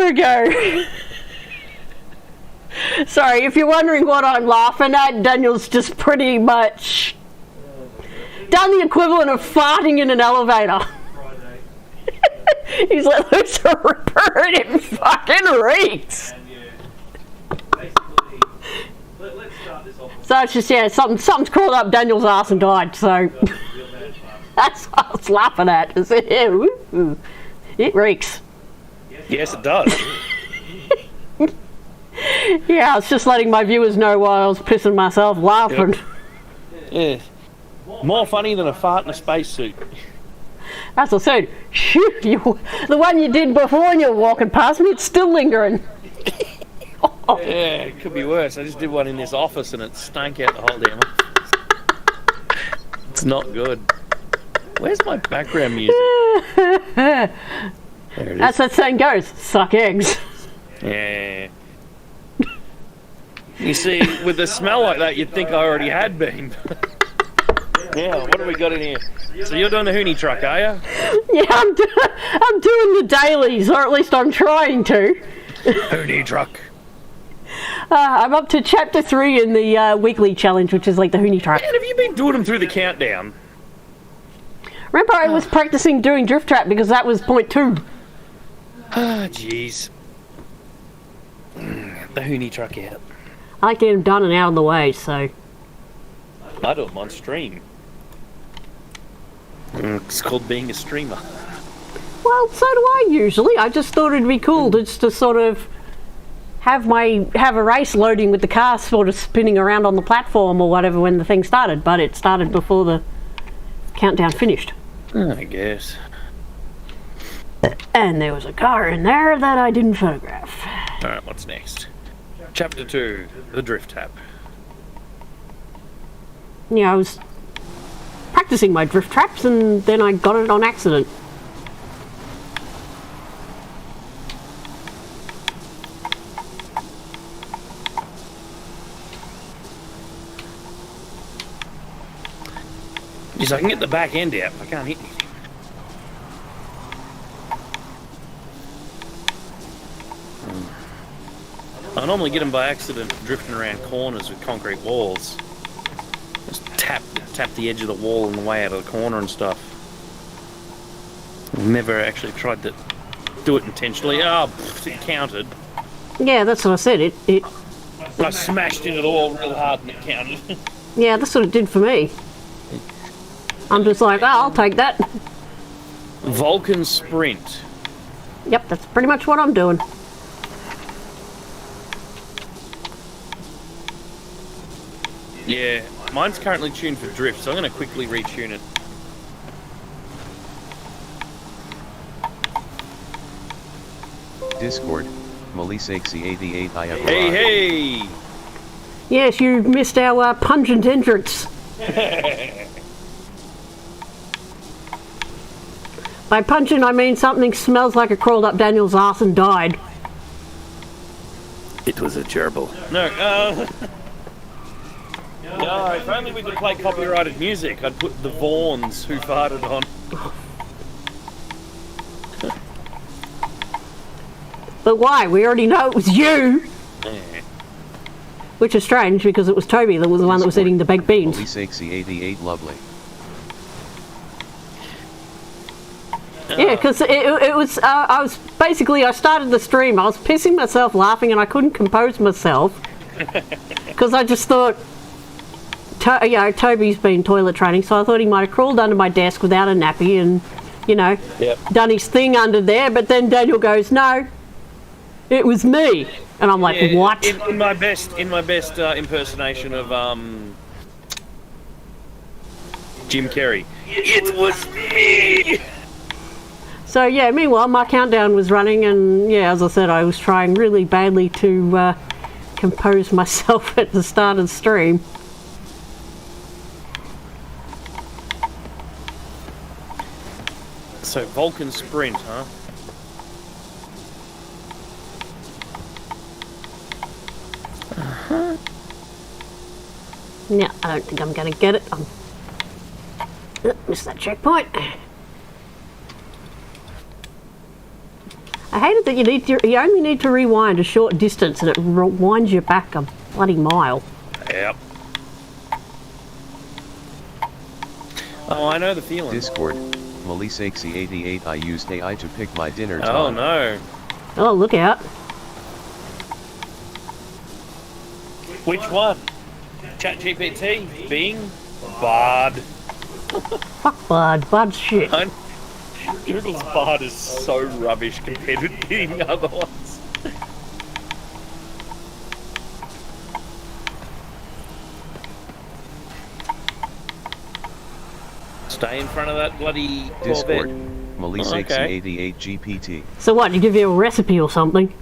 ago. Sorry, if you're wondering what I'm laughing at, Daniel's just pretty much done the equivalent of farting in an elevator. He's like, there's a ripper and it fucking reeks. So it's just, yeah, something's crawled up Daniel's ass and died, so that's what I was laughing at. It reeks. Yes, it does. Yeah, I was just letting my viewers know while I was pissing myself laughing. Yep. Yeah. More funny than a fart in a spacesuit. As I said, shoot, the one you did before when you were walking past me, it's still lingering. Yeah, it could be worse. I just did one in this office and it stank out the whole damn office. It's not good. Where's my background music? There it is. As that saying goes, suck eggs. Yeah. You see, with a smell like that, you'd think I already had been. Yeah, what have we got in here? So you're doing the Hooney truck, are you? Yeah, I'm doing the dailies, or at least I'm trying to. Hooney truck. I'm up to chapter 3 in the weekly challenge, which is like the Hooney truck. Man, have you been doing them through the countdown? Remember, I was practicing doing drift trap because that was point 2. Ah, jeez. The Hooney truck out. I like to get them done and out of the way, so... I do them on stream. It's called being a streamer. Well, so do I usually. I just thought it'd be cool just to sort of have a race loading with the car sort of spinning around on the platform or whatever when the thing started, but it started before the countdown finished. I guess. And there was a car in there that I didn't photograph. Alright, what's next? Chapter 2, the drift tap. Yeah, I was practicing my drift traps and then I got it on accident. Jeez, I can get the back end out, I can't hit anything. I normally get them by accident drifting around corners with concrete walls. Just tap the edge of the wall on the way out of the corner and stuff. I've never actually tried to do it intentionally. Oh, it counted. Yeah, that's what I said. It I smashed into the wall real hard and it counted. Yeah, that's what it did for me. I'm just like, oh, I'll take that. Vulcan Sprint. Yep, that's pretty much what I'm doing. Yeah, mine's currently tuned for drift, so I'm going to quickly retune it. Discord, Melisexy88 I have Hey, arrived. hey! Yes, you missed our pungent entrance. By pungent, I mean something smells like it crawled up Daniel's ass and died. It was a gerbil. No, no, if only we could play copyrighted music, I'd put the Vaughns Who Farted on. But why? We already know it was you. Yeah. Which is strange because it was Toby that was the one that was eating the baked beans. Melisexy88 lovely. Yeah, because it was, I started the stream, I was pissing myself laughing and I couldn't compose myself. Because I just thought, Toby's been toilet training, so I thought he might have crawled under my desk without a nappy and, done his thing under there, but then Daniel goes, no, it was me. And I'm like, what? In my best impersonation of Jim Carrey. It was me! So yeah, meanwhile my countdown was running and yeah, as I said, I was trying really badly to compose myself at the start of the stream. So Vulcan Sprint, huh? Yeah, I don't think I'm gonna get it. Missed that checkpoint. I hate it that you only need to rewind a short distance and it winds you back a bloody mile. Yep. Oh, I know the feeling. Discord, Melisexy88. I used AI to pick my dinner time. Oh no. Oh, look out. Which one? ChatGPT, Bing, Bard. Fuck Bard. Bard's shit. Google's Bard is so rubbish compared with the other ones. Stay in front of that bloody Discord, Corvette. Melisexy88 GPT. So what, you give you a recipe or something?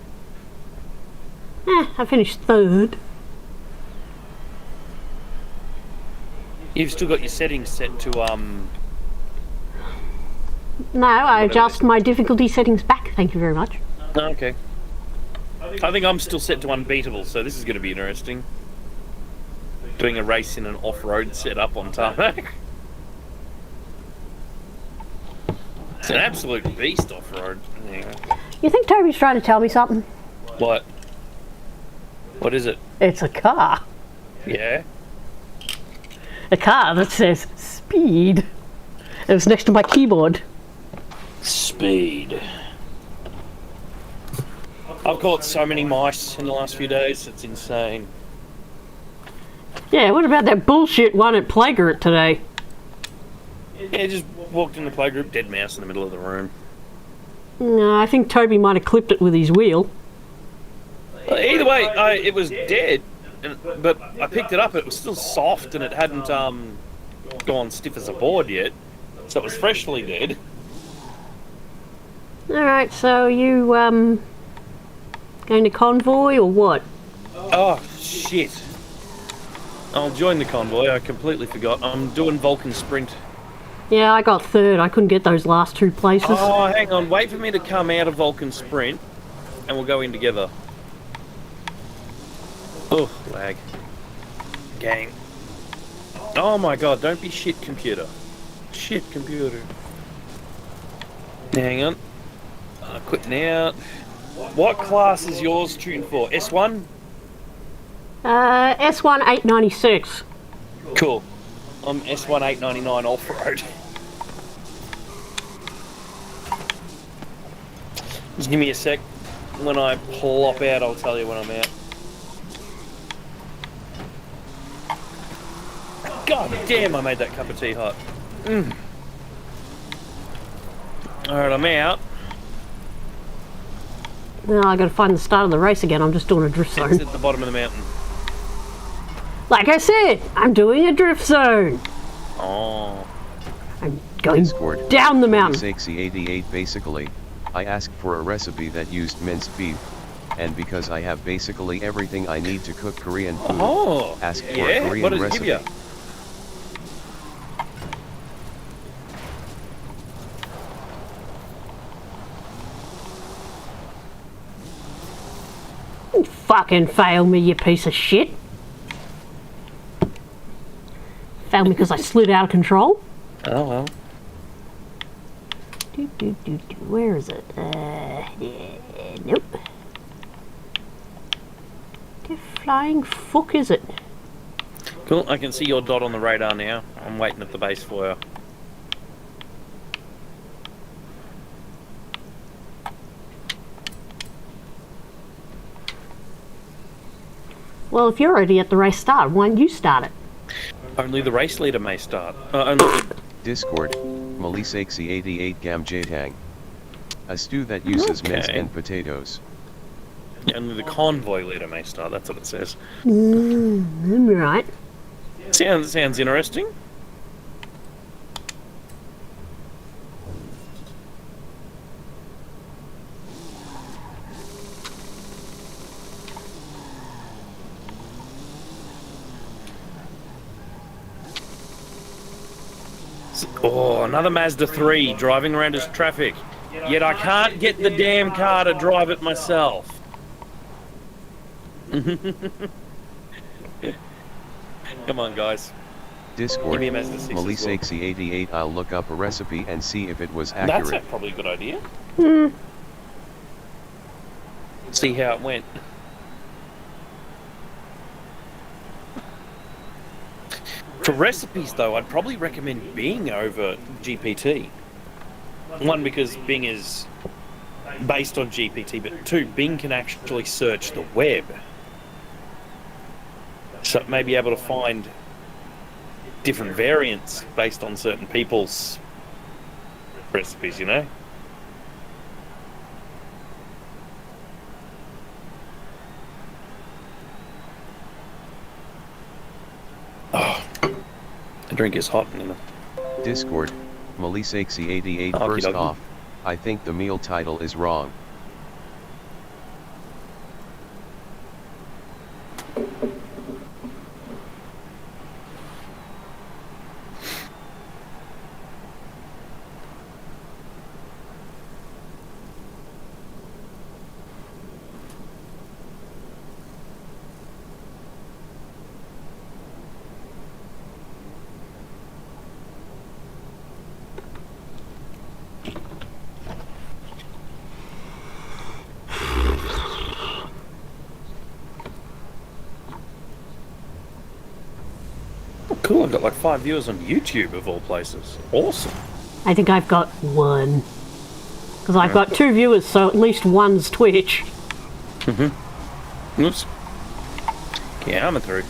I finished third. You've still got your settings set to No, I adjust my difficulty settings back, thank you very much. Okay. I think I'm still set to unbeatable, so this is going to be interesting. Doing a race in an off-road setup on tarmac. It's an absolute beast off-road. You think Toby's trying to tell me something? What? What is it? It's a car. Yeah? A car that says speed. It was next to my keyboard. Speed. I've caught so many mice in the last few days, it's insane. Yeah, what about that bullshit one at Playgroup today? Yeah, just walked in the playgroup, dead mouse in the middle of the room. No, I think Toby might have clipped it with his wheel. Either way, it was dead, but I picked it up, it was still soft and it hadn't gone stiff as a board yet, so it was freshly dead. Alright, so you, going to convoy or what? Oh, shit. I'll join the convoy, I completely forgot. I'm doing Vulcan Sprint. Yeah, I got third. I couldn't get those last two places. Oh, hang on, wait for me to come out of Vulcan Sprint, and we'll go in together. Oh, lag. Gang. Oh my god, don't be shit, computer. Shit, computer. Hang on. Quitting out. What class is yours tuned for? S1? S1 896. Cool. I'm S1 899 off-road. Just give me a sec. When I plop out, I'll tell you when I'm out. God damn, I made that cup of tea hot. Alright, I'm out. Now I gotta find the start of the race again. I'm just doing a drift It's zone. at the bottom of the mountain. Like I said, I'm doing a drift zone. Oh. I'm going Discord, down the mountain. Melisexy88. Basically, I asked for a recipe that used minced beef, and because I have basically everything I need to cook Korean food, asked for a Korean what does recipe. it give you? You fucking fail me, you piece of shit. Fail me because I slid out of control. Oh well. Where is it? Nope. The flying fuck is it? Cool, I can see your dot on the radar now. I'm waiting at the base for you. Well, if you're already at the race start, why don't you start it? Only the race leader may start. Only Discord, Melisexy88 Gamjatang. A stew that uses mince and potatoes. only the convoy leader may start, that's what it says. Right. Sounds interesting. Oh, another Mazda 3 driving around as traffic. Yet I can't get the damn car to drive it myself. Come on, guys. Discord, Give me a Mazda 6 as well. Melisexy88. I'll look up a recipe and see if it was accurate. That's probably a good idea. See how it went. For recipes, though, I'd probably recommend Bing over GPT. One, because Bing is based on GPT, but two, Bing can actually search the web. So it may be able to find different variants based on certain people's recipes, you know? Oh, the drink is hot, you know. Discord, Melisexy88. Okie First dokie. off, I think the meal title is wrong. Cool, I've got like 5 viewers on YouTube of all places. Awesome. I think I've got 1. Because I've got 2 viewers, so at least one's Twitch. Oops. Yeah, I'm through.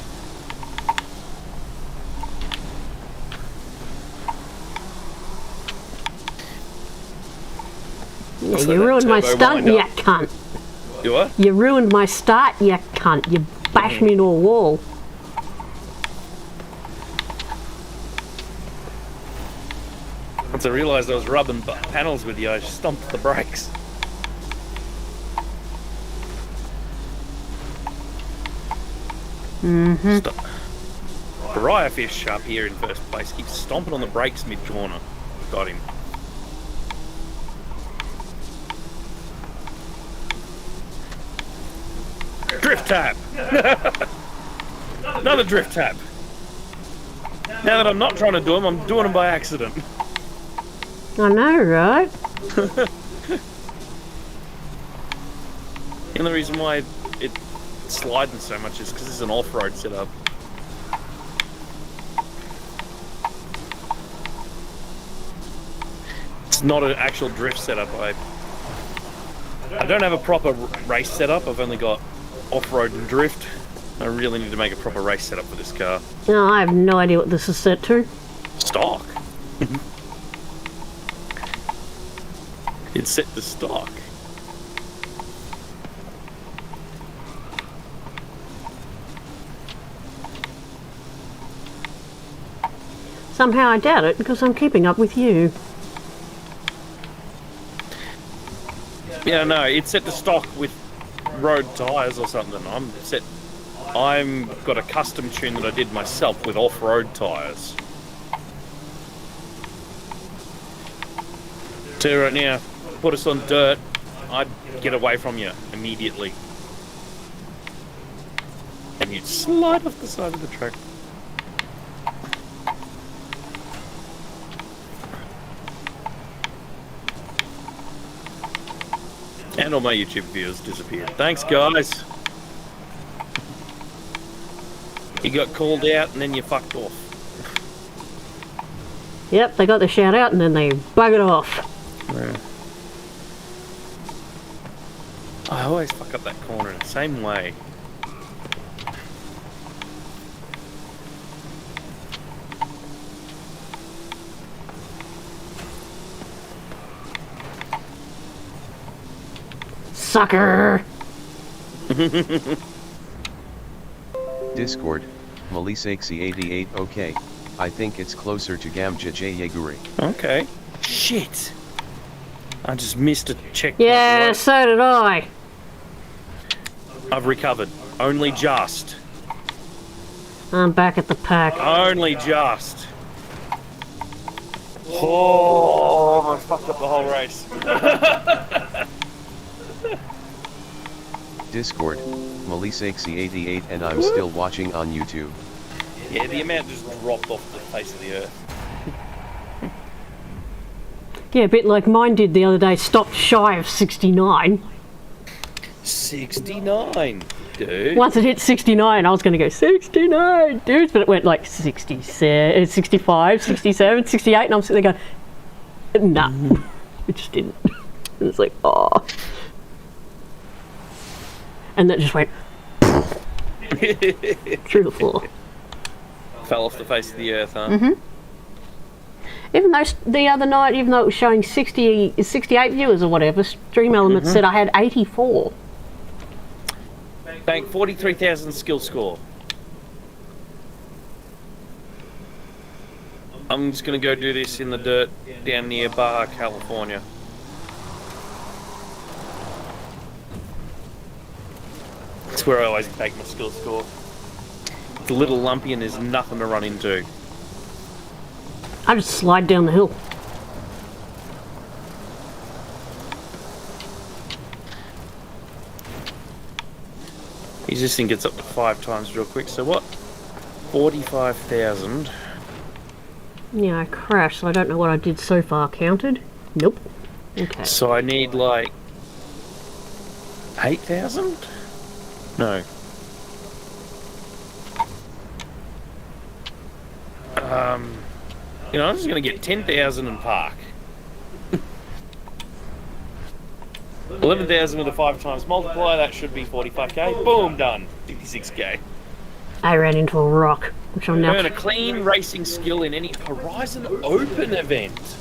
Yeah, So you that ruined my turbo stunt, wind you up. cunt. You what? You ruined my start, you cunt. You bashed me into a wall. Once I realised I was rubbing panels with you, I stomped the brakes. Stop. Pariah fish up here in first place keeps stomping on the brakes mid-corner. Got him. Drift tap! Another drift tap. Now that I'm not trying to do them, I'm doing them by accident. I know, right? The only reason why it's sliding so much is because it's an off-road setup. It's not an actual drift setup. I don't have a proper race setup. I've only got off-road and drift. I really need to make a proper race setup for this car. No, I have no idea what this is set to. Stock. It's set to stock. Somehow I doubt it, because I'm keeping up with you. Yeah, no, it's set to stock with road tyres or something. I'm got a custom tune that I did myself with off-road tyres. Tell you right now, put us on dirt, I'd get away from you immediately. And you'd slide off the side of the track. And all my YouTube viewers disappeared. Thanks, guys. You got called out and then you fucked off. Yep, they got the shout out and then they buggered off. Yeah. I always fuck up that corner in the same way. Sucker! Discord, Melisexy88. Okay, I think it's closer to Gamja Jayaguri. Okay. Shit! I just missed a checkpoint. Yeah, right? so did I. I've recovered. Only just. I'm back at the pack. Only just. Oh, I fucked up the whole race. Discord, Melisexy88, and I'm still watching on YouTube. Yeah, the amount just dropped off the face of the earth. Yeah, a bit like mine did the other day, stopped shy of 69. 69, dude. Once it hit 69, I was going to go 69, dudes, but it went like 67, 65, 67, 68, and I'm sitting there going, nah, it just didn't. And it's like, oh. And that just went through the floor. Fell off the face of the earth, huh? Mm-hmm. Even though the other night, even though it was showing 68 viewers or whatever, Stream Elements said I had 84. Bank 43,000 skill score. I'm just going to go do this in the dirt down near Baja, California. That's where I always bank my skill score. It's a little lumpy and there's nothing to run into. I just slide down the hill. This thing gets up to 5 times real quick. So what? 45,000. Yeah, I crashed, so I don't know what I did so far. Counted? Nope. Okay. So I need like 8,000? No. You know, I'm just going to get 10,000 and park. 11,000 with a 5 times multiplier, that should be 45k. Boom, done. 56k. I ran into a rock, which I'm now... Earn a clean racing skill in any Horizon Open event.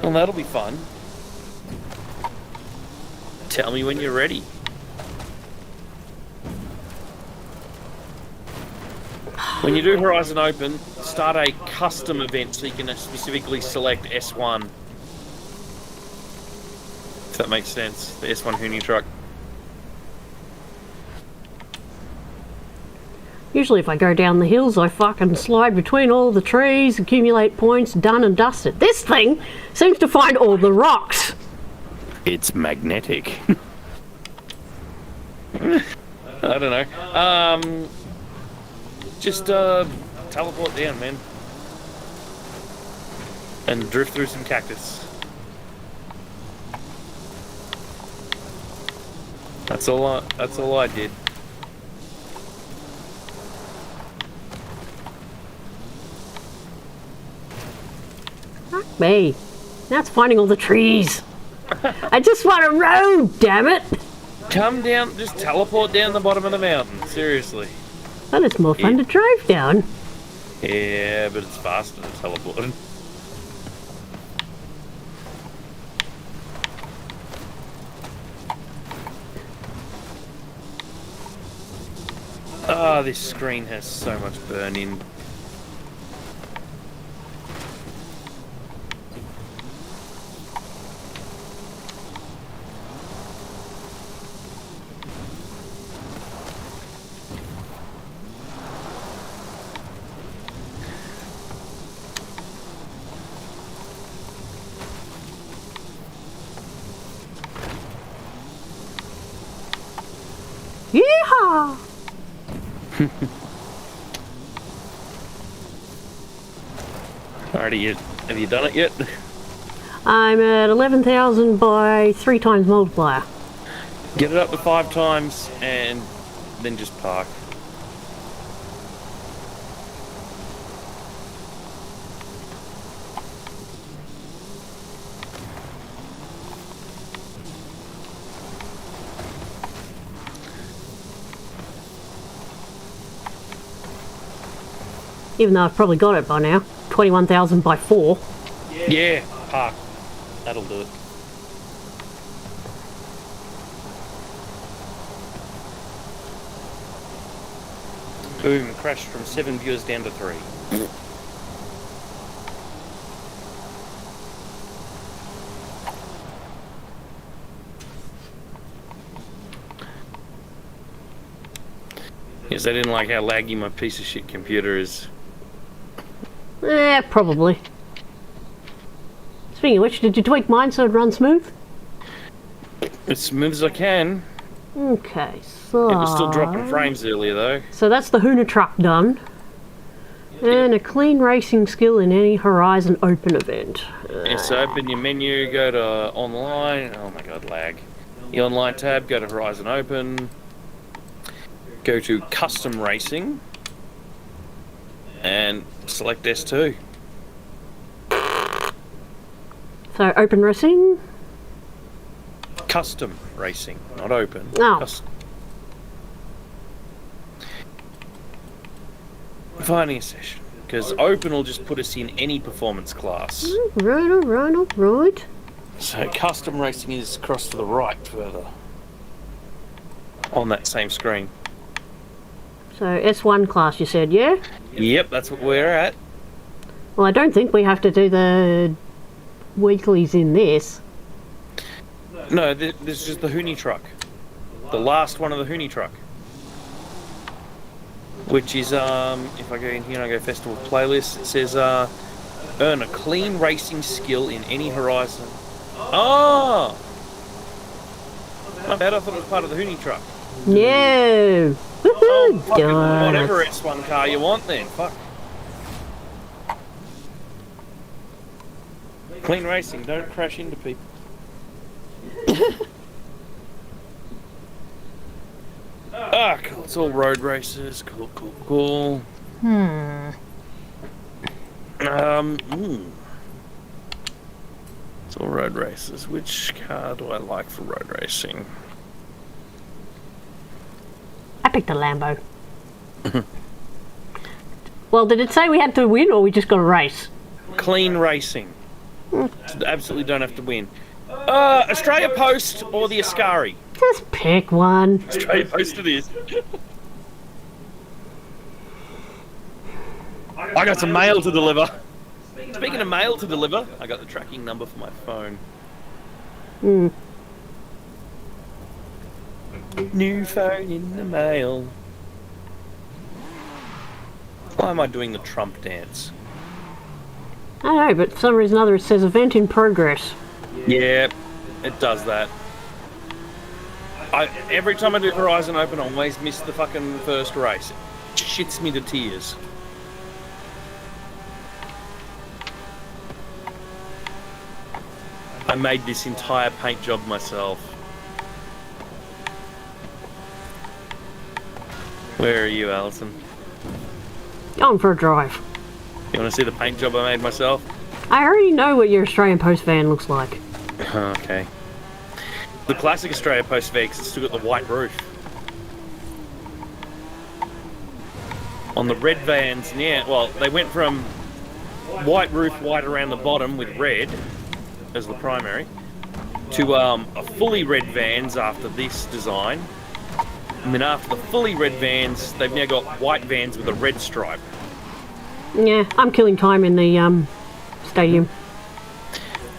Well, that'll be fun. Tell me when you're ready. When you do Horizon Open, start a custom event so you can specifically select S1. If that makes sense, the S1 Hoonie truck. Usually if I go down the hills, I fucking slide between all the trees, accumulate points, done and dusted. This thing seems to find all the rocks. It's magnetic. I don't know. Just teleport down, man. And drift through some cactus. That's all I did. Fuck me. Now it's finding all the trees. I just want a road, damn it. Come down, just teleport down the bottom of the mountain. Seriously. But it's more fun to drive down. Yeah, but it's faster than teleporting. Ah, this screen has so much burn in. Yeehaw! Alrighty, have you done it yet? I'm at 11,000 by 3 times multiplier. Get it up to 5 times and then just park. Even though I've probably got it by now. 21,000 by 4. Yeah, park. That'll do it. Boom, crashed from 7 viewers down to 3. Yes, I didn't like how laggy my piece of shit computer is. Probably. Speaking of which, did you tweak mine so it'd run smooth? As smooth as I can. Okay, so... It was still dropping frames earlier though. So that's the Hooner truck done. And a clean racing skill in any Horizon Open event. Yeah, so open your menu, go to online. Oh my god, lag. the online tab, go to Horizon Open, go to Custom Racing, and select S2. So open racing? Custom Racing, not open. Oh. Finding a session, because open will just put us in any performance class. Right. So custom racing is across to the right further on that same screen. So S1 class, you said, yeah? Yep, that's what we're at. Well, I don't think we have to do the weeklies in this. No, this is just the Hooni truck. The last one of the Hooni truck. Which is, if I go in here and I go festival playlist, it says, earn a clean racing skill in any Horizon. Oh! My bad, I thought it was part of the Hooni truck. No! Oh, Woohoo! fucking God. whatever S1 car you want then, fuck. Clean racing, don't crash into people. Ah, cool, it's all road races, cool. It's all road races. Which car do I like for road racing? I picked a Lambo. Well, did it say we had to win or we just got to race? Clean racing. Absolutely don't have to win. Australia Post or the Ascari? Just pick one. Australia Post it is. I got some mail to deliver. Speaking of mail to deliver, I got the tracking number for my phone. New phone in the mail. Why am I doing the Trump dance? I don't know, but for some reason or other it says event in progress. Yeah, it does that. Every time I do Horizon Open, I always miss the fucking first race. It shits me to tears. I made this entire paint job myself. Where are you, Allison? Going for a drive. You want to see the paint job I made myself? I already know what your Australian Post van looks like. Okay. The classic Australia Post van, 'cause it's still got the white roof. On the red vans now, well, they went from white roof, white around the bottom with red as the primary, to a fully red vans after this design. And then after the fully red vans, they've now got white vans with a red stripe. Yeah, I'm killing time in the stadium.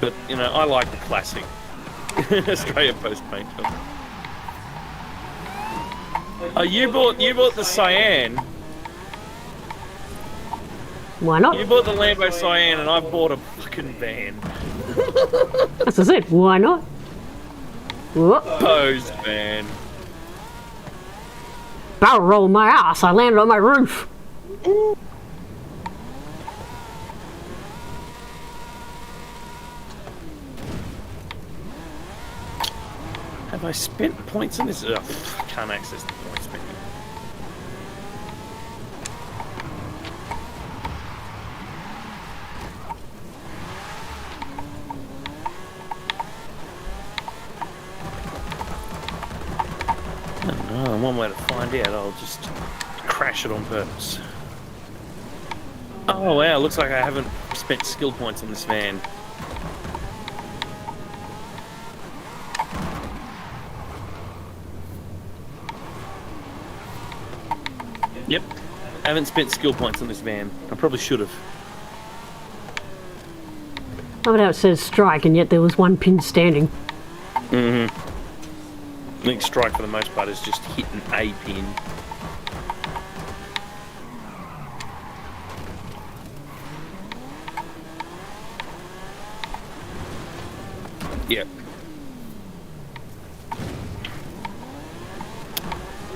But, you know, I like the classic Australia Post paint job. Oh, you bought the Cyan. Why not? You bought the Lambo Cyan and I bought a fucking van. As I said, why not? Whoop. Posed van. Barrel roll my ass, I landed on my roof. Have I spent points on this? Ugh, I can't access the points menu. I don't know, one way to find out, I'll just crash it on purpose. Oh wow, looks like I haven't spent skill points on this van. Yep, haven't spent skill points on this van. I probably should have. How about how it says strike and yet there was one pin standing? Mm-hmm. I think strike for the most part is just hitting a pin. Yep.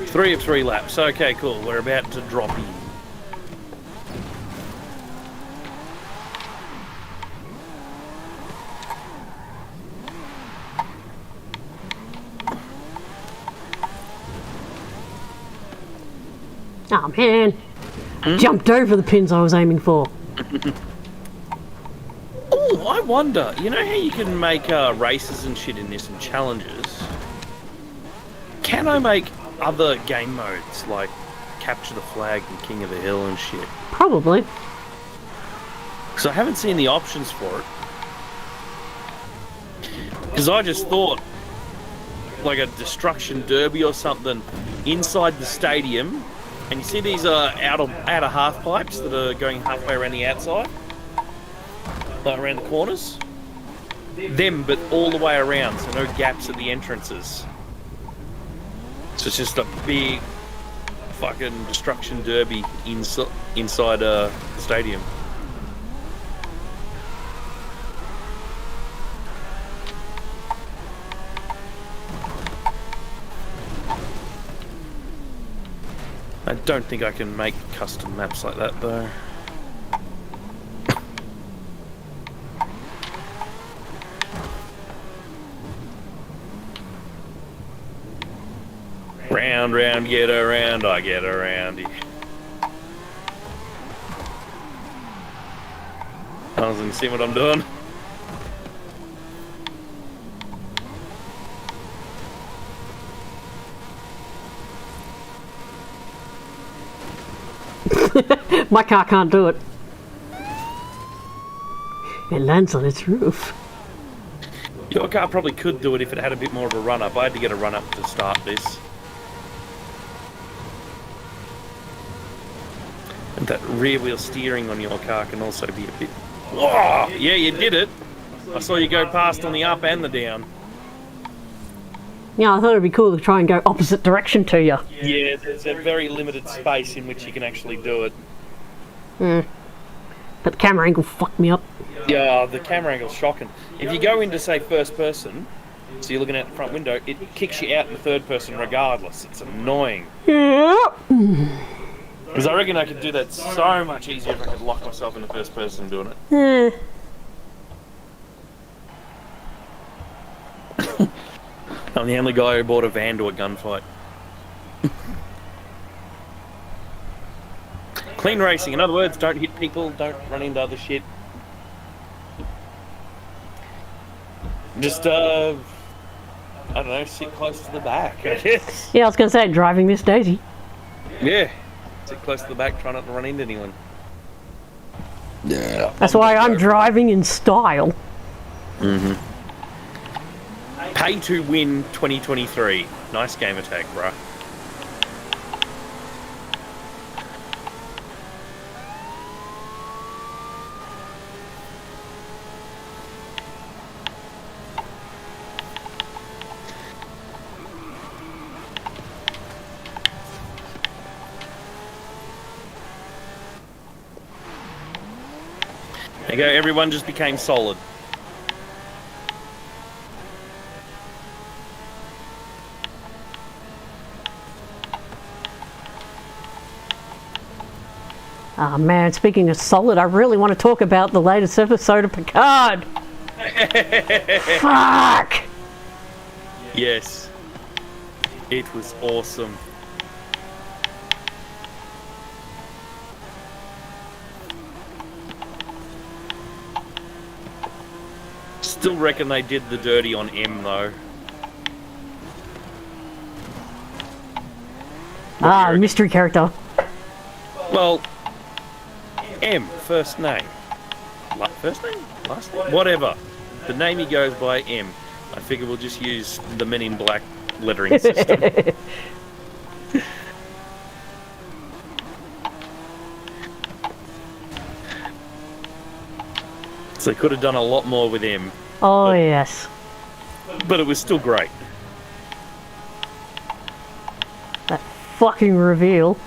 3 of 3 laps. Okay, cool. We're about to drop in. Oh man, jumped over the pins I was aiming for. Oh, I wonder, you know how you can make races and shit in this and challenges? Can I make other game modes like Capture the Flag and King of the Hill and shit? Probably. Because I haven't seen the options for it. Because I just thought like a destruction derby or something inside the stadium, and you see these outer half pipes that are going halfway around the outside, like around the corners? Them, but all the way around, so no gaps at the entrances. So it's just a big fucking destruction derby inside the stadium. I don't think I can make custom maps like that though. Round, round, get around, I get around. Allison, see what I'm doing? My car can't do it. It lands on its roof. Your car probably could do it if it had a bit more of a run-up. I had to get a run-up to start this. And that rear-wheel steering on your car can also be a bit... Whoa! Yeah, you did it! I saw you go past on the up and the down. Yeah, I thought it'd be cool to try and go opposite direction to you. Yeah, there's a very limited space in which you can actually do it. But the camera angle fucked me up. Yeah, the camera angle's shocking. If you go into, say, first person, so you're looking out the front window, it kicks you out in the third person regardless. It's annoying. Yeah. Because I reckon I could do that so much easier if I could lock myself in the first person doing it. I'm the only guy who bought a van to a gunfight. Clean racing. In other words, don't hit people, don't run into other shit. Just, I don't know, sit close to the back, I guess. Yeah, I was going to say, driving Miss Daisy. Yeah, sit close to the back, try not to run into anyone. Yeah. That's why I'm driving in style. Pay to win 2023. Nice game attack, bruh. There you go, everyone just became solid. Oh man, speaking of solid, I really want to talk about the latest episode of Picard. Fuck! Yes. It was awesome. Still reckon they did the dirty on M though. Mystery character. Well, M, first name. First name? Last name? Whatever. The name he goes by, M. I figure we'll just use the Men in Black lettering system. So they could have done a lot more with M. Oh, yes. But it was still great. That fucking reveal.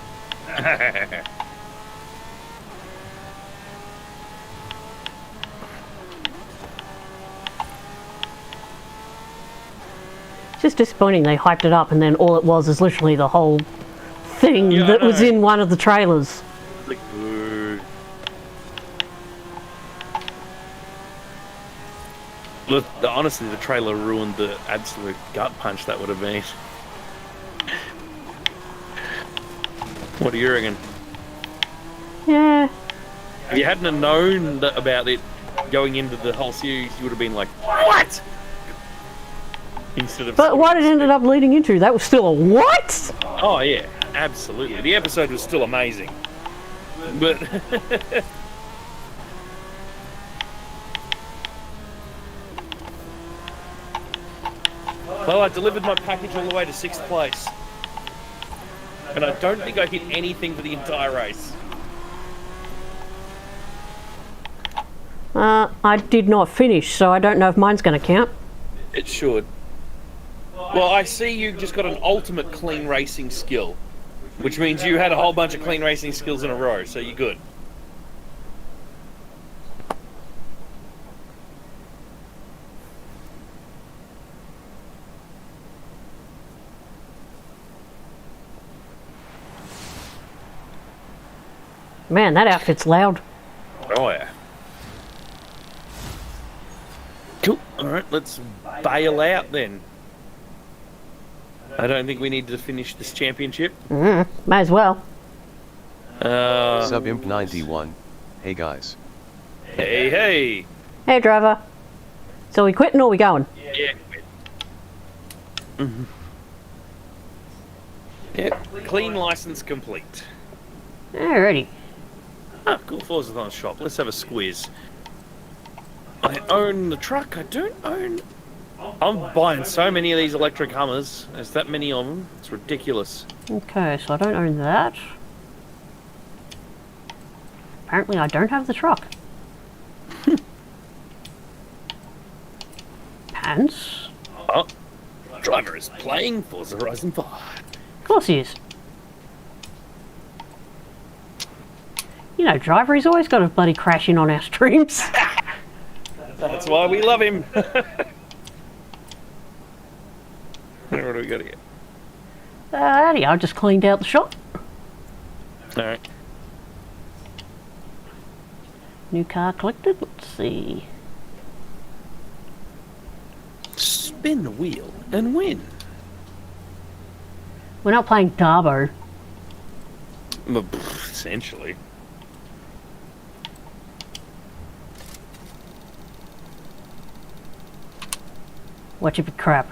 It's just disappointing they hyped it up and then all it was is literally the whole thing that was in one of the trailers. Like, boo. Look, honestly, the trailer ruined the absolute gut punch that would have been. What do you reckon? Yeah. If you hadn't have known about it going into the whole series, you would have been like, what? Instead of. But what it ended up leading into, that was still a what? Oh yeah, absolutely. The episode was still amazing, but. Well, I delivered my package all the way to 6th place, and I don't think I hit anything for the entire race. I did not finish, so I don't know if mine's going to count. It should. Well, I see you just got an ultimate clean racing skill, which means you had a whole bunch of clean racing skills in a row, so you're good. Man, that outfit's loud. Oh yeah. Cool. Alright, let's bail out then. I don't think we need to finish this championship. Might as well. Subimp 91. Hey guys. Hey. Hey, driver. So we quitting or we going? Yeah. Yep. Clean license complete. Alrighty. Ah, cool. Forza Horizon shop. Let's have a squiz. I own the truck. I don't own. I'm buying so many of these electric Hummers. There's that many of them. It's ridiculous. Okay, so I don't own that. Apparently I don't have the truck. Pants? Oh, driver is playing Forza Horizon 5. Of course he is. You know, driver, he's always got to bloody crash in on our streams. That's why we love him. What do we got here? I just cleaned out the shop. Alright. New car collected. Let's see. Spin the wheel and win. We're not playing Darbo. Essentially. Watch it be crap.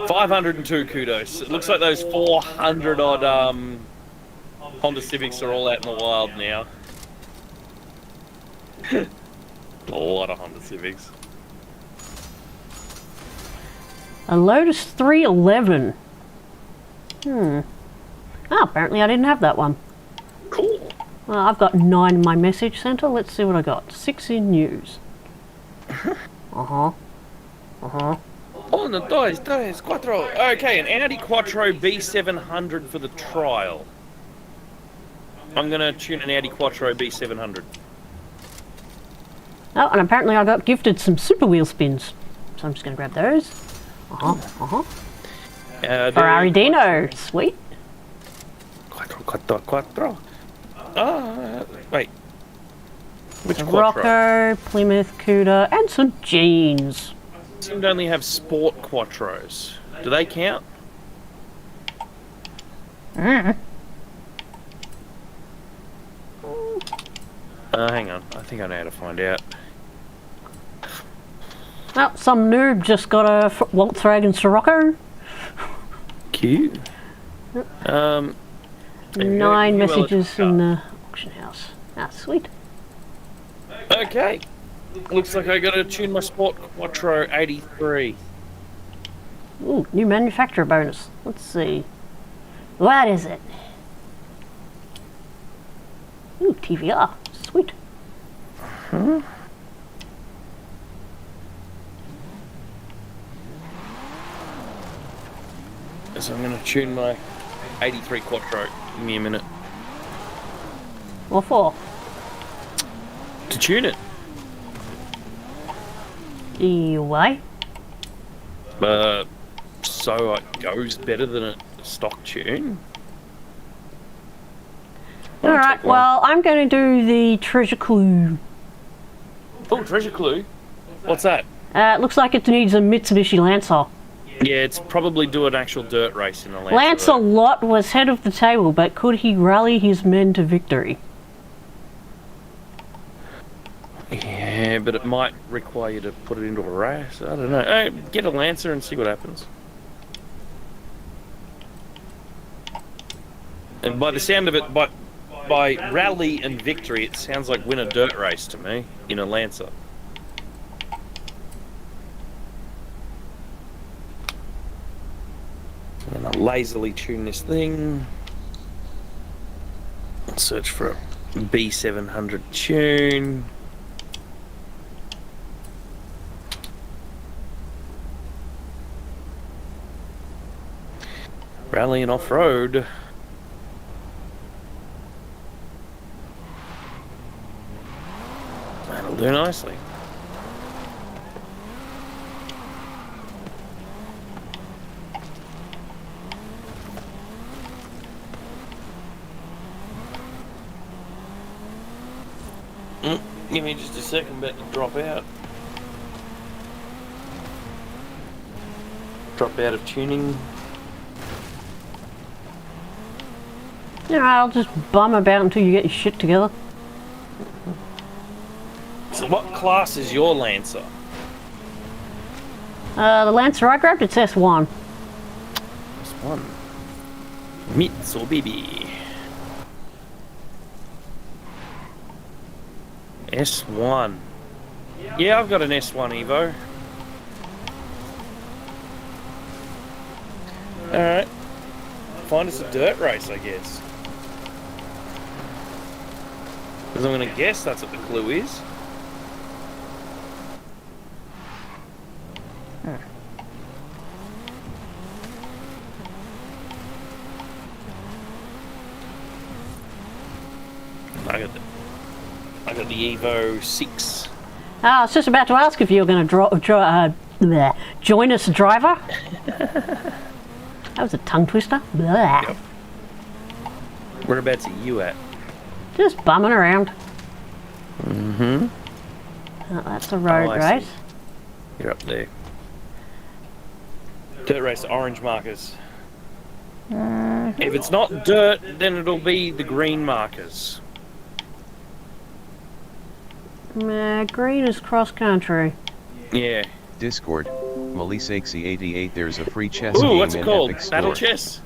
502 kudos. It looks like those 400 odd Honda Civics are all out in the wild now. A lot of Honda Civics. A Lotus 311. Oh, apparently I didn't have that one. Cool. Well, I've got 9 in my message center. Let's see what I got. 6 in news. Oh, no, dos, quattro. Okay, an Audi Quattro B700 for the trial. I'm going to tune an Audi Quattro B700. Oh, and apparently I got gifted some super wheel spins. So I'm just going to grab those. Ferrari Dino. Sweet. Quattro. Wait. Which Quattro? Rocco, Plymouth, Cuda, and some jeans. Seem to only have sport Quattros. Do they count? Mm. Hang on. I think I know how to find out. Well, some noob just got a Volkswagen Scirocco. Cute. 9 messages in the auction house. Ah, sweet. Okay. Looks like I got to tune my Sport Quattro 83. Ooh, new manufacturer bonus. Let's see. What is it? Ooh, TVR. Sweet. So I'm going to tune my 83 Quattro. Give me a minute. What for? To tune it. Why? So it goes better than a stock tune. Alright, well, I'm going to do the treasure clue. Oh, treasure clue? What's that? It looks like it needs a Mitsubishi Lancer. Yeah, it's probably do an actual dirt race in a Lancer. Lancelot was head of the table, but could he rally his men to victory? Yeah, but it might require you to put it into a race. I don't know. Hey, get a Lancer and see what happens. And by the sound of it, by rally and victory, it sounds like win a dirt race to me in a Lancer. I'm gonna lazily tune this thing. Search for a B700 tune. Rally and off-road. That'll do nicely. Give me just a second, about to drop out. Drop out of tuning. Alright, I'll just bum about until you get your shit together. So what class is your Lancer? The Lancer I grabbed, it's S1. S1. Mitsubishi. S1. Yeah, I've got an S1 Evo. Alright. Find us a dirt race, I guess. Because I'm going to guess that's what the clue is. I got the Evo 6. I was just about to ask if you were going to join us, driver. That was a tongue twister. Yep. Whereabouts are you at? Just bumming around. Mm-hmm. Oh, that's a road race. See. You're up there. Dirt race, orange markers. If it's not dirt, then it'll be the green markers. Green is cross country. Yeah. Discord, Melisexy88, there's a free chess Ooh, game what's it in called? Epic Battle Store. chess?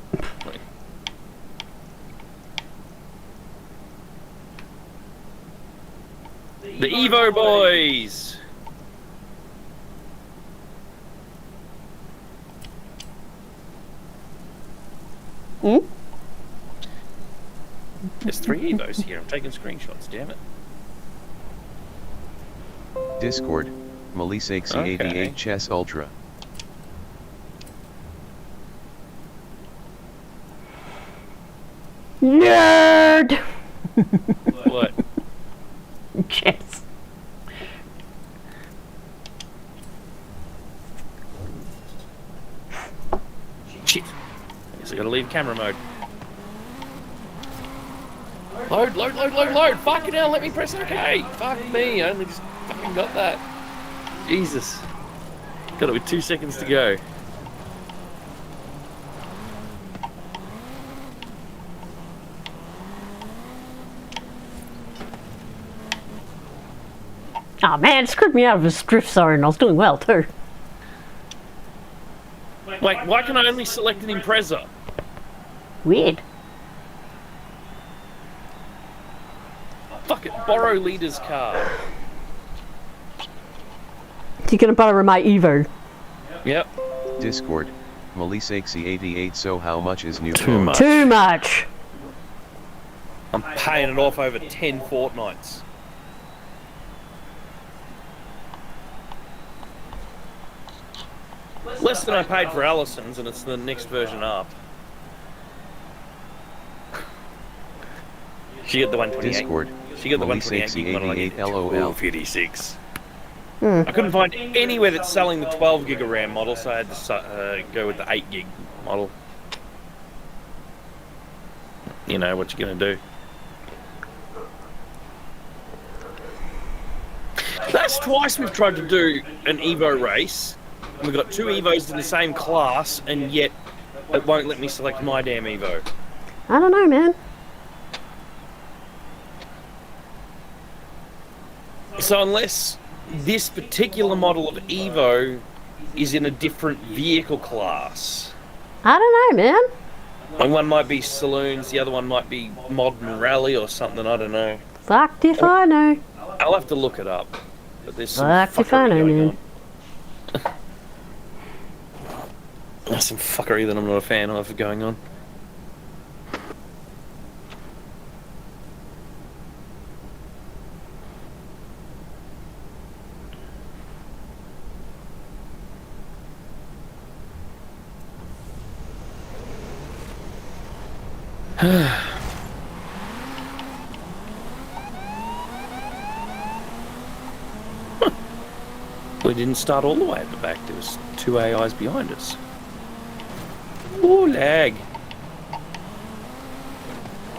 The Evo boys! Hmm? There's 3 Evos here. I'm taking screenshots, damn it. Discord, Melisexy88 Okay. Chess Ultra. Nerd! What? Chess. Shit. I guess I gotta leave camera mode. Load! Fucking hell, let me press OK! Fuck me, I only just fucking got that. Jesus. Got it with 2 seconds to go. Oh man, it screwed me out of a drift zone. I was doing well too. Wait, why can I only select an Impreza? Weird. Fuck it, borrow leader's car. You gonna borrow my Evo? Yep. Discord, Melisexy88, so how much is new? Too much. Too much. I'm paying it off over 10 fortnights. Less than I paid for Allison's, and it's the next version up. She got the 128. Discord, She got the 128 gig model. Melisexy88 LOL. 56. I couldn't find anywhere that's selling the 12 gig of RAM model, so I had to go with the 8 gig model. You know what you're gonna do. That's twice we've tried to do an Evo race, We've got 2 Evos in the same class, and yet it won't let me select my damn Evo. I don't know, man. So unless this particular model of Evo is in a different vehicle class. I don't know, man. And one might be saloons, the other one might be modern rally or something, I don't know. Fucked if I know. I'll have to look it up. But there's some Fucked if I fuckery know, going man. on. There's some fuckery that I'm not a fan of going on. We didn't start all the way at the back. There was 2 AIs behind us. Ooh, lag.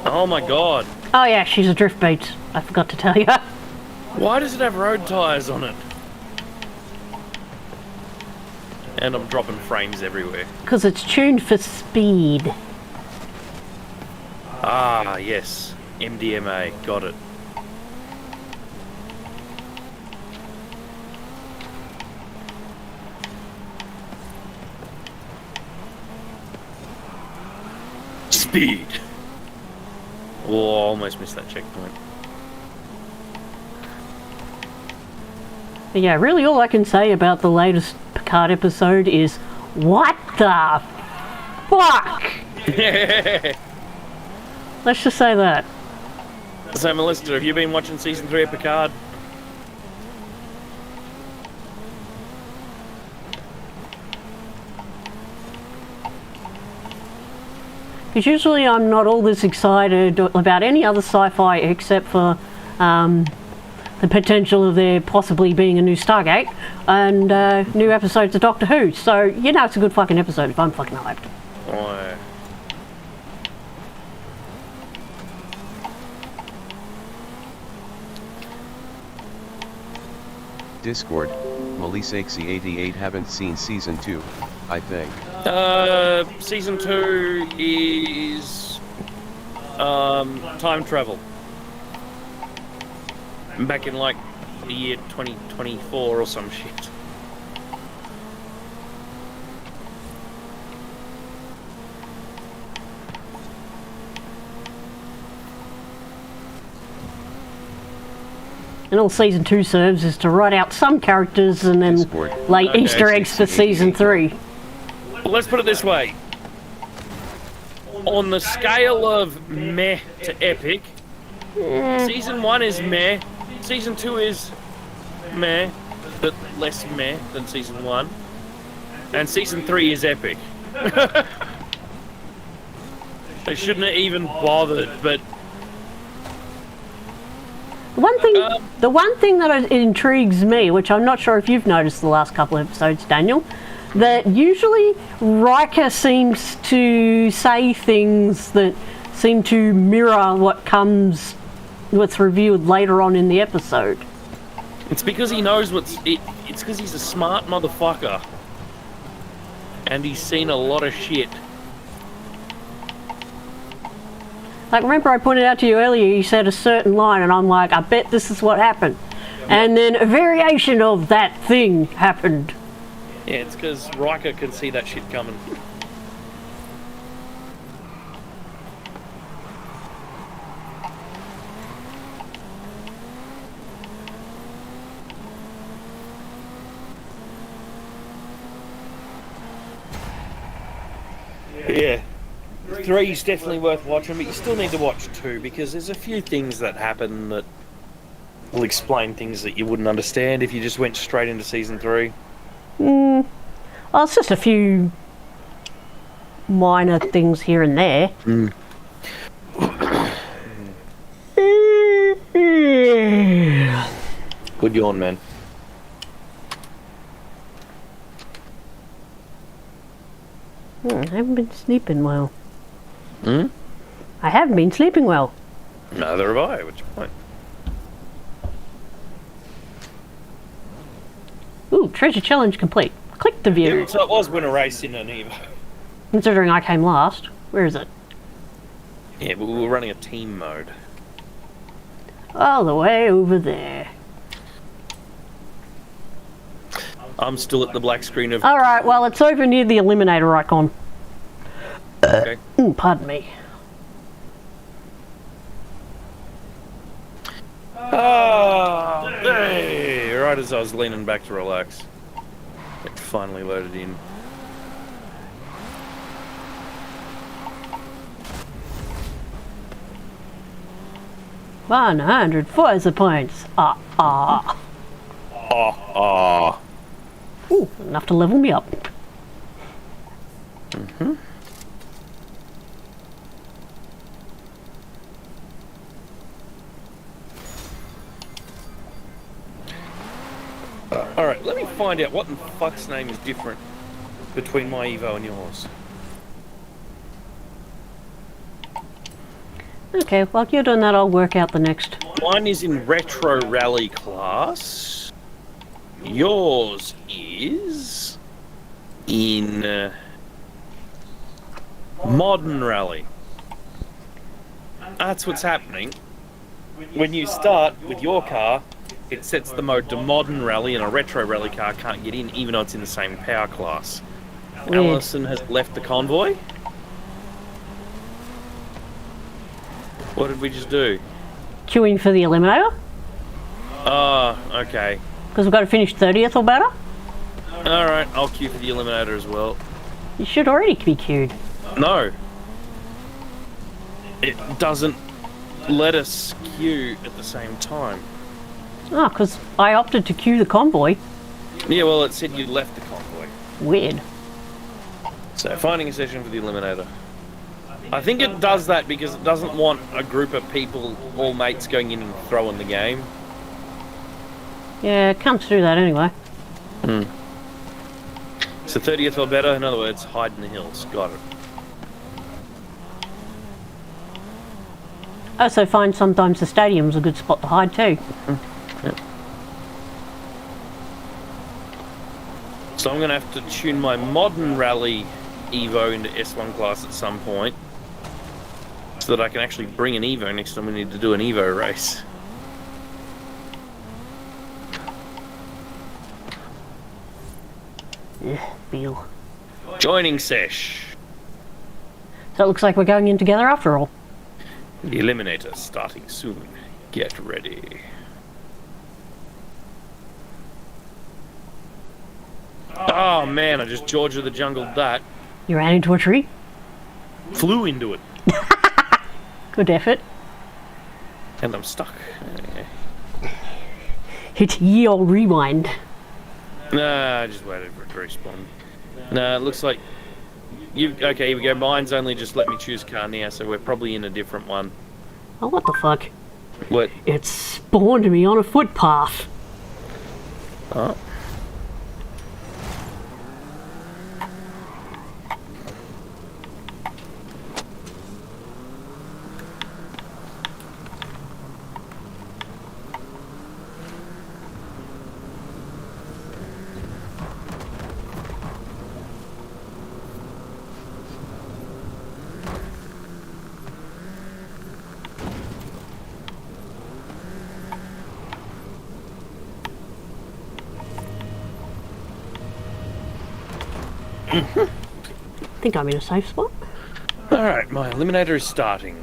Oh my god. Oh yeah, she's a drift beat. I forgot to tell you. Why does it have road tyres on it? And I'm dropping frames everywhere. Because it's tuned for speed. Ah, yes. MDMA. Got it. Speed. Oh, almost missed that checkpoint. But yeah, really all I can say about the latest Picard episode is, what the fuck? Let's just say that. So, Melissa, have you been watching season 3 of Picard? Because usually I'm not all this excited about any other sci-fi except for the potential of there possibly being a new Stargate and new episodes of Doctor Who. So, you know it's a good fucking episode if I'm fucking hyped. Oh, yeah. Discord, Melisexy88 haven't seen season 2, I think. Season 2 is time travel. Back in like the year 2024 or some shit. And all season 2 serves is to write out some characters and then Discord. lay Okay, Easter eggs for season 3. Well, let's put it this way. On the scale of meh to epic, season 1 is meh, season 2 is meh, but less meh than season 1, and season 3 is epic. They shouldn't have even bothered, but The one thing that intrigues me, which I'm not sure if you've noticed the last couple of episodes, Daniel, that usually Riker seems to say things that seem to mirror what's revealed later on in the episode. it's because he knows it's because he's a smart motherfucker. And he's seen a lot of shit. Like, remember I pointed out to you earlier, you said a certain line, and I'm like, I bet this is what happened. And then a variation of that thing happened. Yeah, it's because Riker can see that shit coming. Yeah. 3 is definitely worth watching, but you still need to watch 2 because there's a few things that happen that will explain things that you wouldn't understand if you just went straight into season 3. Well, it's just a few minor things here and there. Good yawn, man. I haven't been sleeping well. Hmm? I haven't been sleeping well. Neither have I. What's your point? Ooh, treasure challenge complete. Click the view. Yeah, so it was win a race in an Evo. Considering I came last. Where is it? Yeah, but we were running a team mode. All the way over there. I'm still at the black screen of... Alright, well, it's over near the eliminator icon. Okay. Pardon me. Oh, hey! Right as I was leaning back to relax. It finally loaded in. $100 Forza points. Ooh, enough to level me up. Alright, let me find out what in fuck's name is different between my Evo and yours. Okay, while you're doing that, I'll work out the next. Mine is in Retro Rally class. Yours is in Modern Rally. That's what's happening. When you start with your car, it sets the mode to Modern Rally, and a Retro Rally car can't get in, even though it's in the same power class. Weird. Allison has left the convoy. What did we just do? Queuing for the eliminator? Oh, okay. Because we've got to finish 30th or better? Alright, I'll queue for the eliminator as well. You should already be queued. No. It doesn't let us queue at the same time. Oh, because I opted to queue the convoy. Yeah, well, it said you left the convoy. Weird. So, finding a session for the eliminator. I think it does that because it doesn't want a group of people, all mates, going in and throwing the game. Yeah, it can't do that anyway. So 30th or better, in other words, hide in the hills. Got it. I also find sometimes the stadium's a good spot to hide too. Yep. So I'm going to have to tune my Modern Rally Evo into S1 class at some point, so that I can actually bring an Evo next time we need to do an Evo race. Feel. Joining sesh. So it looks like we're going in together after all. The eliminator starting soon. Get ready. Oh man, I just George of the Jungled that. You ran into a tree? Flew into it. Good effort. And I'm stuck. Hit ye old rewind. Nah, I just waited for it to respawn. Nah, it looks like you. Okay, here we go. Mine's only just let me choose car now, so we're probably in a different one. Oh, what the fuck? What? It spawned me on a footpath. Oh. I think I'm in a safe spot. Alright, my eliminator is starting.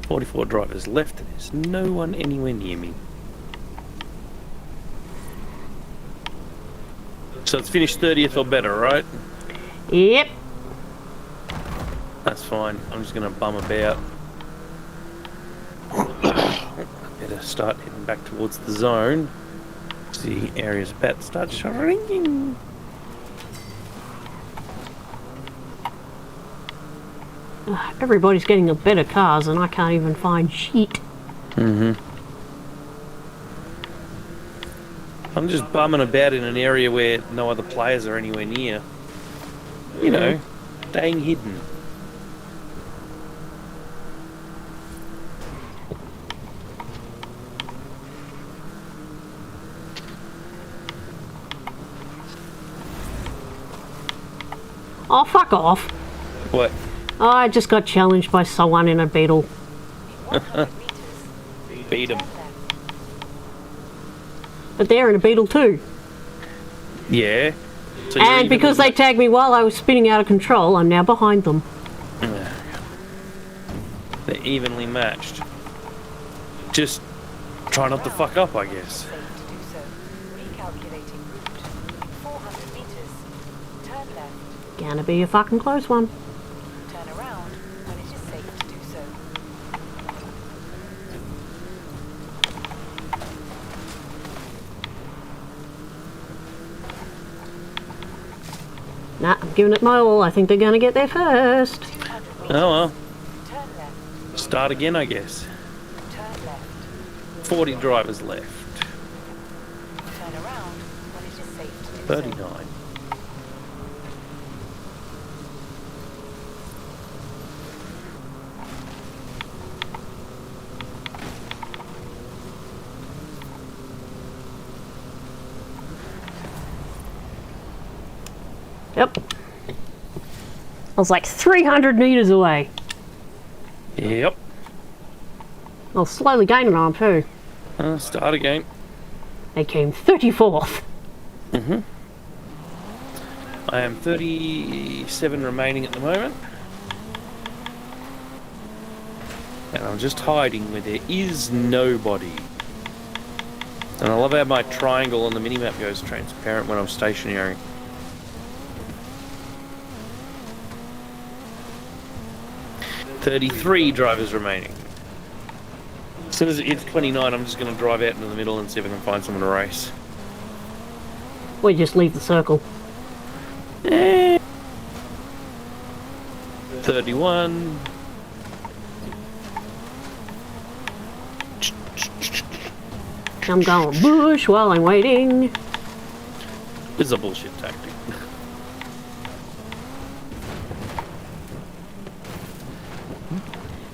44 drivers left, and there's no one anywhere near me. So it's finished 30th or better, right? Yep. That's fine. I'm just going to bum about. Better start heading back towards the zone. The area's about to start shrinking. Everybody's getting a better cars and I can't even find shit. I'm just bumming about in an area where no other players are anywhere near. You know, staying hidden. Oh, fuck off. What? Oh, I just got challenged by someone in a beetle. Beat him. But they're in a beetle too. Yeah. So you're And because they tagged me while I was spinning out of control, I'm now behind them. They're evenly matched. Just try not to fuck up, I guess. Gonna be a fucking close one. Turn around when it is safe to do so. Nah, I'm giving it my all. I think they're gonna get there first. Oh well. Turn left. Start again, I guess. Turn left. 40 drivers left. Turn around when it is safe to do so. 39. Yep. I was like 300 meters away. Yep. I was slowly gaining on them too. Start again. They came 34th. I am 37 remaining at the moment. And I'm just hiding where there is nobody. And I love how my triangle on the minimap goes transparent when I'm stationary. $33 drivers remaining. As soon as it hits 29, I'm just going to drive out into the middle and see if I can find someone to race. We just leave the circle. 31. I'm going bush while I'm waiting. This is a bullshit tactic.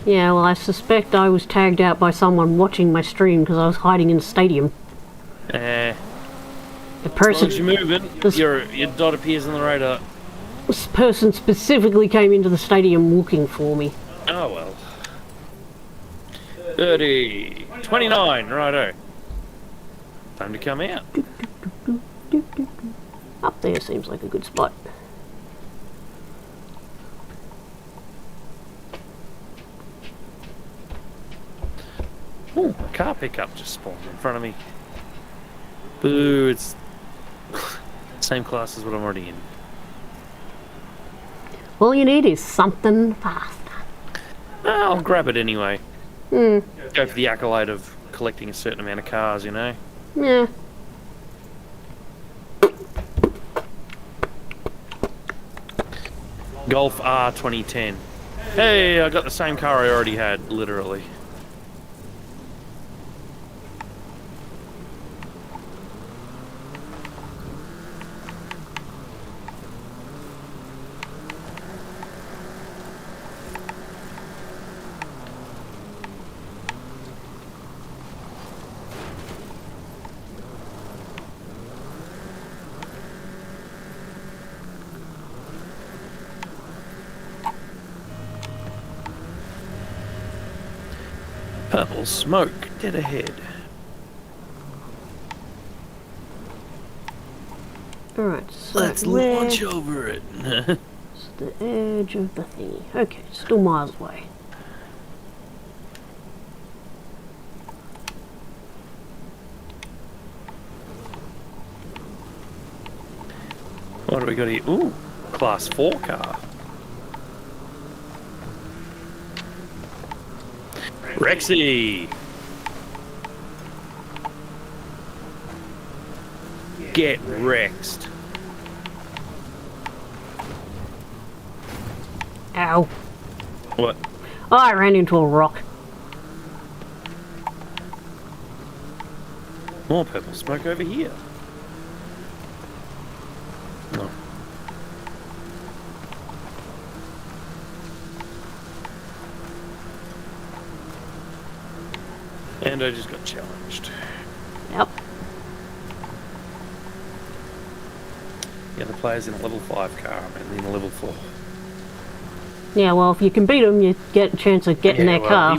Yeah, well, I suspect I was tagged out by someone watching my stream because I was hiding in a stadium. The As long person, as you're moving, your dot appears on the radar. this person specifically came into the stadium looking for me. Oh well. 30. 29, righto. Time to come out. Up there seems like a good spot. Ooh, a car pickup just spawned in front of me. Boo, it's same class as what I'm already in. All you need is something fast. I'll grab it anyway. Hmm. Go for the accolade of collecting a certain amount of cars, you know? Yeah. Golf R 2010. Hey, I got the same car I already had, literally. Purple smoke, dead ahead. Alright, so Let's where launch over it. is the edge of the thingy? Okay, still miles away. What do we got here? Ooh, class 4 car. Rexy! Get Rexed. Ow. What? Oh, I ran into a rock. More purple smoke over here. No. And I just got challenged. Yep. The other player's in a level 5 car, I'm in a level 4. Yeah, well, if you can beat them, you get a chance of getting their car.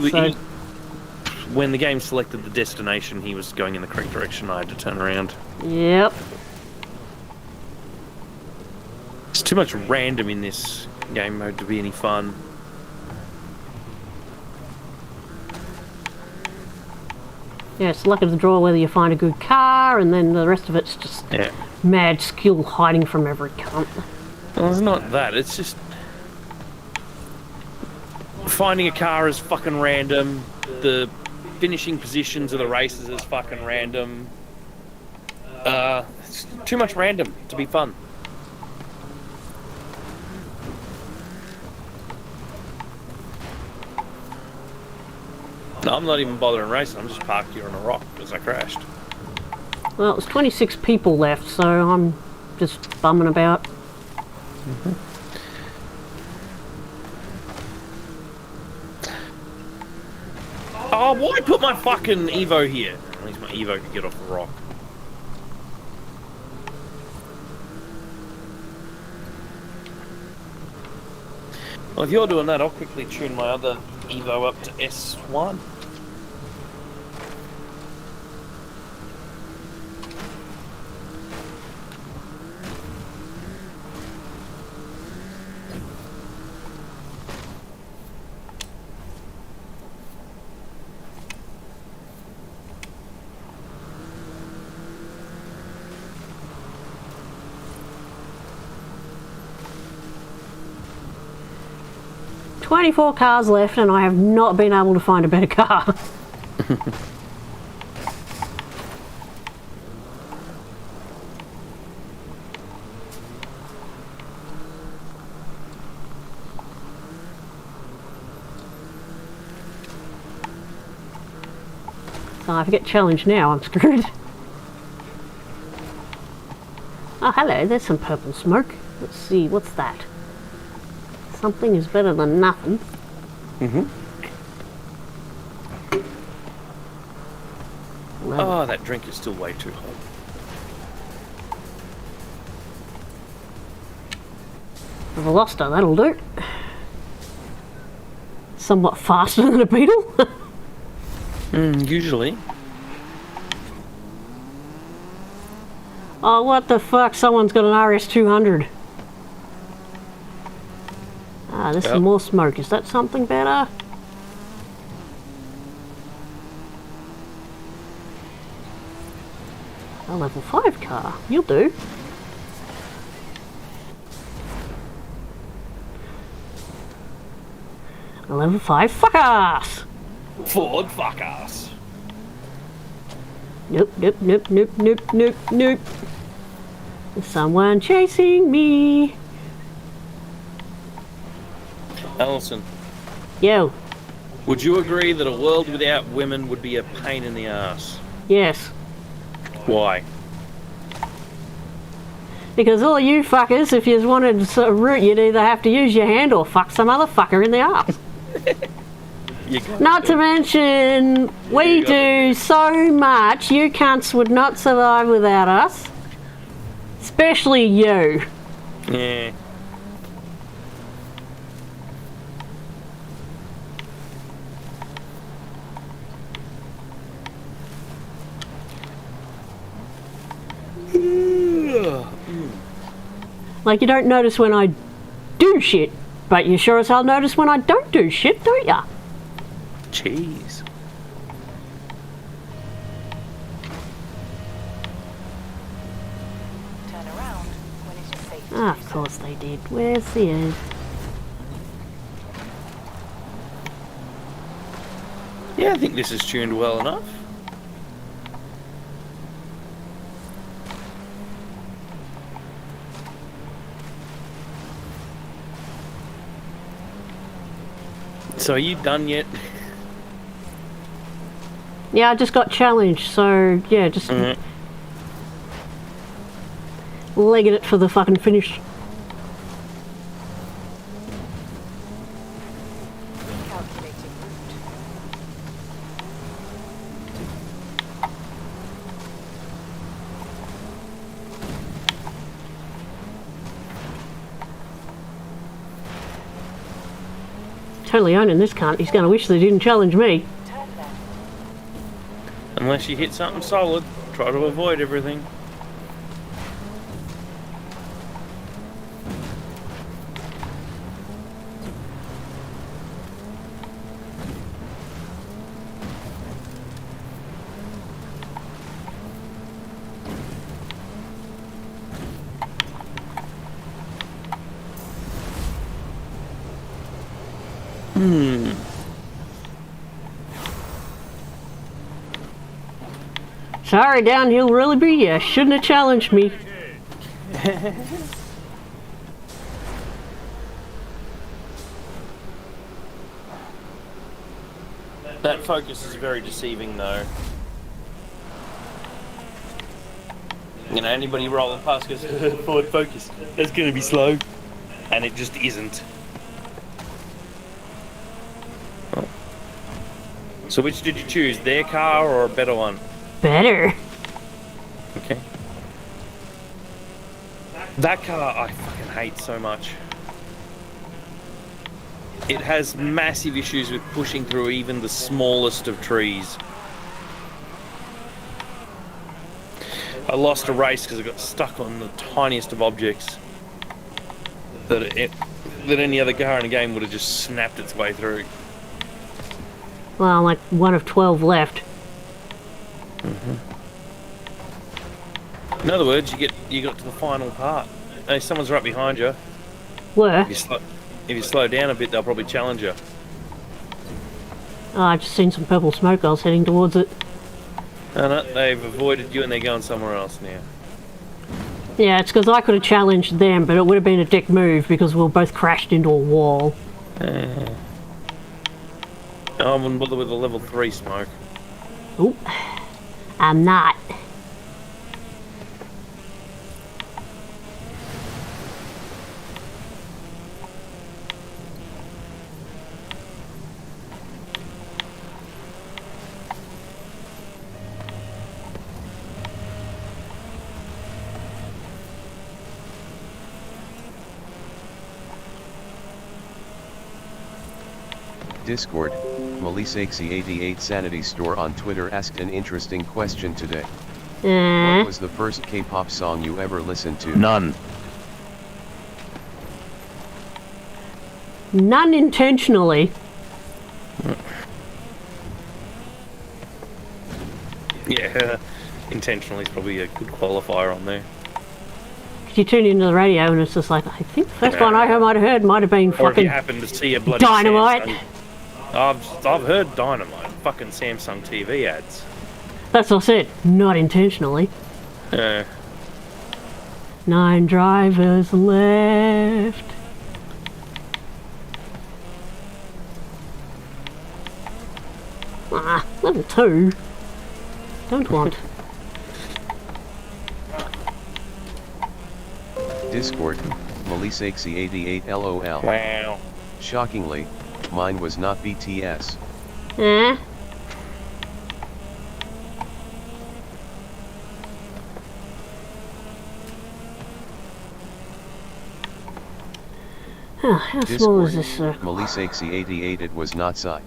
When the game selected the destination, he was going in the correct direction. I had to turn around. Yep. It's too much random in this game mode to be any fun. Yeah, it's luck of the draw whether you find a good car, and then the rest of it's just mad skill hiding from every cunt. Well, it's not that. It's just finding a car is fucking random. The finishing positions of the races is fucking random. It's too much random to be fun. No, I'm not even bothering racing. I'm just parked here on a rock because I crashed. Well, there's 26 people left, so I'm just bumming about. Oh, why put my fucking Evo here? At least my Evo could get off the rock. Well, if you're doing that, I'll quickly tune my other Evo up to S1. "24 cars left, and I have not been able to find a better car." So if I get challenged now, I'm screwed. Oh, hello, there's some purple smoke. Let's see, what's that? Something is better than nothing. Oh, that drink is still way too hot. A Veloster, that'll do. Somewhat faster than a Beetle. Usually. Oh, what the fuck? Someone's got an RS200. Ah, there's some more smoke. Is that something better? A level 5 car. You'll do. A level 5 fuck ass. Ford fuck ass. Nope, nope, nope, nope, nope, nope, nope. There's someone chasing me. Allison, Yo. would you agree that a world without women would be a pain in the ass? Yes. Why? Because all you fuckers, if you wanted to root, you'd either have to use your hand or fuck some other fucker in the arse. Not to mention, we do so much, you cunts would not survive without us. Especially you. Yeah. Like, you don't notice when I do shit, but you sure as hell notice when I don't do shit, don't ya? Jeez. Turn around when it's just safe. Ah, of course they did. Where's the end? Yeah, I think this is tuned well enough. So are you done yet? Yeah, I just got challenged, so yeah, just legging it for the fucking finish. Calculating route. Totally owning this cunt. He's going to wish they didn't challenge me. Turn left. Unless you hit something solid, try to avoid everything. Sorry, downhill really be you. Shouldn't have challenged me. That focus is very deceiving though. You know, anybody rolling past goes, forward focus, it's gonna be slow. And it just isn't. Oh. So which did you choose, their car or a better one? Better. Okay. That car I fucking hate so much. It has massive issues with pushing through even the smallest of trees. I lost a race because I got stuck on the tiniest of objects that any other car in the game would have just snapped its way through. Well, I'm like one of 12 left. In other words, you got to the final part. Hey, someone's right behind you. Where? If you slow down a bit, they'll probably challenge you. Oh, I've just seen some purple smoke. I was heading towards it. No, no, they've avoided you and they're going somewhere else now. Yeah, it's because I could have challenged them, but it would have been a dick move because we were both crashed into a wall. I wouldn't bother with the level 3 smoke. Oop. I'm not. Discord, Melisexy88 Sanity Store on Twitter asked an interesting question today. What was the first K-pop song you ever listened to? None. None intentionally. Yeah, intentionally is probably a good qualifier on there. You tune into the radio and it's just like, I think the first one I might have heard might have been Or if you fucking happen to see a bloody Dynamite. Samsung. I've heard Dynamite, fucking Samsung TV ads. That's what I said. Not intentionally. 9 drivers left. Ah, level 2. Don't want. Discord, Melisexy88 LOL. Wow. Shockingly, mine was not BTS. Eh? How small is this circle? Melisexy88 it was not Psy.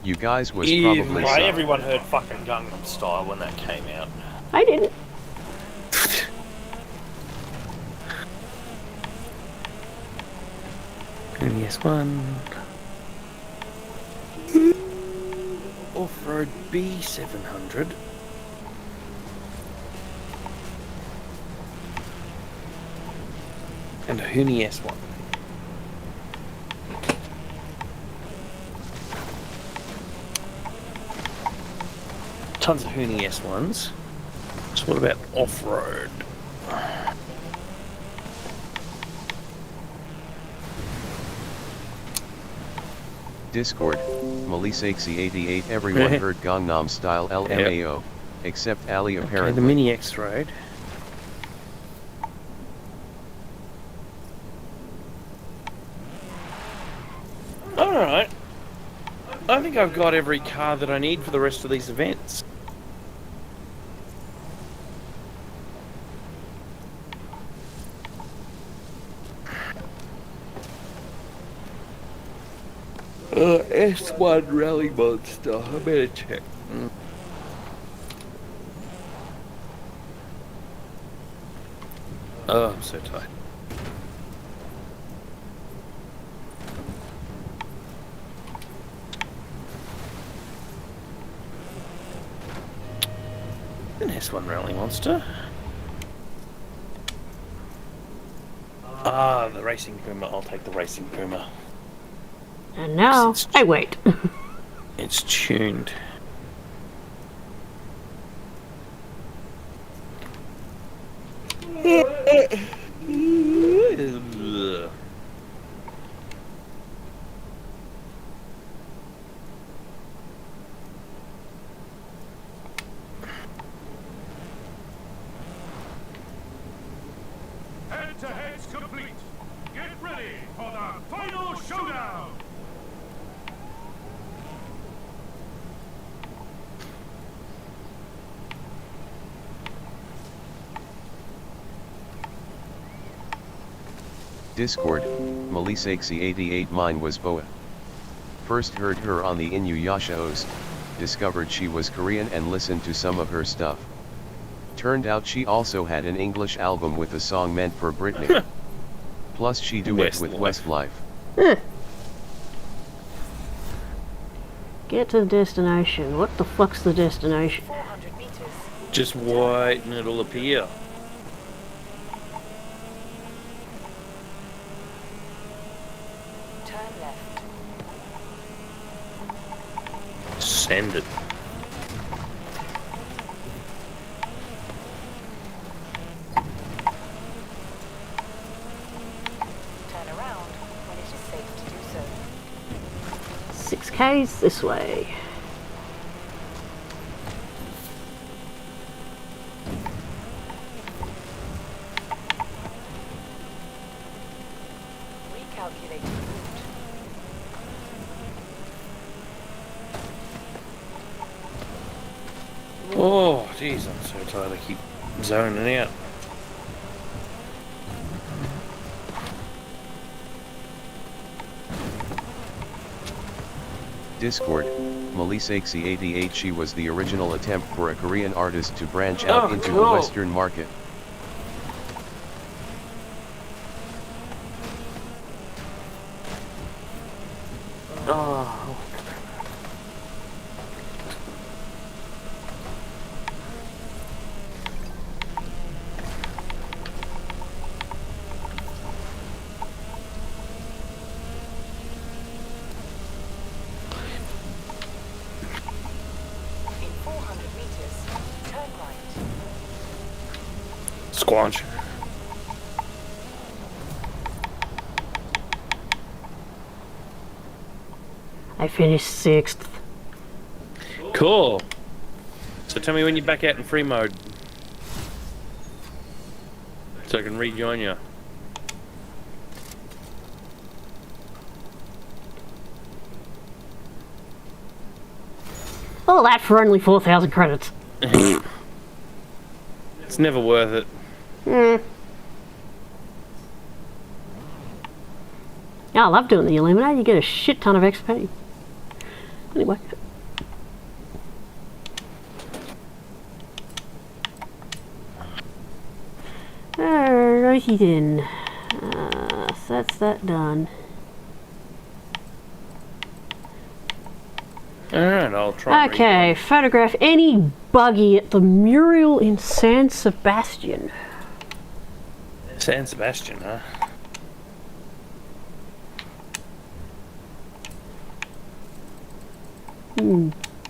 You guys was Yeah, probably right, Psy. everyone heard fucking Gangnam Style when that came out. I didn't. And yes, one. Off-road B700. And a Huni S1. Tons of Huni S1s. So what about off-road? Discord, Melisexy88 everyone heard Gangnam Style LMAO, except Ali Okay, apparently. the Mini X-Road. Alright. I think I've got every car that I need for the rest of these events. S1 Rally Monster. I better check. Oh, I'm so tired. An S1 Rally Monster. Ah, the Racing Puma. I'll take the Racing Puma. And now, hey, wait. It's tuned. Head-to-head's complete. Get ready for the final showdown. Discord, Melisexy88 mine was Boa. First heard her on the Inuyasha's, discovered she was Korean and listened to some of her stuff. Turned out she also had an English album with a song meant for Britney. Plus she duet with Westlife. Get to the destination. What the fuck's the destination? 400 meters. Just wait and it'll appear. Turn left. Send it. Turn around when it is safe to do so. 6Ks this way. Recalculating route. Oh, jeez, I'm so tired. I keep zoning out. Discord, Melisexy88 she was the original attempt for a Korean artist to branch out into the Western market. Oh. In 400 meters, turn right. Squanch. I finished 6th. Cool. So tell me when you're back out in free mode. So I can rejoin you. All that for only 4,000 credits. It's never worth it. Yeah, I love doing the Illuminate. You get a shit ton of XP. Anyway. Alrighty then. So that's that done. Alright, I'll try. and Okay, photograph any buggy at the mural in San Sebastian. San Sebastian, huh?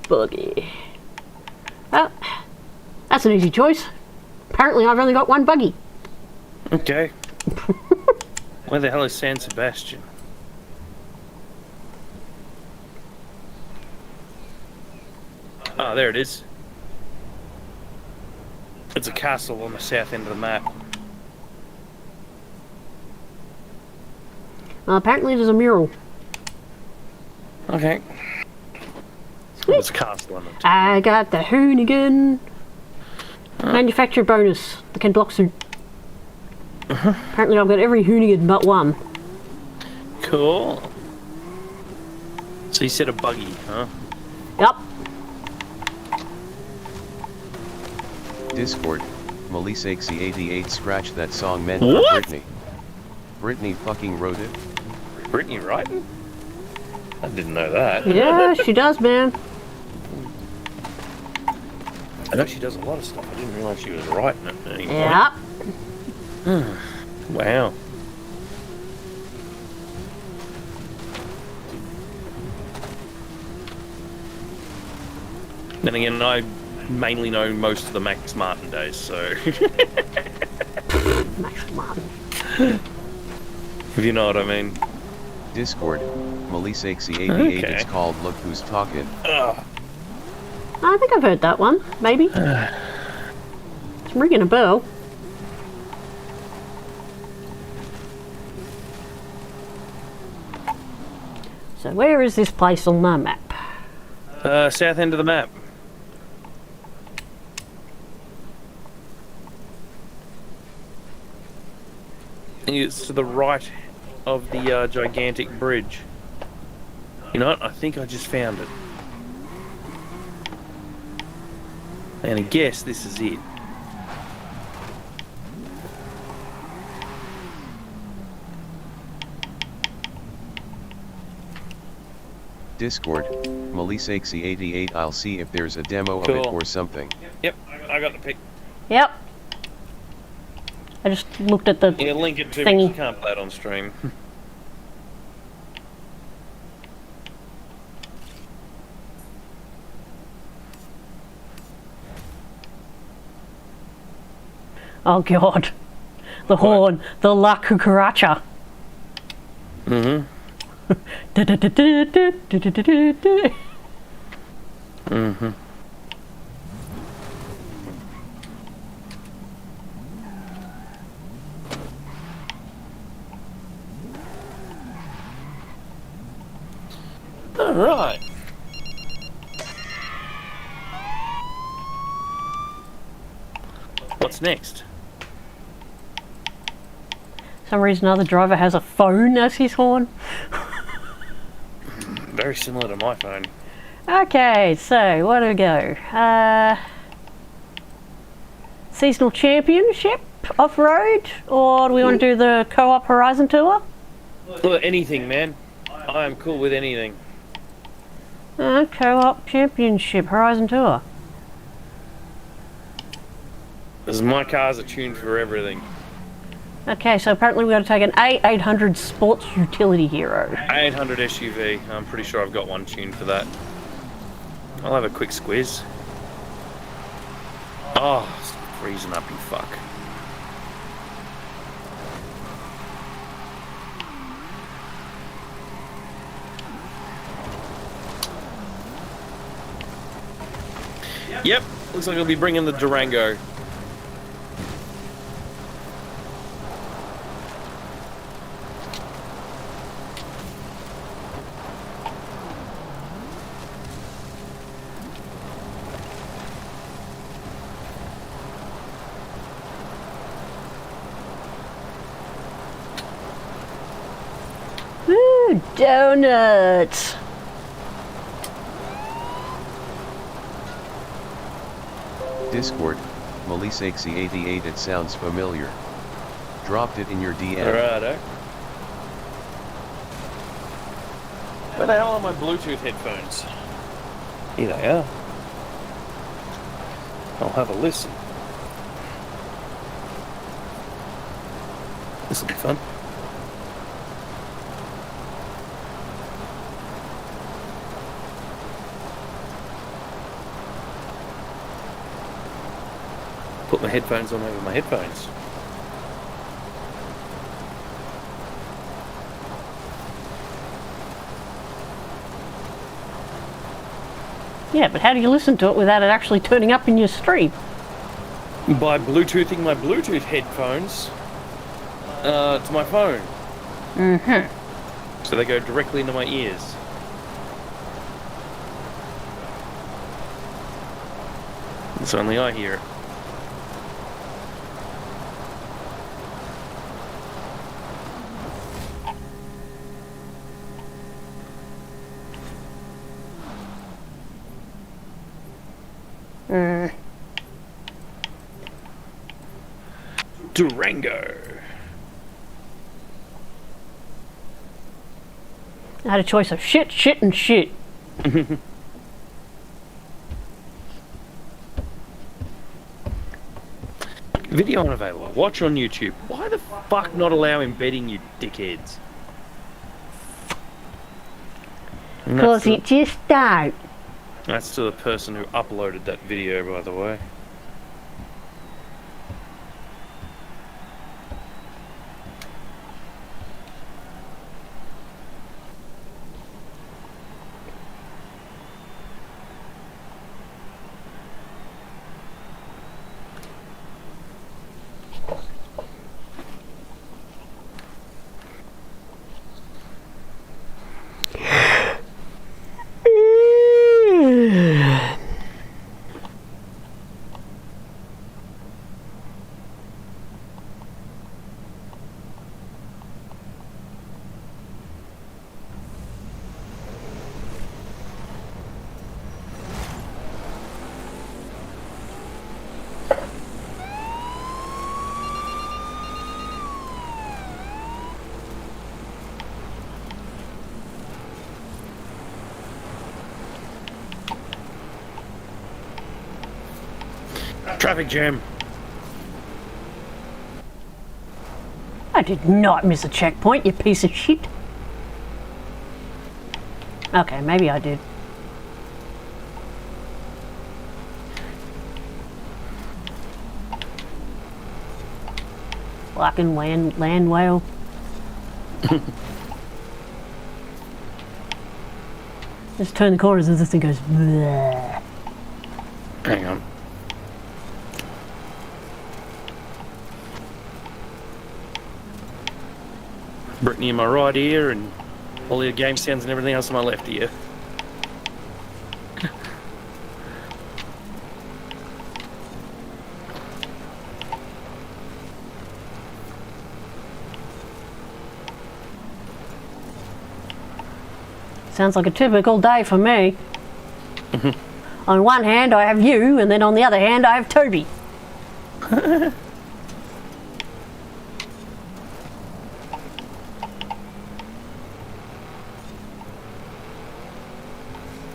Buggy. Well, that's an easy choice. Apparently I've only got one buggy. Okay. Where the hell is San Sebastian? Ah, there it is. It's a castle on the south end of the map. Apparently there's a mural. Okay. It's a castle on it. I got the Hoonigan manufacturer bonus, the Ken Block suit. Apparently I've got every Hoonigan but one. Cool. So you said a buggy, huh? Yep. Discord, Melisexy88 scratch that song meant What? for Britney. Britney fucking wrote it. Brittany writing? I didn't know that. Yeah, she does, man. I know she does a lot of stuff. I didn't realise she was writing it at any point. Yep. Wow. Then again, I mainly know most of the Max Martin days, so Max Martin. if you know what I mean. Discord, Melisexy88 Okay. it's called Look Who's Talking. Ugh. I think I've heard that one. Maybe. It's ringing a bell. So where is this place on my map? South end of the map. It's to the right of the gigantic bridge. You know what? I think I just found it. And I guess this is it. Discord, Melisexy88 I'll see if there's a demo of Cool. it or something. Yep, I got the pic. Yep. I just looked at the Yeah, link it to Thingy. me. You can't play it on stream. Oh god. The horn. The La Cucaracha. Mm-hmm. Mm-hmm. All right. What's next? Some reason or other driver has a phone as his horn. Very similar to my phone. Okay, so where do we go? Seasonal Championship off-road, or do we want to do the co-op Horizon tour? Well, anything, man. I am cool with anything. Co-op Championship Horizon tour. Because my cars are tuned for everything. Okay, so apparently we've got to take an A800 Sports Utility Hero. 800 SUV. I'm pretty sure I've got one tuned for that. I'll have a quick squeeze. Oh, it's freezing up, you fuck. Yep, looks like I'll be bringing the Durango. Ooh, donuts! Discord, Melisexy88 it sounds familiar. Dropped it in your DM. Righto. Where the hell are my Bluetooth headphones? Here they are. I'll have a listen. This'll be fun. Put my headphones on over my headphones. Yeah, but how do you listen to it without it actually turning up in your stream? By Bluetoothing my Bluetooth headphones to my phone. Mm-hmm. So they go directly into my ears. It's only I hear it. Durango. I had a choice of shit, shit, and shit. Video unavailable. Watch on YouTube. Why the fuck not allow embedding, you dickheads? And Because it just don't. That's to the person who uploaded that video, by the way. Traffic jam. I did not miss a checkpoint, you piece of shit. Okay, maybe I did. Fucking land whale. Just turn the corners and this thing goes bleh. Hang on. Brittany in my right ear and all the game sounds and everything else in my left ear. Sounds like a typical day for me. On one hand I have you, and then on the other hand I have Toby.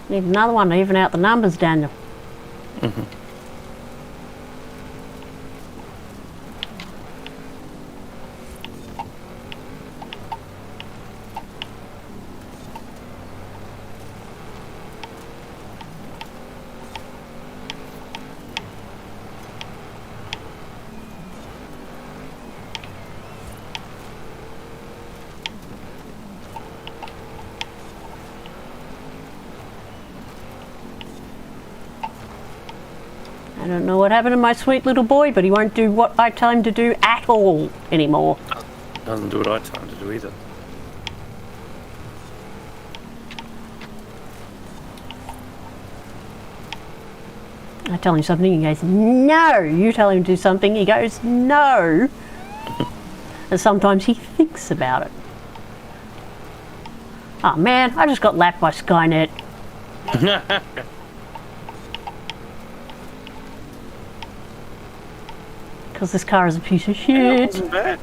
Need another one to even out the numbers, Daniel. I don't know what happened to my sweet little boy, but he won't do what I tell him to do at all anymore. Doesn't do what I tell him to do either. I tell him something, he goes, no. You tell him to do something, he goes, no. And sometimes he thinks about it. Oh man, I just got lapped by Skynet. Because this car is a piece of It shit. wasn't bad.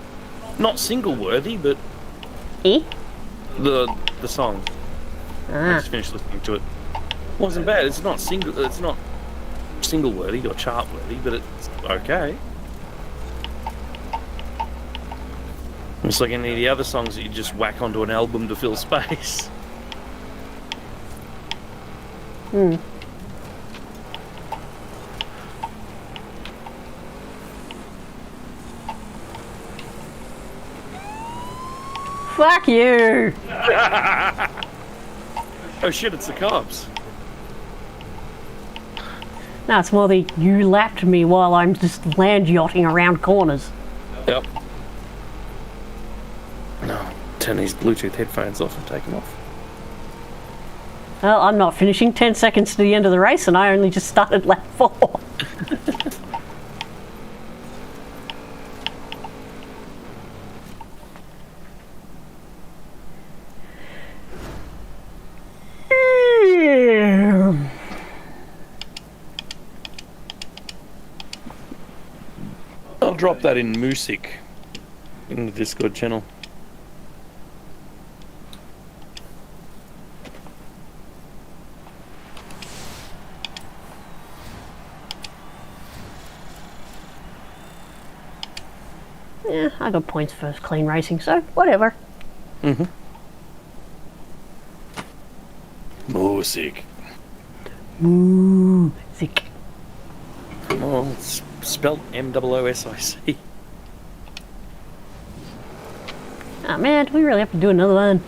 Not single worthy, but Eh? the song. I Ah. just finished listening to it. Wasn't bad. It's not single worthy or chart worthy, but it's okay. It's like any of the other songs that you just whack onto an album to fill space. Hmm. Fuck you! Oh shit, it's the cops. No, it's more the you lapped me while I'm just land yachting around corners. Yep. No, turn these Bluetooth headphones off and take them off. Well, I'm not finishing. 10 seconds to the end of the race and I only just started lap 4. drop that in Music in the Discord channel. Yeah, I got points for clean racing, so whatever. Mm-hmm. Music. Music. Oh, it's spelled MOOSIC. Oh man, do we really have to do another one?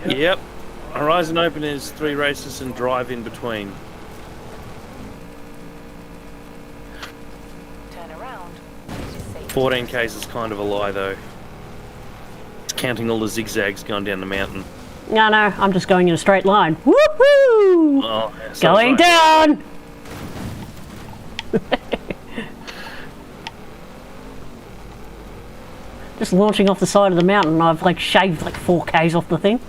Yep. Horizon Open is 3 races and drive in between. Turn around when it is safe. 14 Ks is kind of a lie though. It's counting all the zigzags going down the mountain. No, I'm just going in a straight line. Woohoo! Oh, yeah, sounds Going right. down! Just launching off the side of the mountain, I've like shaved like 4Ks off the thing.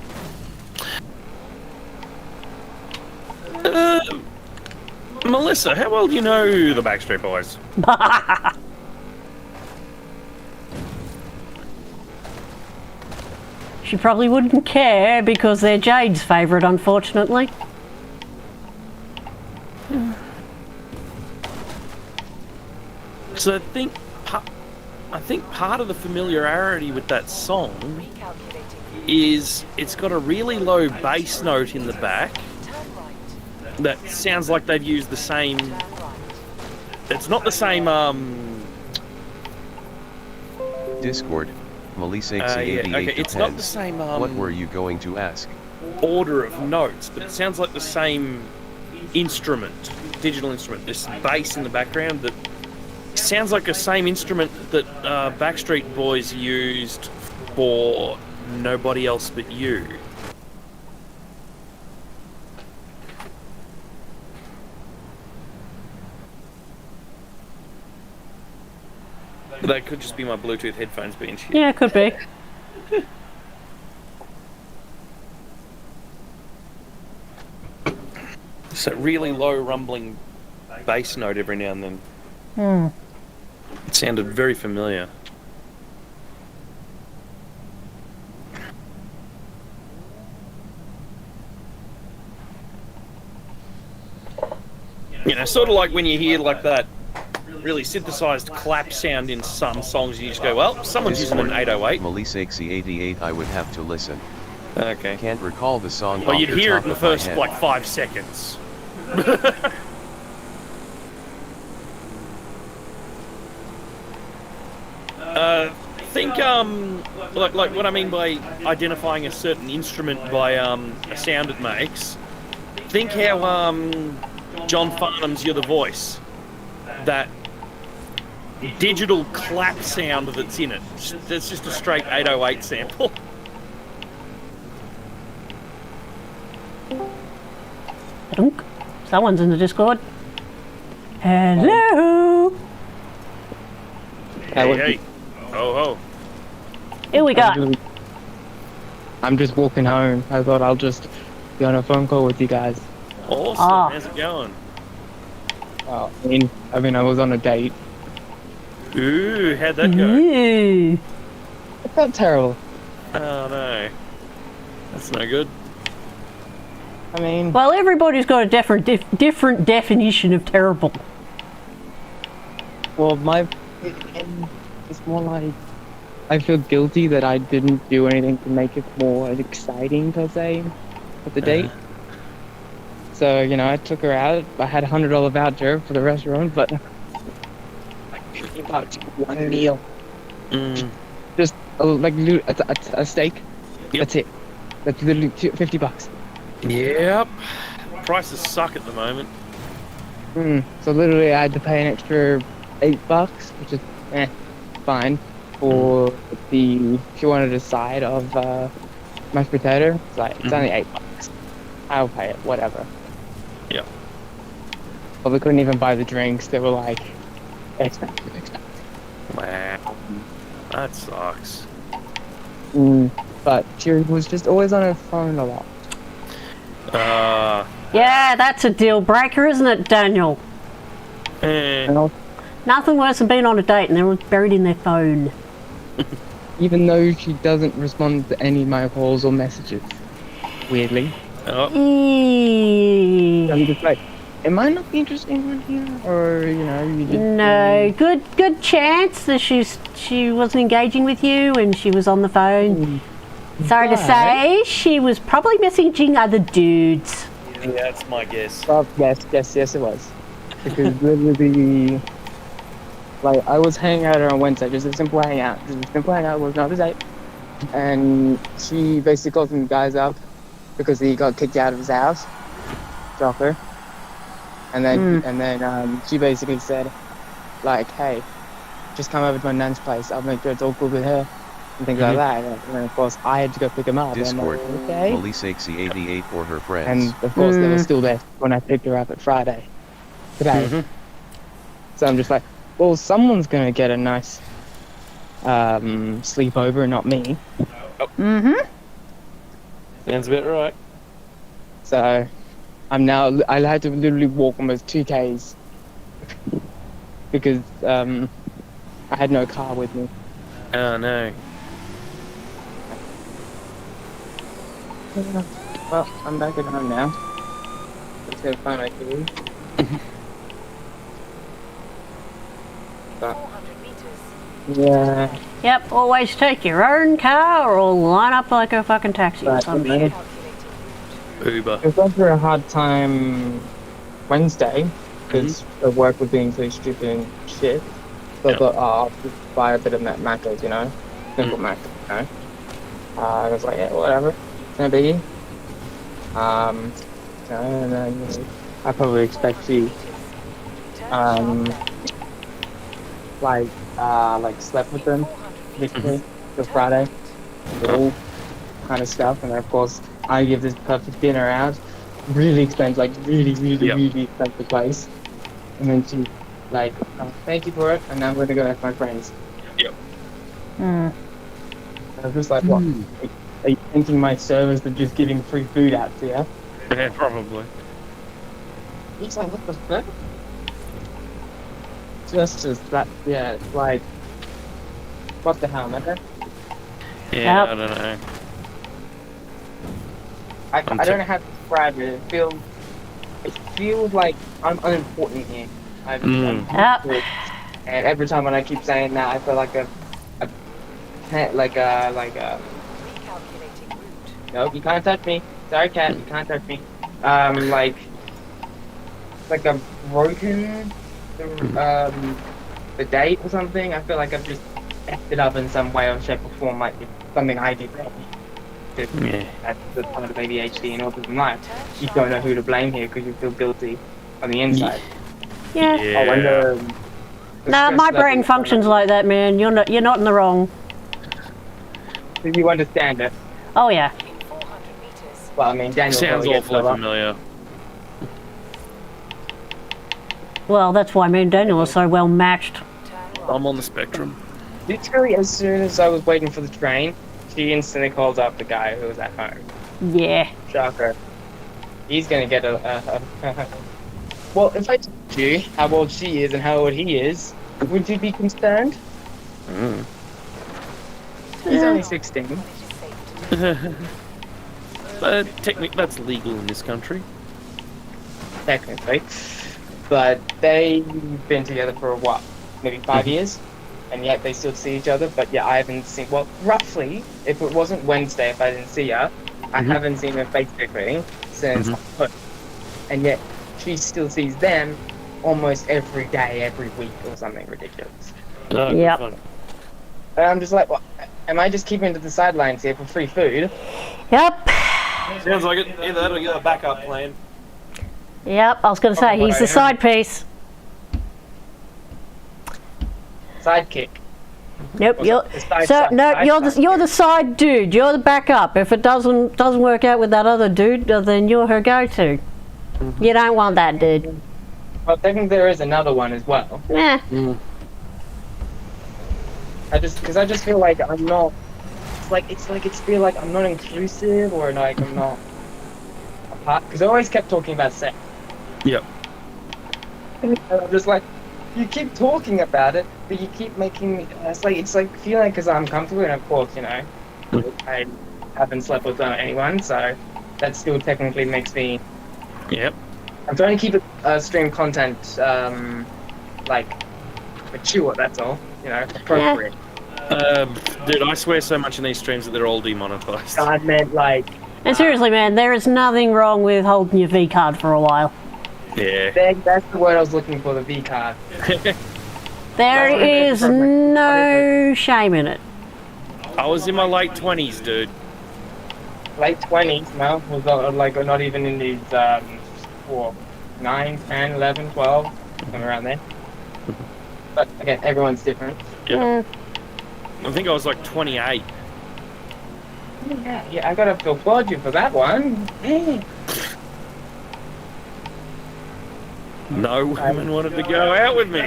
Melissa, how well do you know the Backstreet Boys? She probably wouldn't care because they're Jade's favourite, unfortunately. So I think part of the familiarity with that song Recalculating. is it's got a really low bass note in the back Turn right. that sounds like they've used the same. Turn right. It's not the same. Discord, Melissa Yeah, 88 okay. It's not the depends. same. What were you going to ask? Order of notes, but it sounds like the same instrument, digital instrument. This bass in the background that sounds like the same instrument that Backstreet Boys used for Nobody Else But You. That could just be my Bluetooth headphones being shit. Yeah, could be. It's that really low rumbling bass note every now and then. It sounded very familiar. You know, sort of like when you hear like that really synthesized clap sound in some songs, you just go, well, someone's using an 808. Melissa 88 I would have to listen. Okay. Can't recall the song Well, off you'd the hear it top in the of my first, head. like, 5 seconds. Think, like what I mean by identifying a certain instrument by, a sound it makes. Think how, John Farnham's You're the Voice. That digital clap sound that's in it. That's just a straight 808 sample. Dunk. Someone's in the Discord. Hello. Hey. Oh. Here we go. I'm just walking home. I thought I'll just be on a phone call with you guys. Awesome. Ah. How's it going? I mean, I was on a date. Ooh, how'd that go? Ooh. It felt terrible. Oh no. That's no good. I mean, Well, everybody's got a different definition of terrible. well, it's more like I feel guilty that I didn't do anything to make it more exciting per se at the date. So, you know, I took her out. I had a $100 voucher for the restaurant, but like $50 one meal. Just a steak. Yep. That's it. That's literally $50. Yep. Prices suck at the moment. So literally, I had to pay an extra $8, which is fine. For if you wanted a side of mashed potato, it's only $8. I'll pay it, whatever. Yep. But we couldn't even buy the drinks. They were like expensive. Wow. That sucks. But she was just always on her phone a lot. Yeah, that's a deal breaker, isn't it, Daniel? Eh. And Nothing worse than being on a date and they're all buried in their phone. Even though she doesn't respond to any of my calls or messages. Weirdly. Oh, I'm just like, am I not the interesting one here? Or, you know, you just... No, good chance that she wasn't engaging with you and she was on the phone. Sorry to say, she was probably messaging other dudes. yeah, that's my guess. Well, yes, it was. Because literally, like, I was hanging out on Wednesday, just a simple hangout. Was not a date. And she basically called some guys up because he got kicked out of his house. Shocker. And then she basically said, like, hey, just come over to my nan's place. I'll make sure it's all good with her. And things like that. And then, of course, I had to go pick him up. Discord, and I'm like, okay. Melissexy88 or her friends. And, of course, they were still there when I picked her up at Friday. Today. So I'm just like, well, someone's going to get a nice sleepover, not me. Sounds about right. So I had to literally walk almost 2Ks because I had no car with me. Oh no. Well, I'm back at home now. Just gotta find my keys. 400 meters. Yeah. Yep, always take your own car or line up like a fucking taxi or But, some you know, shit. Uber. I went through a hard time Wednesday because the work was being so stupid and shit. So I thought, oh, I'll just buy a bit of macros, you know? Simple macros, you know? I was like, yeah, whatever. No biggie. You know, and then I probably expect she, like slept with them, basically, till Friday. All kind of stuff. And then, of course, I give this perfect dinner out. Really expensive, like really expensive place. And then she, like, oh, thank you for it, and now I'm going to go with my friends. Yep. I was just like, what? Are you thinking my service of just giving free food out to you? Yeah, probably. He's like, what the fuck? Just that, yeah, it's like, what the hell, man? Yeah, Yep. I don't know. I don't know how to describe it. It feels like I'm unimportant here. I'm Yep. and every time when I keep saying that, I feel like a Recalculating route. nope, you can't touch me. Sorry, cat, you can't touch me. Like a broken the date or something. I feel like I've just effed it up in some way or shape or form, like it's something I did wrong. Yeah. That's the part of ADHD and autism life. You don't know who to blame here because you feel guilty on the inside. Yeah. Yeah. Oh, and the Nah, stress my level brain is functions on like that, man. You're not in the wrong. it. You understand it. Oh yeah. In 400 meters. Well, I mean, Daniel Sounds probably gets awfully it. familiar. Well, that's why me and Daniel are so well matched. Turn right. I'm on the spectrum. Literally, as soon as I was waiting for the train, she instantly called up the guy who was at home. Yeah. Shocker. He's gonna get Well, if I told you how old she is and how old he is, would you be concerned? He's only 16. It is safe to do Technically, that's legal in this country. Technically. But they've been together for what? Maybe 5 years? And yet they still see each other. But yeah, I haven't seen, well, roughly, if it wasn't Wednesday, if I didn't see her, I haven't seen her basically since and yet she still sees them almost every day, every week or something ridiculous. Oh, Yep. good fun. And I'm just like, well, am I just keeping to the sidelines here for free food? Yep. Sounds like it. Either that or you got a backup plan. Yep. I was going to say he's the side piece. Sidekick. Nope. Was You're it the side- so side- no. side You're sidekick? the side dude. You're the backup. If it doesn't work out with that other dude, then you're her go-to. You don't want that dude. Well, technically there is another one as well. Yeah. I just feel like I'm not. It's feel like I'm not inclusive or like I'm not a part. Because I always kept talking about sex. Yep. And I'm just like, you keep talking about it, but you keep making me. It's like feeling because I'm comfortable, and of course, I haven't slept with anyone, so that still technically makes me. Yep. I'm trying to keep it stream content like mature. That's all. Appropriate. Dude, I swear so much in these streams that they're all demonetized. I meant like. And seriously, man, there is nothing wrong with holding your V card for a while. Yeah. That's the word I was looking for. The V card. There is no shame in it. I was in my late 20s, dude. Late 20s, no? Was like not even in these 9, 10, 11, 12, somewhere around there. But again, everyone's different. Yeah. I think I was like 28. Yeah, I gotta applaud you for that one. Yeah. No woman wanted to go out with me.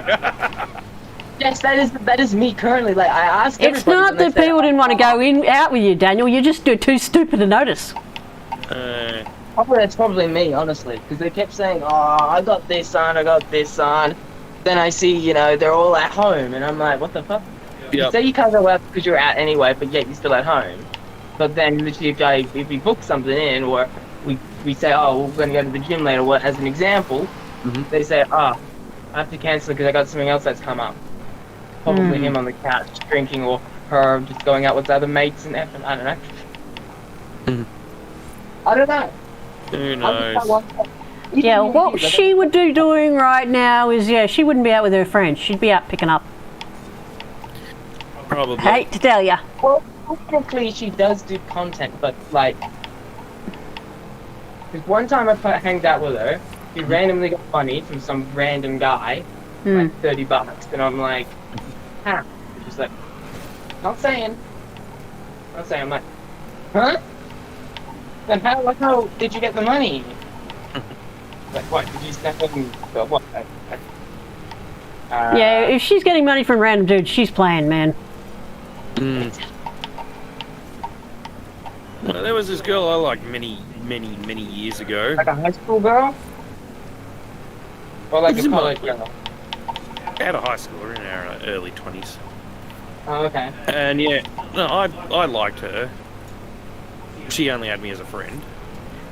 Yes, that is me currently. Like I asked. It's not that people didn't want to go out with you, Daniel. You're just too stupid to notice. That's probably me, honestly, because they kept saying, "Oh, I got this on, I got this on." Then I see, they're all at home, and I'm like, "What the fuck?" Yep. You say you can't go out because you're out anyway, but yet you're still at home. But then, literally, if we book something in, or we say, "Oh, we're going to go to the gym later," as an example, they say, "Oh, I have to cancel because I got something else that's come up." Probably him on the couch drinking, or her just going out with other mates and effing. I don't know. I don't know. Who knows? Yeah, what she would be doing right now is, she wouldn't be out with her friends. She'd be out picking up. Probably. Hate to tell ya. Well, technically she does do content, but like, because one time I hanged out with her, she randomly got money from some random guy, like $30, and I'm like, huh? She's like, not saying. I'm like, huh? Then how did you get the money? Like, what? Did you step in? What? Yeah, if she's getting money from random dudes, she's playing, man. Well, there was this girl I liked many years ago. Like a high school girl? Or like a college girl? Out of high school, we're in our early 20s. Oh, okay. And yeah, no, I liked her. She only had me as a friend,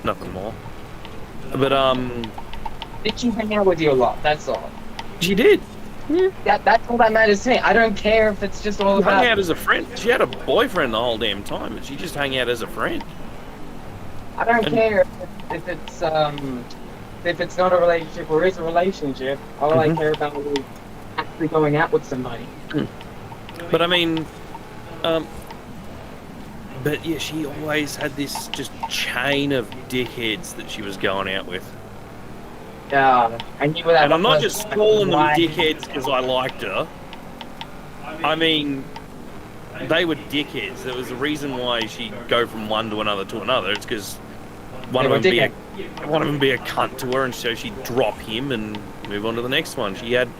nothing more. But did she hang out with you a lot? That's all. she did. That's all that matters to me. I don't care if it's just all She about. hung out as a friend. She had a boyfriend the whole damn time, but she just hung out as a friend. I don't care if it's not a relationship or is a relationship. All I care about is actually going out with somebody. But I mean, but yeah, she always had this just chain of dickheads that she was going out with. And you were that. And I'm not just calling them dickheads because I liked her. I mean, they were dickheads. There was a reason why she'd go from one to another to another. It's because one of them be a cunt to her, and so she'd drop him and move on to the next one. She had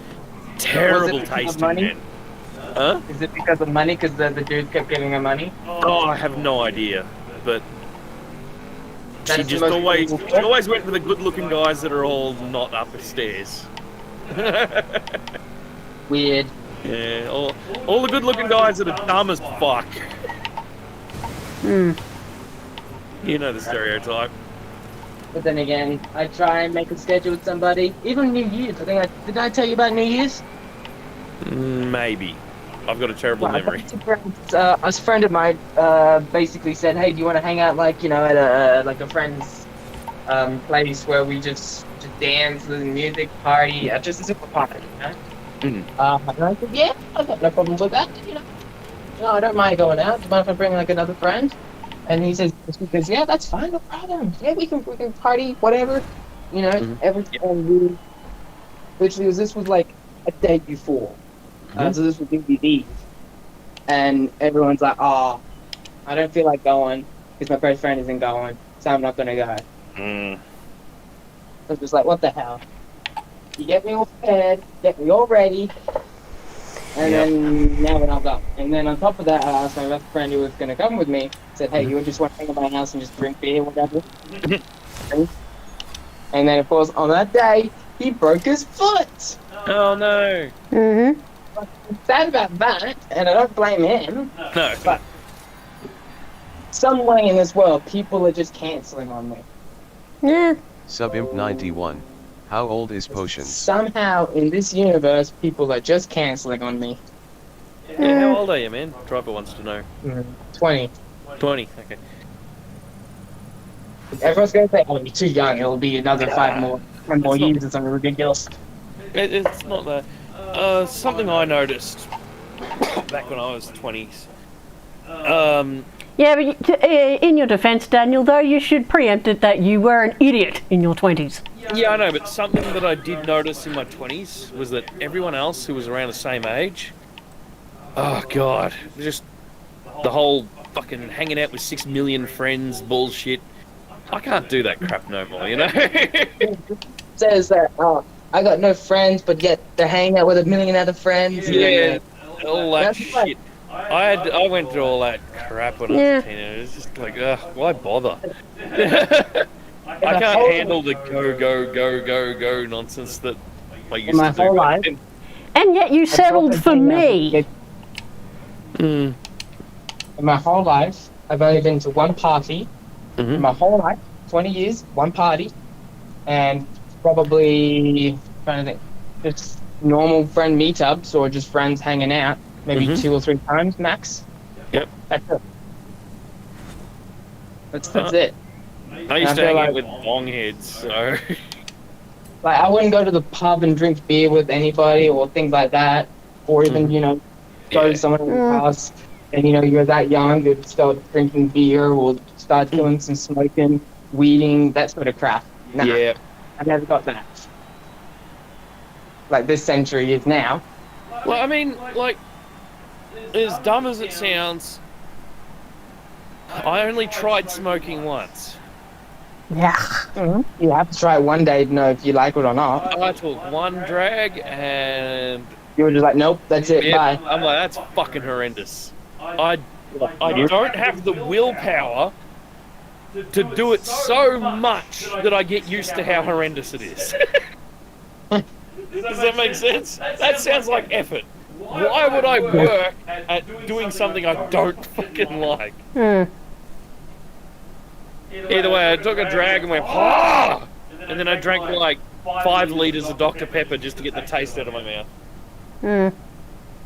terrible taste in men. Huh? Is it because of money? Because the dude kept giving her money? Oh, I have no idea. But she just always went for the good-looking guys that are all not up the stairs. Weird. Yeah, all the good-looking guys that are dumb as fuck. You know the stereotype. But then again, I try and make a schedule with somebody. Even New Year's. Did I tell you about New Year's? Maybe. I've got a terrible memory. A friend of mine basically said, "Hey, do you want to hang out at a friend's place where we just dance, listen to music, party, just a simple party, And I said, "Yeah, I've got no problem with that. No, I don't mind going out. Do you mind if I bring another friend?" And he says, "Yeah, that's fine, no problem. Yeah, we can party, whatever. Everything." Literally, this was like a day before. So this was New Year's Eve. And everyone's like, "Oh, I don't feel like going because my best friend isn't going, so I'm not going to go." I was just like, what the hell? You get me all prepared, get me all ready, and then now we're not going. And then on top of that, I asked my best friend who was going to come with me, said, "Hey, you just want to hang at my house and just drink beer or whatever?" And then, of course, on that day, he broke his foot. Oh no. Mm-hmm. I'm sad about that, and I don't blame him. No. But some way in this world, people are just cancelling on me. Yeah. Subimp 91. How old is Potions? Somehow, in this universe, people are just cancelling on me. Yeah, how old are you, man? Driver wants to know. 20. 20. Okay. Everyone's going to say, oh, you're too young, it'll be another 10 more not- years or something ridiculous. It's not that. Something I noticed back when I was 20s. Yeah, but in your defence, Daniel, though, you should preempt it that you were an idiot in your 20s. Yeah, I know, but something that I did notice in my 20s was that everyone else who was around the same age, oh god, just the whole fucking hanging out with 6 million friends bullshit. I can't do that crap no more, you know? Says that, I got no friends, but yet they're hanging out with 1 million other friends. Yeah, all that That's shit. I went through all that crap when I was a teenager. It's just like, why bother? I can't handle the go nonsense that I used My to do. whole life. And yet you settled for me. In my whole life, I've only been to one party. In my whole life, 20 years, one party. And probably, trying to think, just normal friend meetups or just friends hanging out. Maybe 2 or 3 times max. Yep. That's it. That's it. I used to I hang feel out like- with bongheads, so... Like, I wouldn't go to the pub and drink beer with anybody or things like that. Or even, go Yeah. to someone's house and, you're that young, you'd start drinking beer or start doing some smoking, weeding, that sort of crap. Nah, Yeah. I never got that. Like, this century is now. Well, I mean, like, as dumb as it sounds, I only tried smoking once. Yeah. You have to try it one day to know if you like it or not. I took one drag and... You were just like, nope, that's it, yeah, bye. I'm like, that's fucking horrendous. I don't have the willpower to do it so much that I get used to how horrendous it is. Does that make sense? That sounds like effort. Why would I work at doing something I don't fucking like? Either way, I took a drag and went, ah! And then I drank like 5 litres of Dr. Pepper just to get the taste out of my mouth.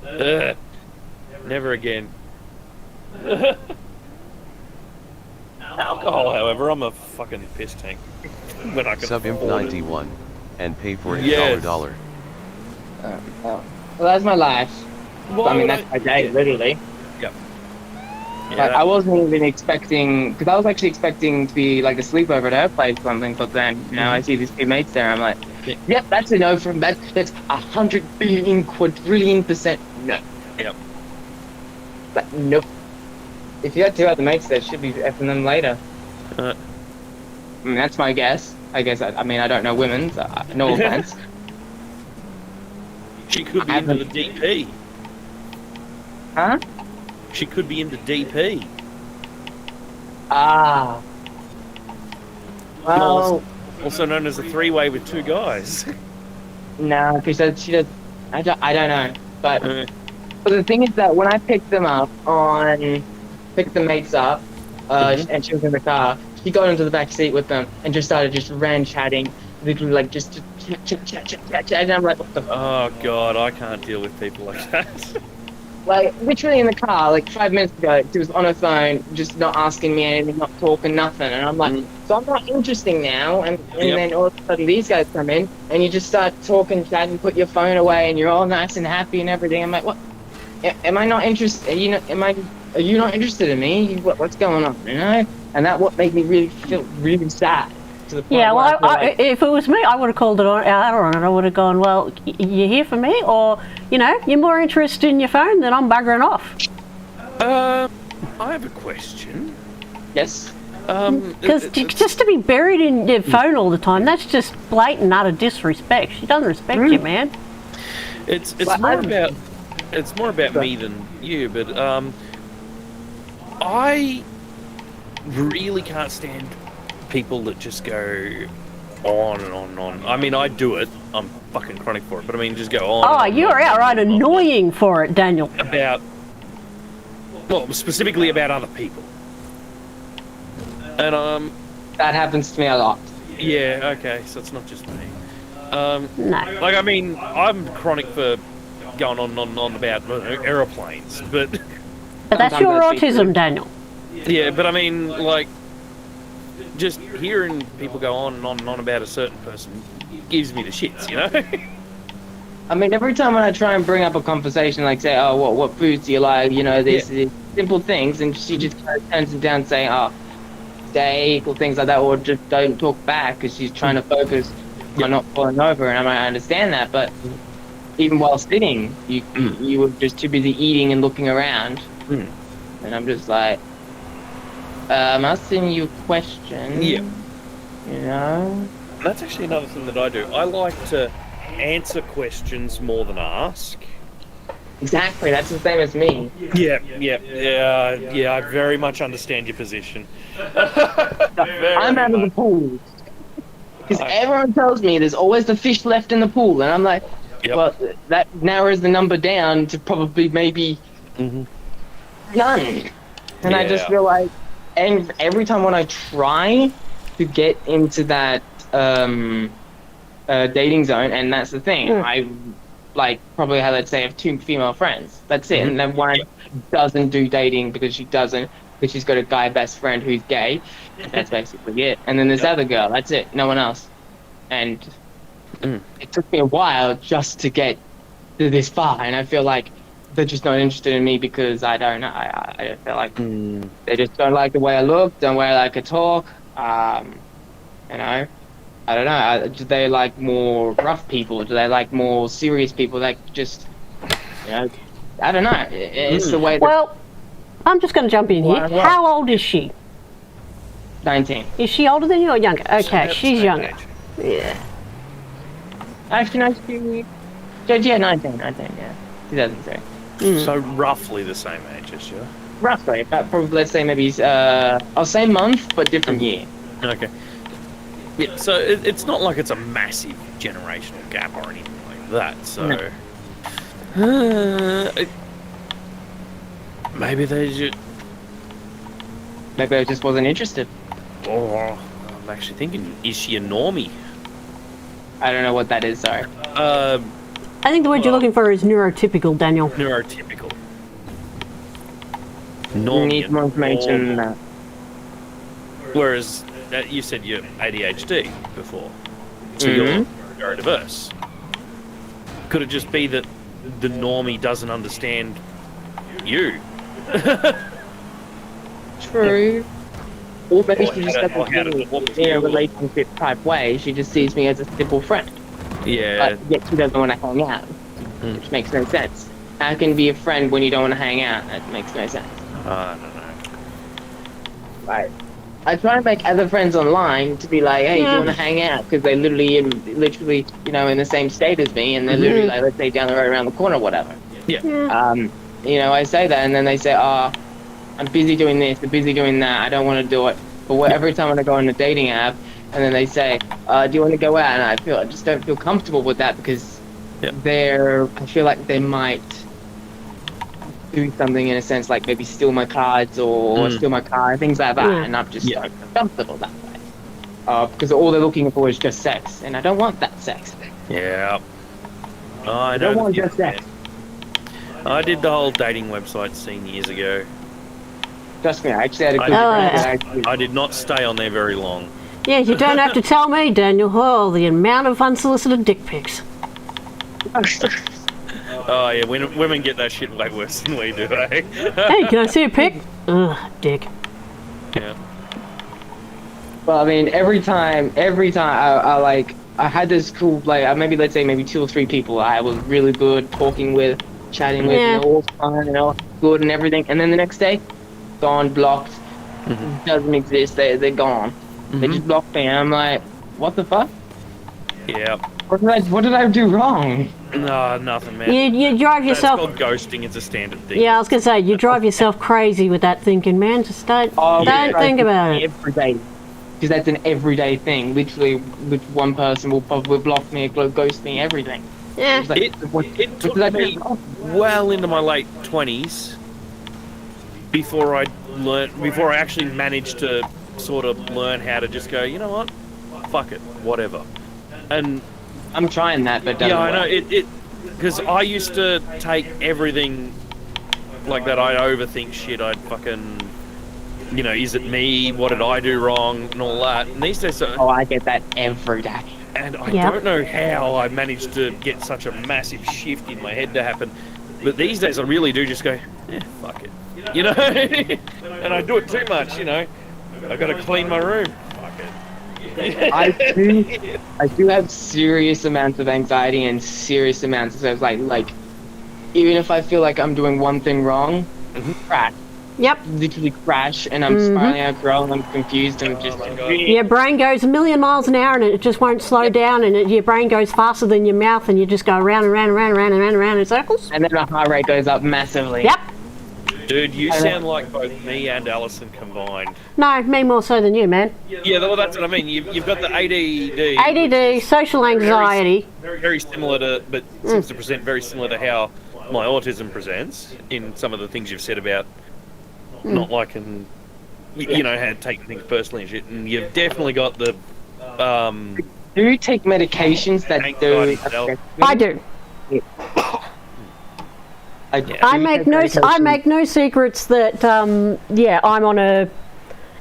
Ugh. Never again. Alcohol, however, I'm a fucking piss tank. When I can Subimp afford it. 91. And pay for it Yes. $1. Well, that's my life. Why I mean, would that's my day, literally. Yep. Like, I wasn't even expecting, because I was actually expecting to be like a sleepover at her place or something, but then, I see these 2 mates there, I'm like, yep, that's a no from that. That's 100 billion quadrillion % no. Yep. But nope. If you had 2 other mates there, should be effing them later. Uh. I mean, that's my guess. I guess, I mean, I don't know women, so no offense. She could be into the DP. Huh? She could be into DP. Ah. Well, Also known as a 3-way with 2 guys. no, because she does. I don't know. But Uh, but the thing is that when I picked the mates up, and she was in the car, she got into the back seat with them and just started ran chatting, literally like just chat, and I'm like, what the oh god, I can't deal with people like that. like literally in the car, like 5 minutes ago, she was on her phone, just not asking me anything, not talking, nothing, and I'm like, so I'm not interesting now, and then all of a sudden these guys come in, and you just start talking, chatting, put your phone away, and you're all nice and happy and everything. I'm like, what? Am I not interested? Are you not interested in me? What's going on? And that what made me really feel really sad. To the point Yeah, where well, I feel like, if it was me, I would have called it out on it. I would have gone, well, you here for me? Or, you're more interested in your phone than I'm buggering off. I have a question. yes. Because just to be buried in your phone all the time, that's just blatant utter disrespect. She doesn't respect you, man. It's Well, more about me than you, but I really can't stand people that just go, on and on and on. I mean, I do it. I'm fucking chronic for it. But I mean, just go on. Oh, and on you're and on outright and on. annoying for it, Daniel. About, well, specifically about other people. And That happens to me a lot. yeah, okay, so it's not just me. No. Like, I mean, I'm chronic for going on and on about aeroplanes, but But that's your Sometimes that's autism, Daniel. yeah, but I mean, like, just hearing people go on and on and on about a certain person gives me the shits, you know? I mean, every time when I try and bring up a conversation, like say, oh, what foods do you like? You know, these simple things, and she just kind of turns it down, saying, oh, steak or things like that, or just don't talk back because she's trying to focus on not falling over. And I understand that, but even while sitting, you were just too busy eating and looking around, and I'm just like, I'm asking you a question. Yeah. You know. That's actually another thing that I do. I like to answer questions more than ask. Exactly, that's the same as me. Yeah. I very much understand your position. I'm out of the pool. Because everyone tells me there's always the fish left in the pool, and I'm like, Yep. well, that narrows the number down to probably maybe none. And I just Yeah. feel like, and every time when I try to get into that dating zone, and that's the thing, I like probably have, let's say, I have 2 female friends. That's it. And then one doesn't do dating because she's got a guy best friend who's gay. That's basically it. And then there's the other girl. That's it. No one else. And it took me a while just to get to this far. And I feel like they're just not interested in me because I don't know. I feel like they just don't like the way I look, don't way I like to talk. You know. I don't know. Do they like more rough people? Do they like more serious people? Like just, you know, I don't know. It's the way that Well, I'm just going to jump in here. What? How old is she? 19. Is she older than you or younger? Okay, she's Same younger. age. Yeah. Actually, no, yeah, 19, yeah. 2003. So roughly the same age as you. Roughly, about probably, let's say maybe, I'll say month, but different year. Okay. Yeah, so it's not like it's a massive generational gap or anything like that, so... maybe they just... Maybe I just wasn't interested. Oh, I'm actually thinking, is she a normie? I don't know what that is, sorry. I think the word you're looking for is neurotypical, Daniel. Neurotypical. You need more information than that. Whereas, you said you're ADHD before, so you're neurodiverse. Could it just be that the normie doesn't understand you? True. Or maybe she just Or how doesn't does see it work me in a for you? relationship type way. She just sees me as a simple friend. Yeah. But yet she doesn't want to hang out, which makes no sense. How can you be a friend when you don't want to hang out? That makes no sense. I don't know. Right. I try and make other friends online to be like, hey, do you want to hang out? Because they literally, you know, in the same state as me, and they're literally like, let's say down the road, around the corner, or whatever. Yeah. You know, I say that, and then they say, oh, I'm busy doing this, I'm busy doing that, I don't want to do it. But every time when I go on a dating app, and then they say, do you want to go out? And I just don't feel comfortable with that because I feel like they might do something in a sense, like maybe steal my cards or steal my car, things like that, and I'm just not comfortable that way. Because all they're looking for is just sex, and I don't want that sex. Yeah. I don't know want the just feeling, sex. man. I did the whole dating website scene years ago. Trust me, I actually had a good I did not stay on there very long. Yeah, you don't have to tell me, Daniel. Oh, the amount of unsolicited dick pics. Oh yeah, women get that shit way worse than we do, eh? Hey, can I see a pic? Ugh, dick. Yeah. Well, I mean, every time I had this cool, like, maybe, let's say, maybe 2 or 3 people I was really good talking with, chatting with, and all fun, and all good and everything, and then the next day, gone, blocked, doesn't exist, they're gone. They just blocked me, and I'm like, what the fuck? Yeah. What did I do wrong? No, nothing, man. You drive yourself... That's called ghosting. It's a standard thing. Yeah, I was going to say, you drive yourself crazy with that thinking, man. Just don't think about it. Every day. because that's an everyday thing. Literally, which one person will probably block me, ghost me, everything. Yeah. It's like, It took that me well into my late 20s before I actually managed to sort of learn how to just go, you know what, fuck it, whatever. And I'm trying that, but yeah, I know work. it because I used to take everything like that. I'd overthink shit. I'd fucking, you know, is it me? What did I do wrong? And all that. And these days, Oh, I get that every day. and I Yeah. don't know how I managed to get such a massive shift in my head to happen. But these days, I really do just go, fuck it, you know. And I do it too much, you know. I got to clean my room. Fuck it. I do have serious amounts of anxiety and serious amounts of like even if I feel like I'm doing one thing wrong, crash, Yep. literally crash, and I'm spiraling out, growing, I'm confused, and just Your brain goes a million miles an hour and it just won't slow down, and your brain goes faster than your mouth, and you just go around and round and round and round and round and round in circles. and then the heart rate goes up massively. Yep. Dude, you sound like both me and Allison combined. No, me more so than you, man. Yeah, well, that's what I mean. You've got the ADD. ADD, social anxiety. Very similar to, but seems to present very similar to how my autism presents in some of the things you've said about not liking, you know, how taking things personally and shit. And you've definitely got the Do you take medications that do? Anxiety itself. I do. I make no secrets that I'm on an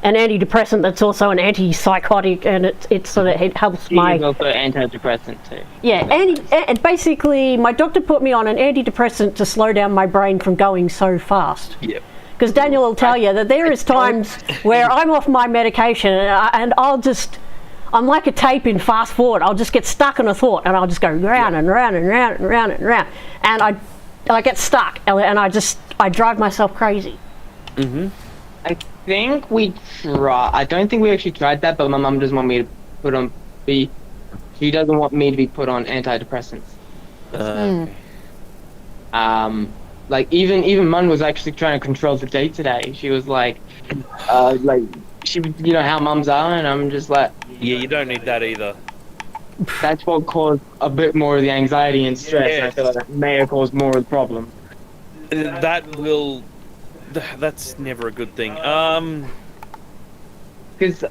antidepressant that's also an antipsychotic, and it sort of it helps my also antidepressant too. yeah. And basically, my doctor put me on an antidepressant to slow down my brain from going so fast. Yep. Because Daniel will tell you that there is times where I'm off my medication and I'm like a tape in fast forward. I'll just get stuck in a thought and I'll just go round and round and round and round and round, and I get stuck and I drive myself crazy. I think we try. I don't think we actually tried that, but my mum doesn't want me to put on. She doesn't want me to be put on antidepressants. Like even Mun was actually trying to control the date today. She was like she, you know how mums are, and I'm just like, Yeah, you don't need that either. that's what caused a bit more of the anxiety and stress. And I Yes. feel like that may have caused more of the problem. That's never a good thing. Because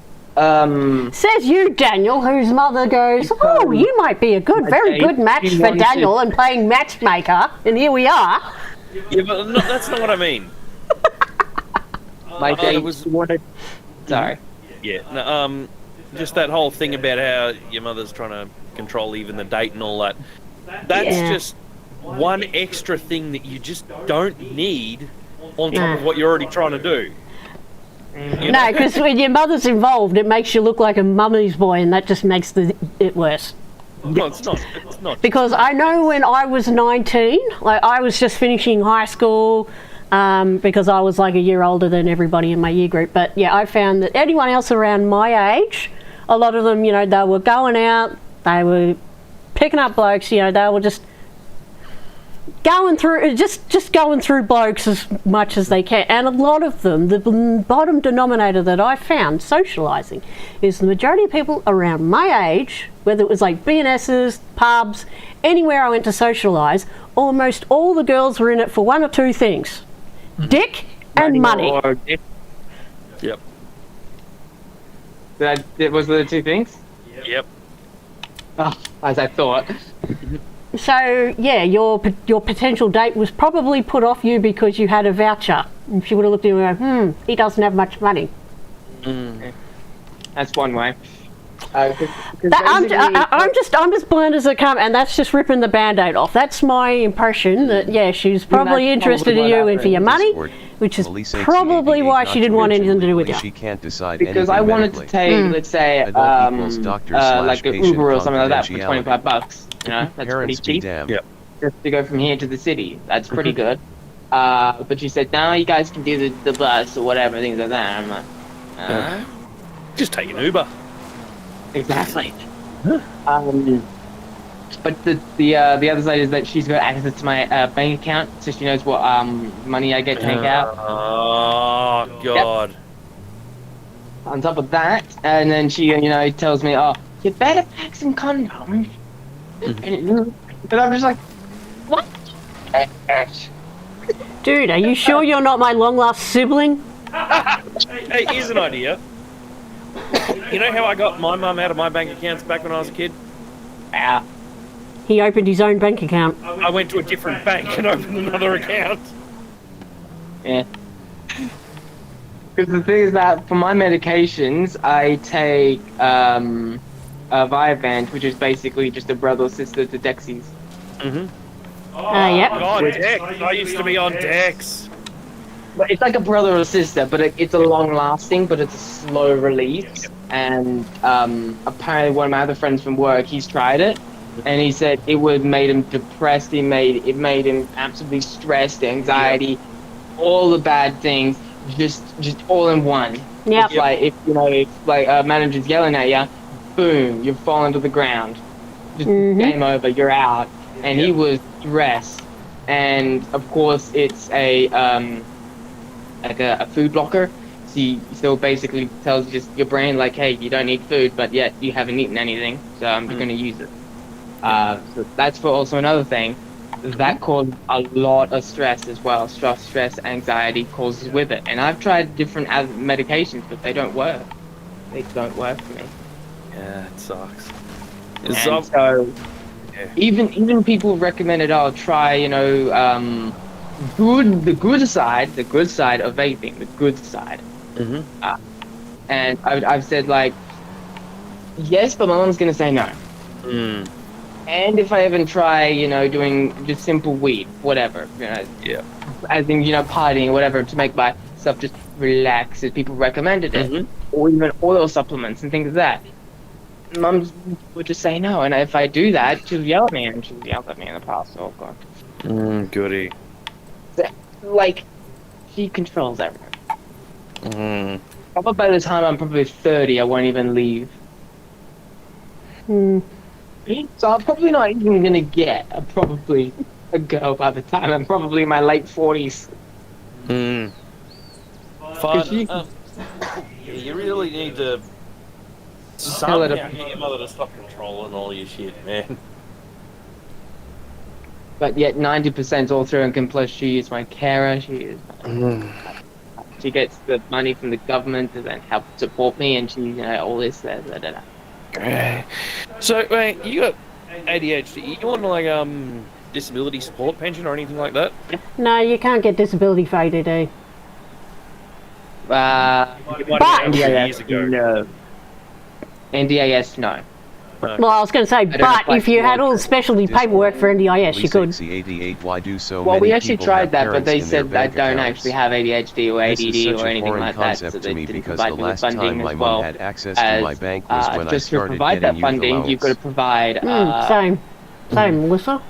Says you, Daniel, whose mother goes, oh, you might be a very good match She for wanted- Daniel, and playing matchmaker, and here we are. Yeah, but that's not what I mean. my it date was- wanted. Sorry. Yeah, no, just that whole thing about how your mother's trying to control even the date and all that. That's Yeah. just one extra thing that you just don't need on top of what you're already trying to do. You No, know? because when your mother's involved, it makes you look like a mummy's boy, and that just makes it worse. No, it's not. It's not. Because I know when I was 19, like I was just finishing high school, because I was like a year older than everybody in my year group. But yeah, I found that anyone else around my age, a lot of them, you know, they were going out, they were picking up blokes, you know, they were just going through blokes as much as they can. And a lot of them, the bottom denominator that I found socialising is the majority of people around my age, whether it was like B&S's, pubs, anywhere I went to socialise, almost all the girls were in it for one or two things: dick and money. Or, Yep. was the two things? Yep. Oh, as I thought. So yeah, your potential date was probably put off you because you had a voucher. And she would have looked at you and go, he doesn't have much money. That's one way. I'm just blind as I come, and that's just ripping the band-aid off. That's my impression. That yeah, she's probably that's interested in probably you what and for your money, Discord. which is Melissa probably XC88 why not she didn't want mention anything to do with you. legally She can't decide because I anything wanted to medically. take, let's say, Adult equals doctor slash like an patient Uber or something like that for confidentiality. $25. You know, that's pretty Parents be cheap. damned. Yep. Just to go from here to the city. That's pretty good. But she said, no, you guys can do the bus or whatever, things like that. And I'm like, Just take an Uber. exactly. But the other side is that she's got access to my bank account, so she knows what money I get to take out. Oh God. on top of that, and then she, tells me, "Oh, you better pack some condoms." And I'm just like, "What?" Dude, are you sure you're not my long-lost sibling? Hey, here's an idea. You know how I got my mum out of my bank accounts back when I was a kid? Ah. He opened his own bank account. I went to a different bank and opened another account. Yeah. Because the thing is that for my medications, I take a Vyvanse, which is basically just a brother or sister to Dexi's. Yep. God, Dex. I used to be on Dex. But it's like a brother or sister, but it's a long-lasting, but it's a slow release. And apparently one of my other friends from work, he's tried it, and he said it would made him depressed. It made him absolutely stressed, anxiety, all the bad things, just all in one. Yep. It's like if a manager's yelling at you, boom, you've fallen to the ground. Just game over, you're out. And he was stressed, and of course it's a food blocker. So basically tells just your brain like, hey, you don't need food, but yet you haven't eaten anything, so I'm just gonna use it. So that's for also another thing that causes a lot of stress as well. Stress, anxiety causes with it, and I've tried different medications, but they don't work. They don't work for me. Yeah, it sucks. And so even people recommended I'll try, the good side of vaping, the good side. And I've said like, yes, but my mom's gonna say no. And if I even try, doing just simple weed, whatever, as in, partying, whatever, to make myself just relax, as people recommended it, or even oil supplements and things like that. Mum would just say no, and if I do that, she'll yell at me, and she'll yell at me in the past. Oh god. Goody. Like, she controls everything. Probably by the time I'm probably 30, I won't even leave. So I'm probably not even gonna get a girl by the time I'm probably in my late 40s. You really need to Tell her to- get your mother to stop controlling all your shit, man. But yet 90% all through income, plus she is my carer. She gets the money from the government to then help support me, and she, all this. Great. So, wait, you got ADHD. You want like disability support pension or anything like that? No, you can't get disability for ADD. Years ago. No. NDIS, no. Well, I was going to say, but if you had all the specialty paperwork for NDIS, you could. Well, we actually tried that, but they said I don't actually have ADHD or ADD or anything like that, so they didn't provide me with funding as well. Just to provide that funding, you've got to provide. Same, Melissa.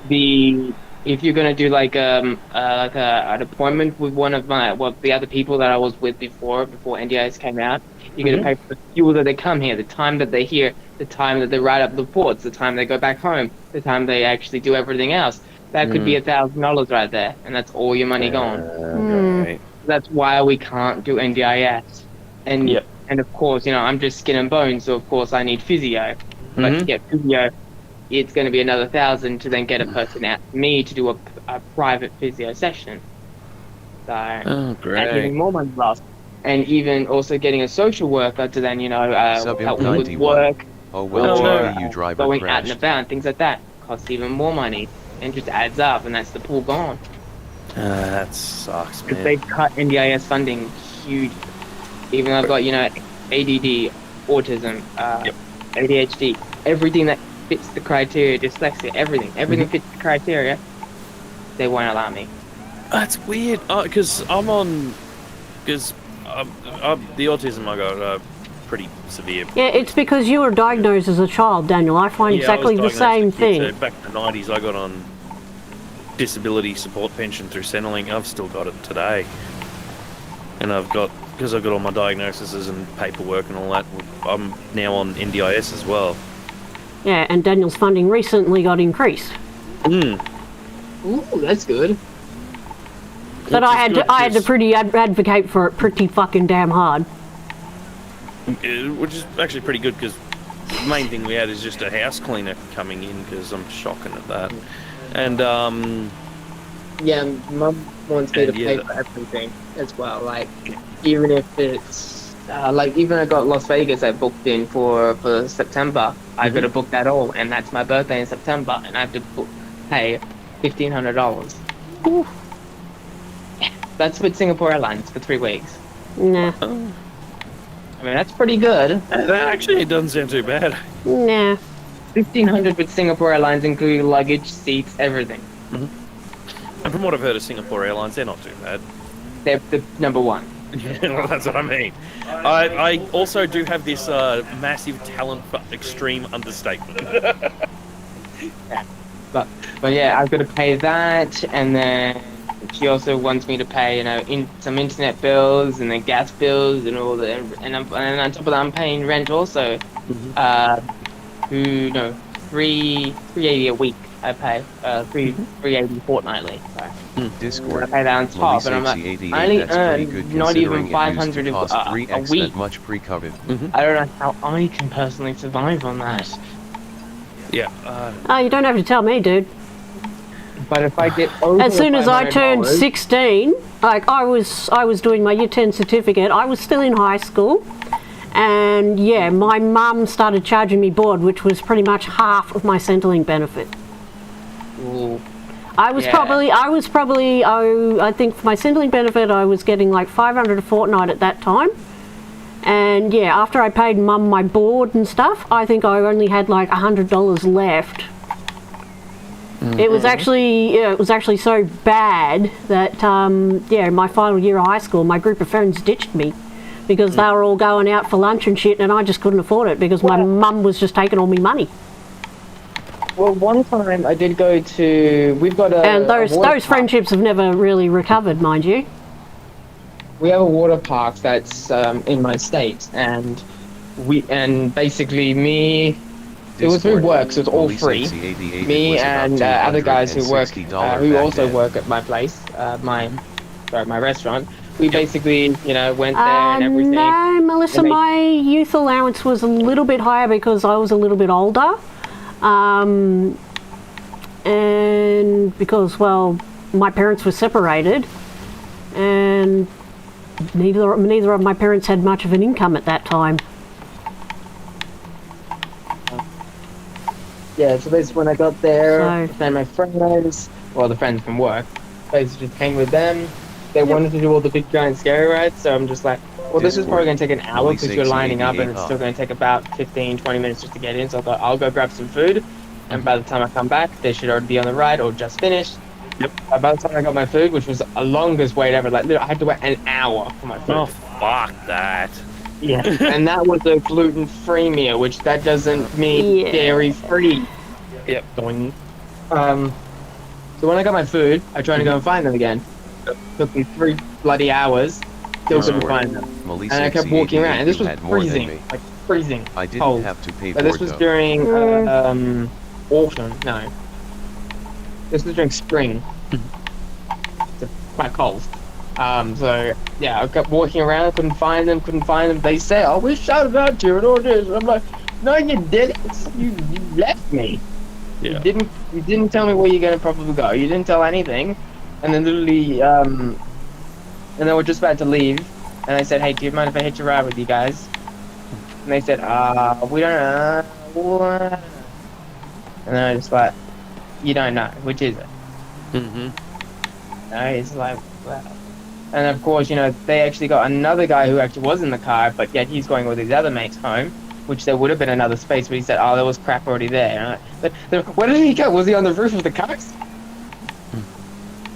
If you're gonna do like an appointment with one of the other people that I was with before NDIS came out, you're gonna pay for the fuel that they come here, the time that they're here, the time that they write up the reports, the time they go back home, the time they actually do everything else. That could be $1,000 right there, and that's all your money gone. Right. That's why we can't do NDIS. And of course, I'm just skin and bones, so of course I need physio. But to get physio, it's going to be another $1,000 to then get a person out me to do a private physio session. So that's even more money lost. And even also getting a social worker to then help me with work. Going out and about and things like that costs even more money and just adds up, and that's the pool gone. That sucks, man. Because they've cut NDIS funding huge. Even I've got ADD, autism, ADHD, everything that fits the criteria, dyslexia, everything fits the criteria, they won't allow me. That's weird, because the autism I got pretty severe. Yeah, it's because you were diagnosed as a child, Daniel. I find exactly the same thing. Back in the 90s, I got on disability support pension through Centrelink. I've still got it today. And because I've got all my diagnoses and paperwork and all that, I'm now on NDIS as well. Yeah, and Daniel's funding recently got increased. Ooh, that's good. But I had to advocate for it pretty fucking damn hard. which is actually pretty good because the main thing we had is just a house cleaner coming in because I'm shocking at that. And Yeah, Mum wants me to And pay yeah. for everything as well. Like, even if it's like, even I got Las Vegas, I booked in for September. I got to book that all, and that's my birthday in September, and I have to pay $1,500. That's with Singapore Airlines for 3 weeks. Nah. I mean, that's pretty good. that actually doesn't sound too bad. Nah. 1,500 with Singapore Airlines, including luggage, seats, everything. And from what I've heard of Singapore Airlines, they're not too bad. They're the number one. Well, that's what I mean. I also do have this massive talent for extreme understatement. But yeah, I've got to pay that, and then she also wants me to pay, you know, some internet bills and then gas bills and all that, and on top of that, I'm paying rent also. $380 a week. I pay $380 fortnightly. Sorry. Discord. I pay that on top, and I'm like, I only earn not even 500 a week. Much pre-COVID. I don't know how I can personally survive on that. Yeah. Oh, you don't have to tell me, dude. But if I get over As soon as I turned $500 16, like I was doing my Year 10 certificate, I was still in high school, and yeah, my mum started charging me board, which was pretty much half of my Centrelink benefit. Ooh. I was probably, I think for my Centrelink benefit, I was getting like 500 a fortnight at that time. And yeah, after I paid mum my board and stuff, I think I only had like $100 left. It was actually so bad that yeah, my final year of high school, my group of friends ditched me because they were all going out for lunch and shit, and I just couldn't afford it because my mum was just taking all my money. Well, one time I did go to. We've got a. And those water park. friendships have never really recovered, mind you. We have a water park that's in my state, and basically me. It was through work, so it's all free. Me and other guys who work, who also work at my place, my restaurant. We basically, you know, went there and everything. No, Melissa, my youth allowance was a little bit higher because I was a little bit older. And because, well, my parents were separated, and neither of my parents had much of an income at that time. Yeah, so basically when I got there, I So- found my friends, well, the friends from work, basically just hang with them. They wanted to do all the big giant scary rides, so I'm just like, well, this is probably going to take an hour because you're lining up, and it's still going to take about 15-20 minutes just to get in, so I thought I'll go grab some food, and by the time I come back, they should already be on the ride or just finished. Yep. By the time I got my food, which was the longest wait ever, like literally, I had to wait an hour for my food. Oh, fuck that. Yeah, and that was a gluten-free meal, which that doesn't mean Yeah. dairy-free. Yep. Going. So when I got my food, I tried to go and find them again. Took me 3 bloody hours. Still couldn't find them. And I kept walking around. And this was freezing, like freezing. I didn't cold. have to pay But for this it was though. during autumn. No, this was during spring. It's quite cold. So yeah, I kept walking around, couldn't find them. They say, "Oh, we shouted out you and all this." And I'm like, "No, you didn't. You left me. Yeah. You didn't tell me where you're gonna probably go. You didn't tell anything." And then literally, and then we're just about to leave, and I said, "Hey, do you mind if I hitch a ride with you guys?" And they said, we don't know. What? And then I just like, "You don't know, which is it?" No, it's like, wow. And of course, you know, they actually got another guy who actually was in the car, but yet he's going with his other mates home, which there would have been another space, but he said, "Oh, there was crap already there." And I'm like, where did he go? Was he on the roof of the cars?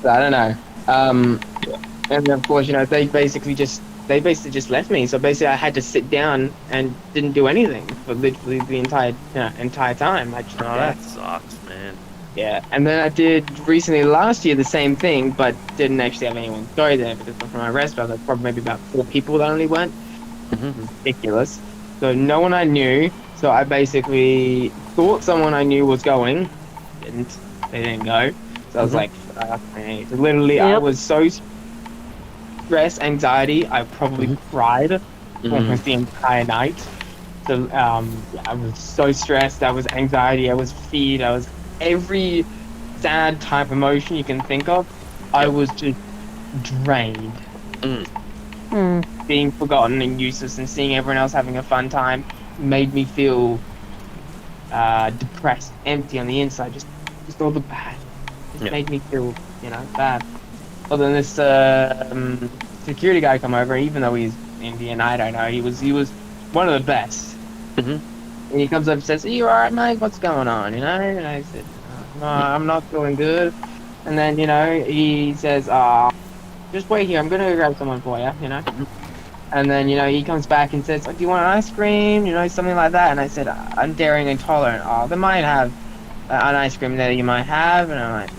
I don't know. And of course, you know, they basically just left me. So basically, I had to sit down and didn't do anything for literally the entire time. I just, Oh, that sucks, man. yeah. And then I did recently last year the same thing, but didn't actually have anyone go there because from my restaurant, there's probably maybe about 4 people that only went. Ridiculous. So no one I knew. So I basically thought someone I knew was going. They didn't go. So I was like, so literally, I Yep. was so stressed, anxiety. I probably cried almost the entire night. So I was so stressed. I was anxiety. I was fear. I was every sad type of emotion you can think of. I was just drained. Being forgotten and useless, and seeing everyone else having a fun time made me feel depressed, empty on the inside. Just all the bad. Just made me feel, bad. Other than this security guy come over, even though he's Indian, I don't know. He was one of the best. And he comes up and says, "Are you alright, mate? What's going on?" And I said, "No, I'm not feeling good." And then he says, "Just wait here. I'm gonna go grab someone for you." And then he comes back and says, "Do you want an ice cream?" Something like that. And I said, "I'm dairy intolerant." "Oh, they might have an ice cream there that you might have." And I'm like,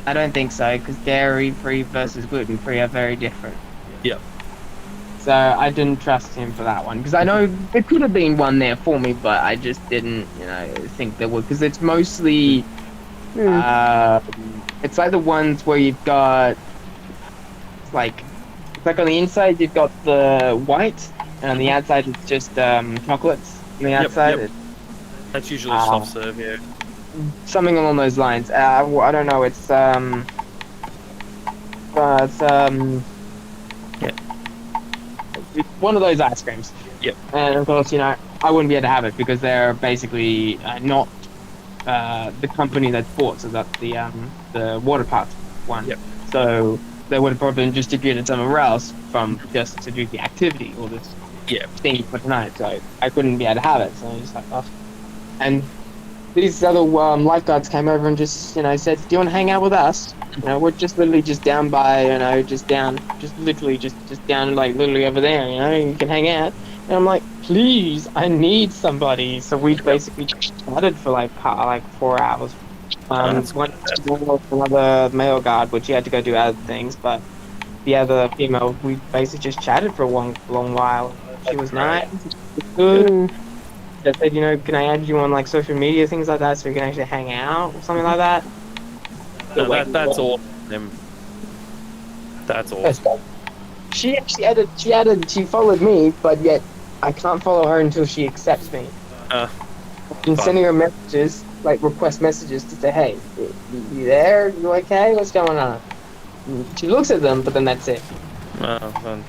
"I don't think so, because dairy-free versus gluten-free are very different." Yep. So I didn't trust him for that one, because I know there could have been one there for me, but I just didn't, think there would, because it's mostly, it's like the ones where you've got, it's like on the inside you've got the white, and on the outside it's just chocolates on the outside. Yep. That's usually soft serve, yeah. Something along those lines. I don't know. It's one of those ice creams. Yep. And of course, I wouldn't be able to have it because they're basically not the company that's bought. So that's the water park one. Yep. So they would have probably been distributed somewhere else from just to do the activity or this thing for tonight. So I couldn't be able to have it. So I was like, oh. And these other lifeguards came over and just, said, "Do you want to hang out with us? We're just literally just down by, just down, like literally over there, you can hang out." And I'm like, "Please, I need somebody." So we basically chatted for like 4 hours. One another male guard, which he had to go do other things, but the other female, we basically just chatted for a long while. She was nice, she was good. I said, "Can I add you on like social media, things like that, so we can actually hang out or something like that?" No, that's awesome. That's awesome. She actually she followed me, but yet I can't follow her until she accepts me. I've been sending her messages, like request messages, to say, "Hey, you there? You okay? What's going on?" And she looks at them, but then that's it. Fun.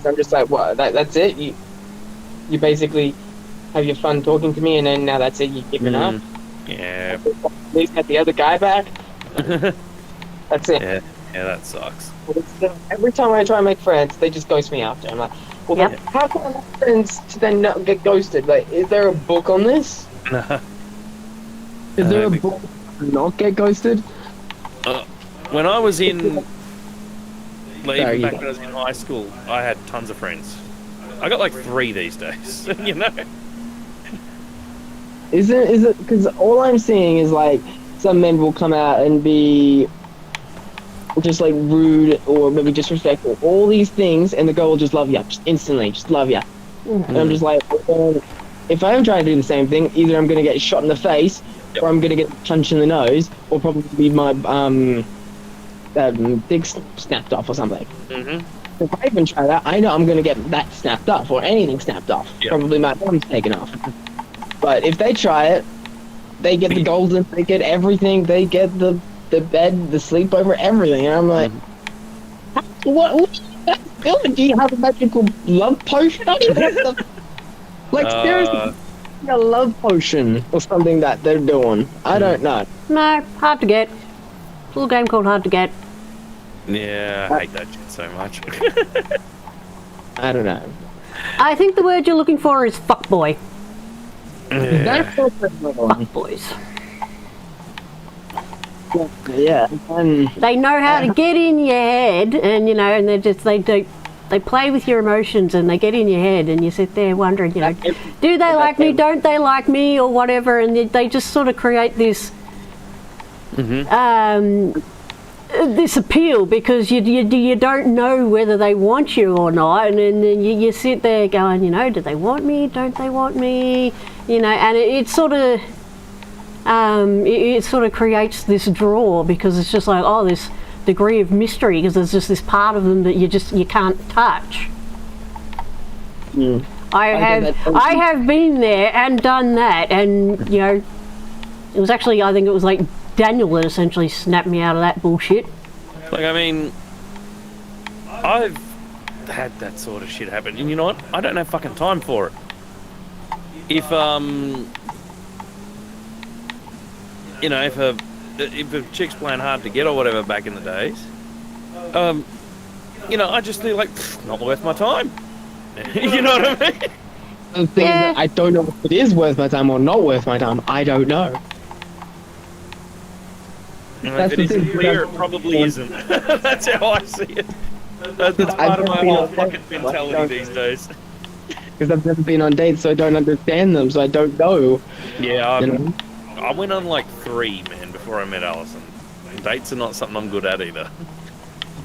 So I'm just like, "What? That's it? You basically have your fun talking to me, and then now that's it? You give it up?" Yeah. At least get the other guy back. That's it. Yeah, that sucks. Every time I try and make friends, they just ghost me after. I'm like, well, then how can I make friends to then not get ghosted? Like, is there a book on this? Is there a book to not get ghosted? When I was in, even back when I was in high school, I had tons of friends. I got like 3 these days, Is it? Because all I'm seeing is like some men will come out and be just like rude or maybe disrespectful, all these things, and the girl will just love you, just instantly, just love you. And I'm just like, well, if I'm trying to do the same thing, either I'm going to get shot in the face, or I'm going to get a punch in the nose, or probably my dick snapped off or something. If I even try that, I know I'm going to get that snapped off, or anything snapped off. Probably my arm's taken off. But if they try it, they get the golden, they get everything, they get the bed, the sleepover, everything. And I'm like, what do you have a magical love potion? I don't even have the, seriously, a love potion or something that they're doing. I don't know. No, hard to get. It's a little game called Hard to Get. Yeah, I hate that shit so much. I don't know. I think the word you're looking for is fuckboy. That's Fuckboys. Yeah. They know how to get in your head, and and they play with your emotions, and they get in your head, and you sit there wondering, do they like me? Don't they like me? Or whatever, and they just sort of create this this appeal because you don't know whether they want you or not, and then you sit there going, do they want me? Don't they want me? And it sort of it sort of creates this draw because it's just like, oh, this degree of mystery because there's just this part of them that you can't touch. I have been there and done that, and you know, it was actually, I think it was like Daniel that essentially snapped me out of that bullshit. Like, I mean, I've had that sort of shit happen, and you know what? I don't have fucking time for it. If you know, if a chick's playing hard to get or whatever back in the days, you know, I just feel like not worth my time. You know what I mean? The thing is that I don't know if it is worth my time or not worth my time. I don't know. If it isn't clear, it probably isn't. That's how I see it. That's part of my whole fucking mentality these days. Because I've never been on dates, so I don't understand them, so I don't know. Yeah, You know? I went on like 3, man, before I met Allison. Dates are not something I'm good at either.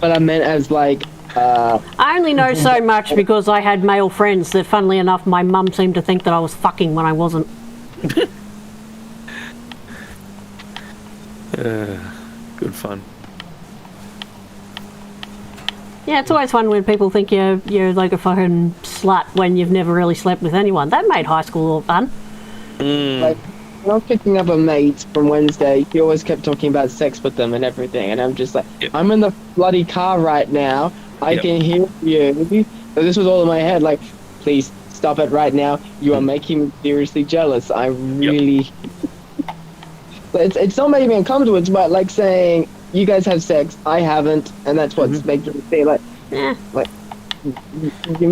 But I meant as like, I only know so much because I had male friends that, funnily enough, my mum seemed to think that I was fucking when I wasn't. Good fun. Yeah, it's always fun when people think you're like a fucking slut when you've never really slept with anyone. That made high school all fun. like when I was picking up a mate from Wednesday, he always kept talking about sex with them and everything, and I'm just like, Yep. I'm in the bloody car right now. I Yep. can hear you. So this was all in my head. Like, please stop it right now. You are making me seriously jealous. I really. But it's not making me uncomfortable. It's about like saying you guys have sex, I haven't, and that's what's making me say like, Eh. like you're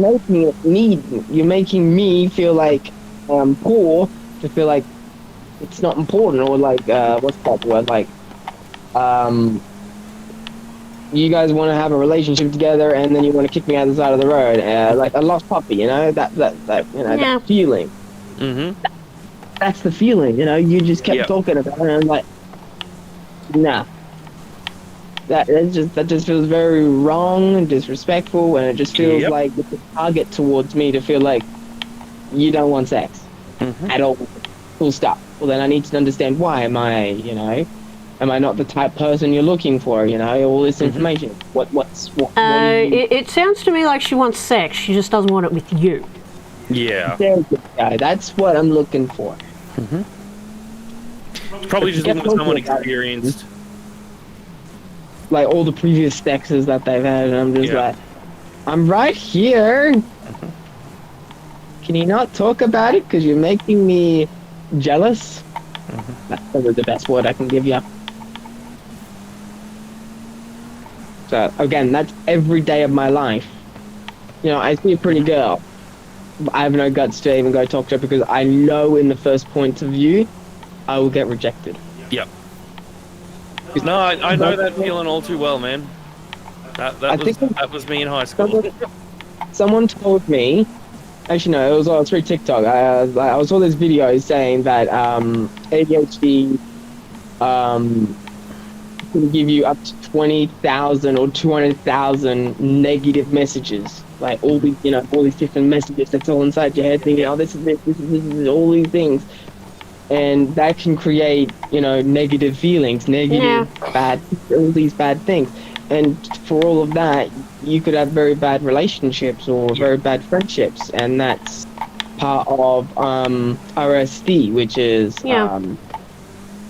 making me feel like poor to feel like it's not important, or like what's that word, like you guys want to have a relationship together and then you want to kick me out the side of the road, like a lost puppy, you know, that you know, Yeah. that feeling. That's the feeling, you know. You just kept Yep. talking about it, and I'm like, nah. That just feels very wrong and disrespectful, and it just feels Yep. like it's a target towards me to feel like you don't want sex at all. Full stop. Well, then I need to understand why. Am I not the type of person you're looking for? You know, all this information. What do you? It sounds to me like she wants sex. She just doesn't want it with you. Yeah. There you go. That's what I'm looking for. It's probably just Get looking for someone talking about it. experienced. Like all the previous sexes that they've had, and I'm just Yeah. like, I'm right here. Can you not talk about it? Because you're making me jealous. That's probably the best word I can give you. So again, that's every day of my life. You know, I see a pretty girl. But I have no guts to even go talk to her because I know in the first point of view, I will get rejected. Yep. No, I know that feeling all too well, man. That was me in high school. Someone told me, actually no, it was through TikTok. I saw this video saying that ADHD can give you up to 20,000 or 200,000 negative messages. Like all these, you know, all these different messages that's all inside your head, thinking, oh, this is all these things. And that can create, you know, negative feelings, bad, all these bad things. And for all of that, you could have very bad relationships or very bad friendships, and that's part of RSD, which is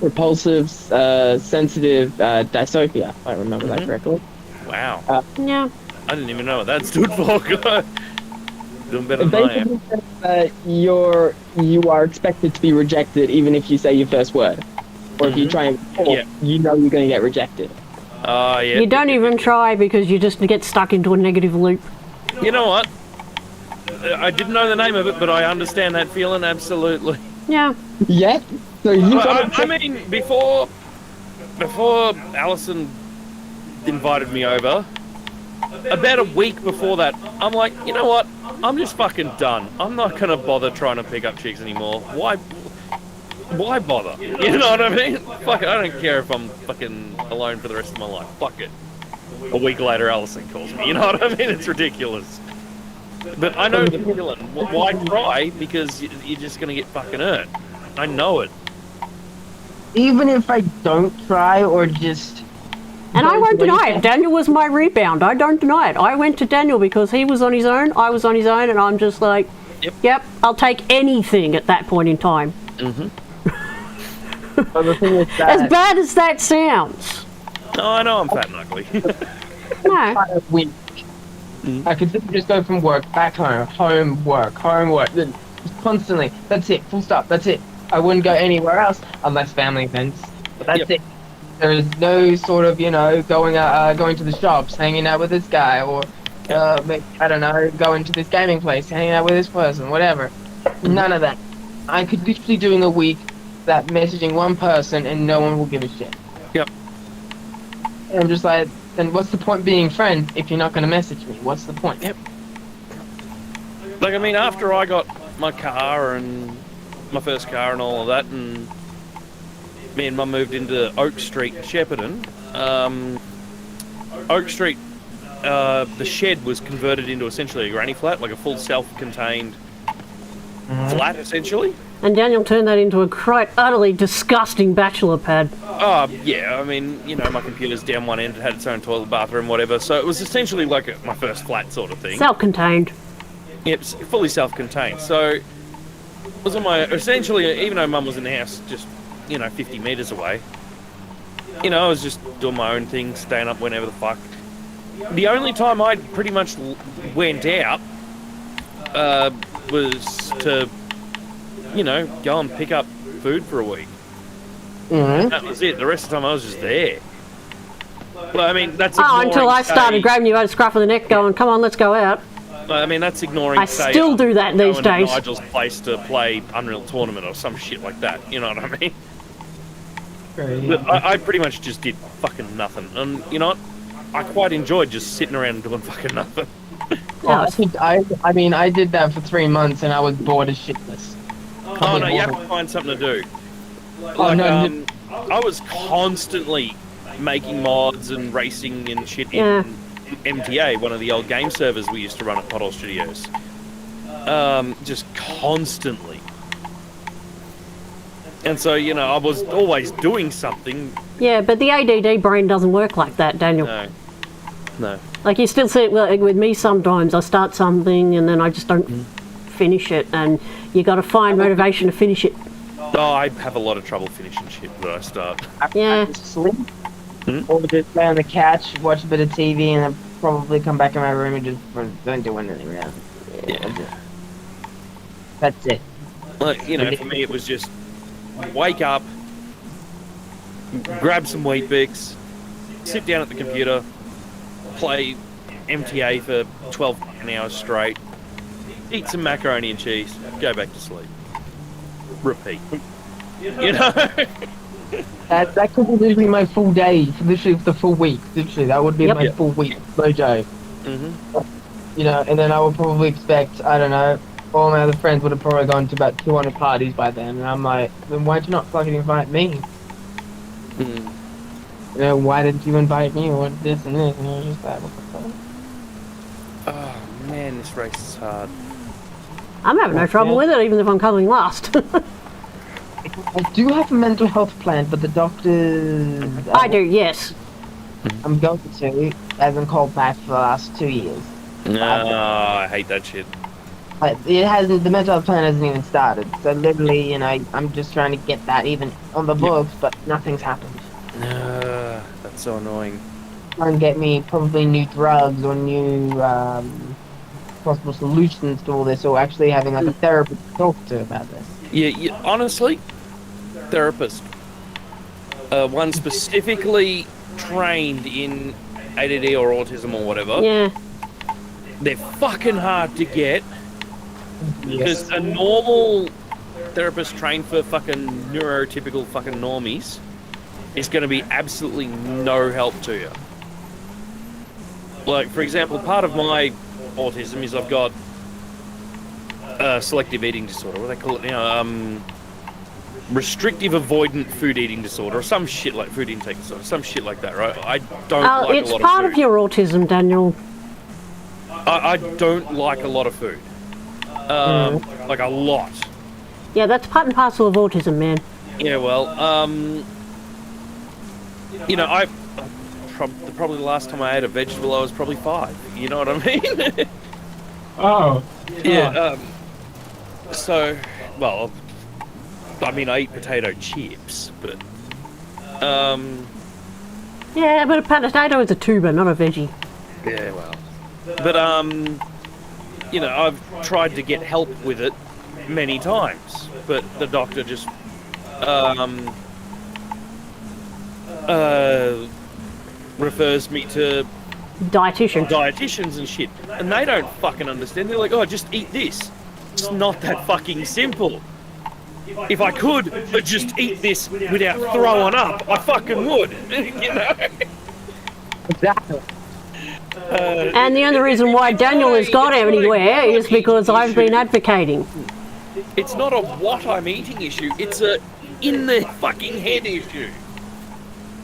repulsive, sensitive dysphobia, if I remember that correctly. Wow. Yeah. I didn't even know what that stood for. Doing better than I am. Basically says that you are expected to be rejected even if you say your first word. Or if you try and talk, you know you're going to get rejected. Oh, yeah. You don't even try because you just get stuck into a negative loop. You know what? I didn't know the name of it, but I understand that feeling absolutely. Yeah. Yeah? So you I mean, before Allison invited me over, about a week before that, I'm like, you know what? I'm just fucking done. I'm not gonna bother trying to pick up chicks anymore. Why bother? You know what I mean? Fuck it, I don't care if I'm fucking alone for the rest of my life. Fuck it. A week later, Allison calls me. You know what I mean? It's ridiculous. But I know the feeling. Why try? Because you're just gonna get fucking hurt. I know it. even if I don't try or just And I won't When you deny it. Daniel was my rebound. I don't deny it. I went to Daniel because he was on his own, I was on his own, and I'm just like, yep, I'll take anything at that point in time. But the thing is that As bad as that sounds. Oh, I know I'm fat and ugly. No. kind of week. I could just go from work, back home, work, then just constantly. That's it, full stop, that's it. I wouldn't go anywhere else unless family events. But that's it. There is no sort of, going to the shops, hanging out with this guy, or maybe, I don't know, going to this gaming place, hanging out with this person, whatever. None of that. I could literally doing a week that messaging one person and no one will give a shit. Yep. And I'm just like, then what's the point being friends if you're not going to message me? What's the point? Yep. Like, I mean, after I got my car and my first car and all of that, and me and Mum moved into Oak Street, Shepparton. Oak Street, the shed was converted into essentially a granny flat, like a full self-contained flat, essentially. And Daniel turned that into a quite utterly disgusting bachelor pad. Yeah, I mean, my computer's down one end, it had its own toilet, bathroom, whatever, so it was essentially like my first flat sort of thing. Self-contained. Yep, fully self-contained. So, it was on essentially, even though Mum was in the house just, 50 metres away, I was just doing my own thing, staying up whenever the fuck. The only time I pretty much went out was to, go and pick up food for a week. That was it. The rest of the time I was just there. Well, I mean, that's ignoring, until I started grabbing you by the scruff of the neck going, come on, let's go out. I mean, that's ignoring, I still do that these going days. to Nigel's place to play Unreal Tournament or some shit like that, you know what I mean? But I pretty much just did fucking nothing. And, you know what? I quite enjoyed just sitting around and doing fucking nothing. I think I mean, I did that for 3 months and I was bored as shitless. Oh no, you have to find something to do. Like, I was constantly making mods and racing and shit in MTA, one of the old game servers we used to run at Pothole Studios. Just constantly. And so, I was always doing something. Yeah, but the ADD brain doesn't work like that, Daniel. No. Like, you still see it with me sometimes. I start something and then I just don't finish it, and you got to find motivation to finish it. Oh, I have a lot of trouble finishing shit when I start. Yeah. Sleep. Or just lay on the couch, watch a bit of TV, and then probably come back in my room and just don't do anything else. Yeah. That's it. Like, for me it was just wake up, grab some Wheat Bix, sit down at the computer, play MTA for 12 hours straight, eat some macaroni and cheese, go back to sleep. Repeat. That could be literally my full day, literally the full week. Literally, that would be my full week, mojo. And then I would probably expect, I don't know, all my other friends would have probably gone to about 200 parties by then, and I'm like, then why'd you not fucking invite me? Why didn't you invite me, or this and this, and I was just like, what the fuck? Oh man, this race is hard. I'm having no trouble with it, even if I'm coming last. I do have a mental health plan, but the doctor... I do, yes. I'm going to. Hasn't called back for the last 2 years. No, I hate that shit. But it hasn't. The mental health plan hasn't even started. So literally, I'm just trying to get that even on the books, but nothing's happened. That's so annoying. Try and get me probably new drugs or new possible solutions to all this, or actually having like a therapist to talk to about this. Yeah, honestly, therapist. One specifically trained in ADD or autism or whatever. Yeah. They're fucking hard to get. Because a normal therapist trained for fucking neurotypical fucking normies is going to be absolutely no help to you. Like, for example, part of my autism is I've got selective eating disorder. What do they call it now? Restrictive avoidant food eating disorder, or some shit like food intake disorder, some shit like that, right? I don't like a lot of food. It's part of your autism, Daniel. I don't like a lot of food. Like a lot. Yeah, that's part and parcel of autism, man. Yeah, well, I've probably the last time I ate a vegetable, I was probably 5. You know what I mean? Oh. Yeah. So, well, I mean, I eat potato chips, but Yeah, but a potato is a tuber, not a veggie. yeah, well, but you know, I've tried to get help with it many times, but the doctor just refers me to dietitians and shit, and they don't fucking understand. They're like, oh, just eat this. It's not that fucking simple. If I could just eat this without throwing up, I fucking would. You know? Exactly. And the only reason why Daniel has got anywhere is because I've been advocating. It's not a what I'm eating issue, it's a in the fucking head issue.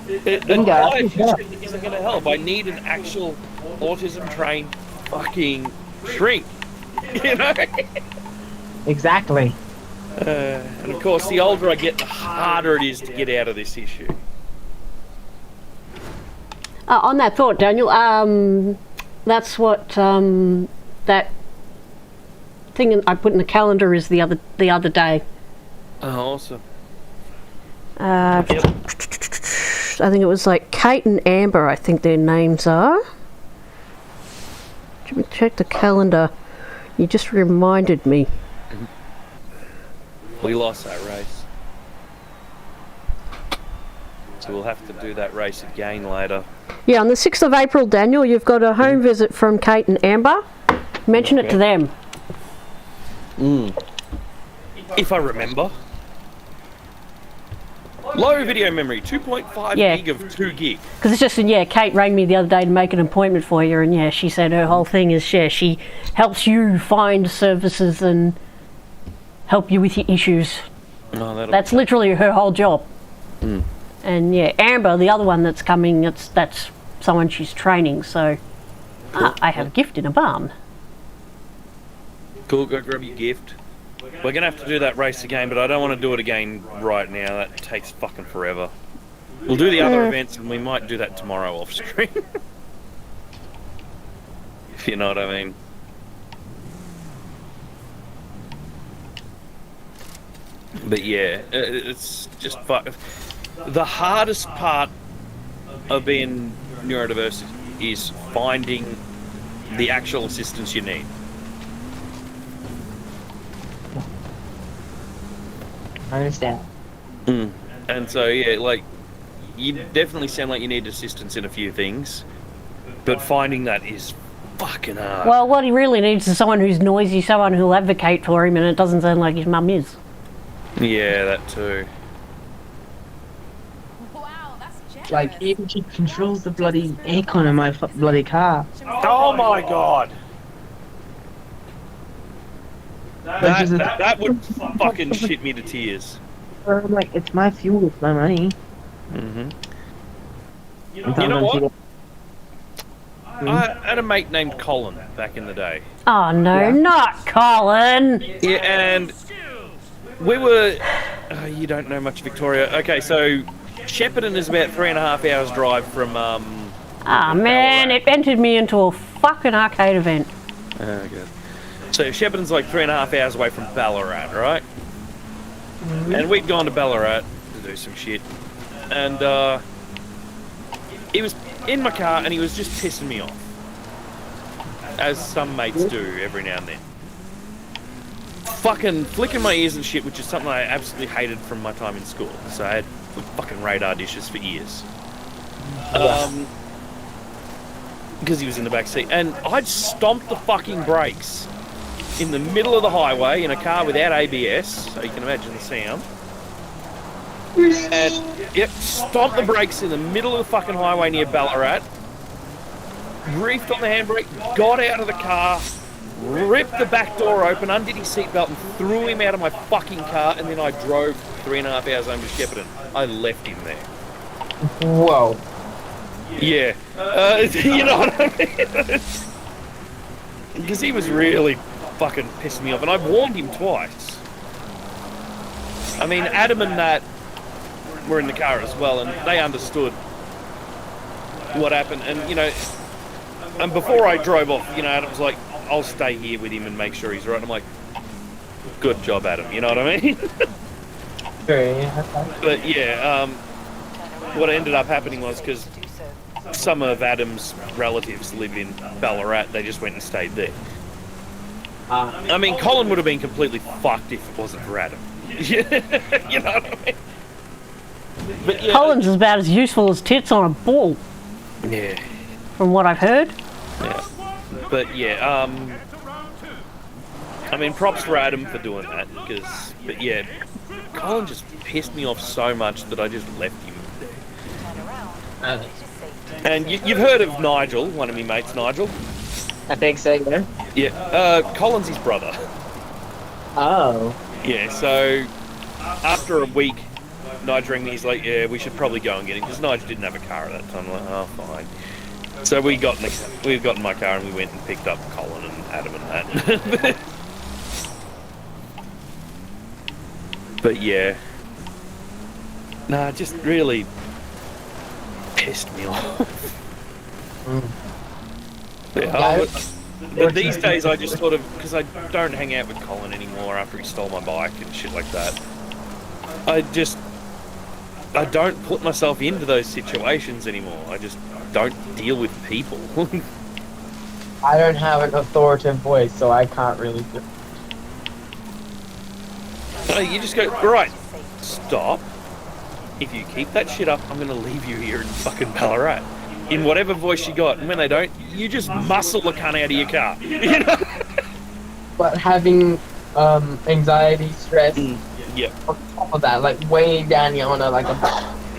A dietitian isn't going to help. I need an actual autism-trained fucking shrink. You know? Exactly. And of course, the older I get, the harder it is to get out of this issue. On that thought, Daniel, that's what that thing I put in the calendar is the other day. Oh, awesome. I think it was like Kate and Amber, I think their names are. Let me check the calendar. You just reminded me. We lost that race. So we'll have to do that race again later. Yeah, on the 6th of April, Daniel, you've got a home visit from Kate and Amber. Mention it to them. If I remember. Low video memory, 2.5 gig of 2 gig. Because it's just, Kate rang me the other day to make an appointment for you, and she said her whole thing is, she helps you find services and help you with your issues. Oh, that's literally her whole job. And Amber, the other one that's coming, that's someone she's training, so I have a gift in a barn. Cool, go grab your gift. We're going to have to do that race again, but I don't want to do it again right now. That takes fucking forever. We'll do the other events, and we might do that tomorrow off screen. If you know what I mean. But yeah, it's just the hardest part of being neurodiverse is finding the actual assistance you need. I understand. And so, like, you definitely sound like you need assistance in a few things, but finding that is fucking hard. Well, what he really needs is someone who's noisy, someone who'll advocate for him, and it doesn't sound like his mum is. Yeah, that too. Wow, that's generous. Like, even she controls the bloody aircon in my bloody car. Oh my god! That would fucking shit me to tears. I'm like, it's my fuel, it's my money. You know what? I had a mate named Colin back in the day. Oh no, not Colin! Yeah, and we were... you don't know much Victoria. Okay, so Shepparton is about 3.5 hours drive from... man, it entered me into a fucking arcade event. Oh, good. So Shepparton's like 3.5 hours away from Ballarat, right? And we'd gone to Ballarat to do some shit. And he was in my car and he was just pissing me off. As some mates do every now and then. Fucking flicking my ears and shit, which is something I absolutely hated from my time in school. So I had fucking radar dishes for years. Because he was in the back seat. And I'd stomped the fucking brakes in the middle of the highway in a car without ABS, so you can imagine the sound. And stomped the brakes in the middle of the fucking highway near Ballarat, reefed on the handbrake, got out of the car, ripped the back door open, undid his seatbelt and threw him out of my fucking car, and then I drove 3.5 hours home to Shepparton. I left him there. Whoa. Yeah. You know what I mean? Because he was really fucking pissing me off, and I warned him twice. I mean, Adam and Nat were in the car as well, and they understood. what happened, and and before I drove off, Adam was like, "I'll stay here with him and make sure he's right." I'm like, "Good job, Adam." You know what I mean? But yeah, what ended up happening was because some of Adam's relatives live in Ballarat, they just went and stayed there. I mean, Colin would have been completely fucked if it wasn't for Adam. You know what I mean? But yeah, Colin's is about as useful as tits on a ball, yeah, from what I've heard. yeah. But yeah, I mean, props for Adam for doing that, but yeah, Colin just pissed me off so much that I just left him. And you've heard of Nigel, one of my mates, Nigel? I think so, yeah. Yeah, Colin's his brother. Oh. Yeah, so after a week, Nigel rang me, he's like, "Yeah, we should probably go and get him," because Nigel didn't have a car at that time. I'm like, "Oh, fine." So we got in my car and we went and picked up Colin and Adam and that. But yeah. Nah, just really pissed me off. Yeah, but these days I just sort of, because I don't hang out with Colin anymore after he stole my bike and shit like that, I don't put myself into those situations anymore. I just don't deal with people. I don't have an authoritative voice, so I can't really do. You just go, right, stop. If you keep that shit up, I'm going to leave you here in fucking Ballarat. In whatever voice you got. And when they don't, you just muscle the cunt out of your car. You know? But having anxiety, stress, Yeah. on top of that, like weighing down you on a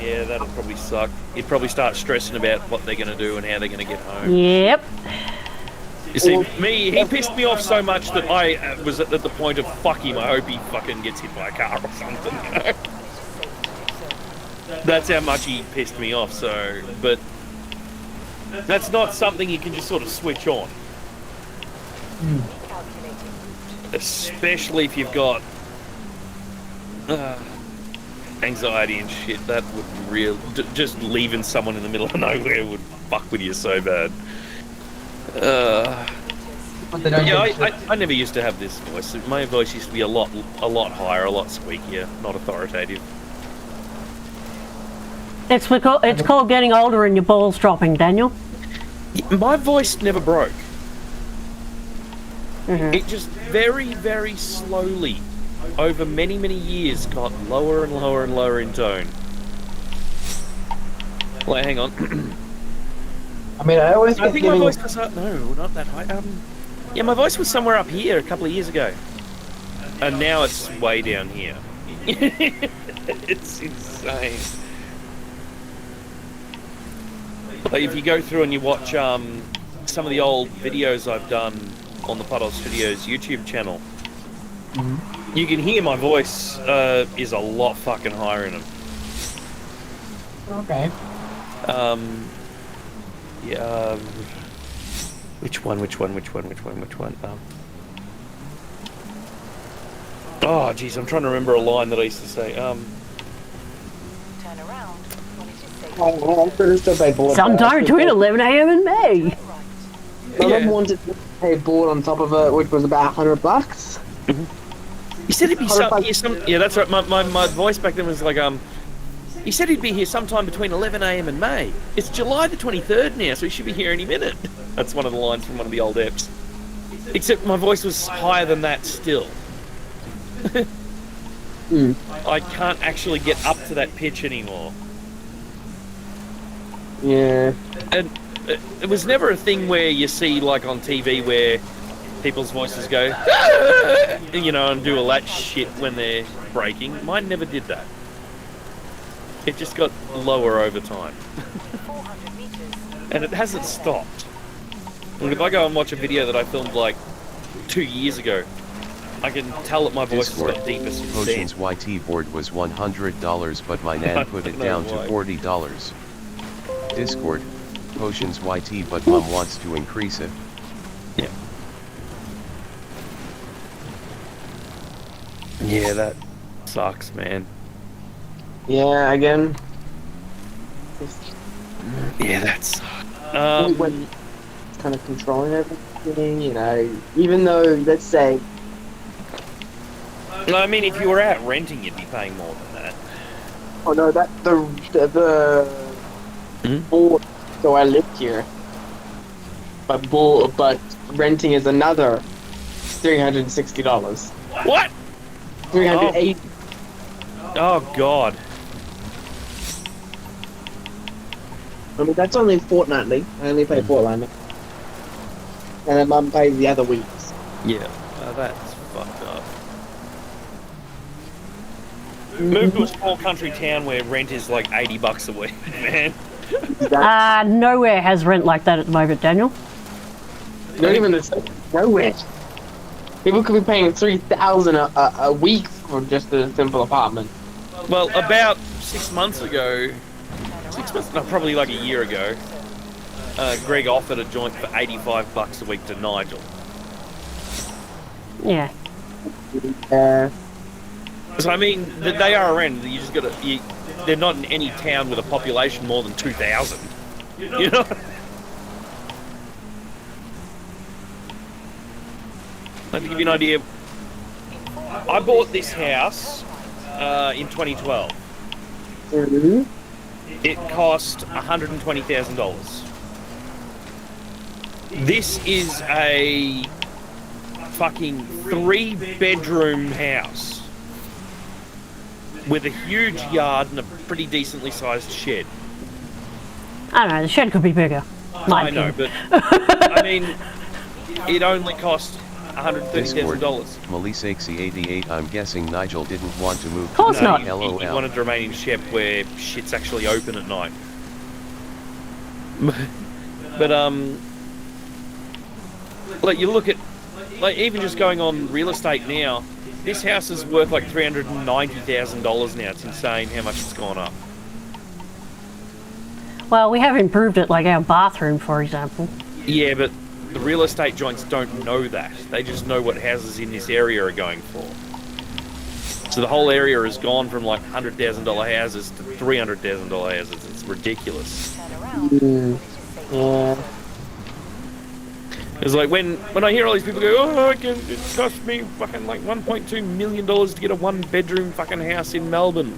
Yeah, that'll probably suck. You'd probably start stressing about what they're going to do and how they're going to get home. Yep. You see, he pissed me off so much that I was at the point of, fuck him, I hope he fucking gets hit by a car or something, you know? That's how much he pissed me off, so, but that's not something you can just sort of switch on. Especially if you've got anxiety and shit. That would just leaving someone in the middle of nowhere would fuck with you so bad. I never used to have this voice. My voice used to be a lot higher, a lot squeakier, not authoritative. It's called getting older and your balls dropping, Daniel. My voice never broke. Mm-hmm. It just very, very slowly, over many, many years, got lower and lower and lower in tone. Like, hang on. I mean, I always. I think my voice was no, not that high. Yeah, my voice was somewhere up here a couple of years ago, and now it's way down here. It's insane. Like if you go through and you watch some of the old videos I've done on the Pothole Studios YouTube channel, you can hear my voice is a lot fucking higher in them. Okay. Yeah. Which one? Oh, jeez, I'm trying to remember a line that I used to say. Turn around when it is safe. I'm pretty sure they bought. Sometime between 11 a.m. and May. Someone wanted to pay a board on top of it, which was about $100. He said he'd be yeah, that's right. My voice back then was like, he said he'd be here sometime between 11 a.m. and May. It's July the 23rd now, so he should be here any minute. That's one of the lines from one of the old eps. Except my voice was higher than that still. I can't actually get up to that pitch anymore. Yeah. And it was never a thing where you see, like on TV, where people's voices go, you know, and do all that shit when they're breaking. Mine never did that. It just got lower over time. 400 meters. And it hasn't stopped. And if I go and watch a video that I filmed like 2 years ago, I can tell that my voice has got deeper since then. Potion's YT board was $100, but my nan put it down to $40. Discord, Potion's YT, but mom wants to increase it. Yeah. Yeah, that sucks, man. Yeah, again. Yeah, that's. When it's kind of controlling everything, you know, even though, let's say, I mean, if you were out renting, you'd be paying more than that. oh no, that the board, so I lived here, but renting is another $360. What? 380. Oh God. I mean, that's only fortnightly. I only pay fortnightly. And then Mum pays the other weeks. Yeah, that's fucked up. Move to a small country town where rent is like $80 a week, man. Nowhere has rent like that at the moment, Daniel. Not even the same. Nowhere. People could be paying $3,000 a week for just a simple apartment. Well, about 6 months ago, no, probably like a year ago, Greg offered a joint for $85 a week to Nigel. Yeah. So I mean, they are around. You just gotta. They're not in any town with a population more than 2,000. You know. Let me give you an idea. I bought this house in 2012. Mm-hmm. It cost $120,000. This is a fucking 3-bedroom house with a huge yard and a pretty decently sized shed. I don't know, the shed could be bigger. I know, but I mean, it only cost Discord, $130,000. Melisexy88, I'm guessing Nigel didn't want to move. Of course to not. He LOL. wanted to remain in Shep where shit's actually open at night. But like you look at, like even just going on real estate now, this house is worth like $390,000 now. It's insane how much it's gone up. Well, we have improved it, like our bathroom, for example. Yeah, but the real estate joints don't know that. They just know what houses in this area are going for. So the whole area has gone from like $100,000 houses to $300,000 houses. It's ridiculous. Yeah. It's like when I hear all these people go, oh, it cost me fucking like $1.2 million to get a 1-bedroom fucking house in Melbourne.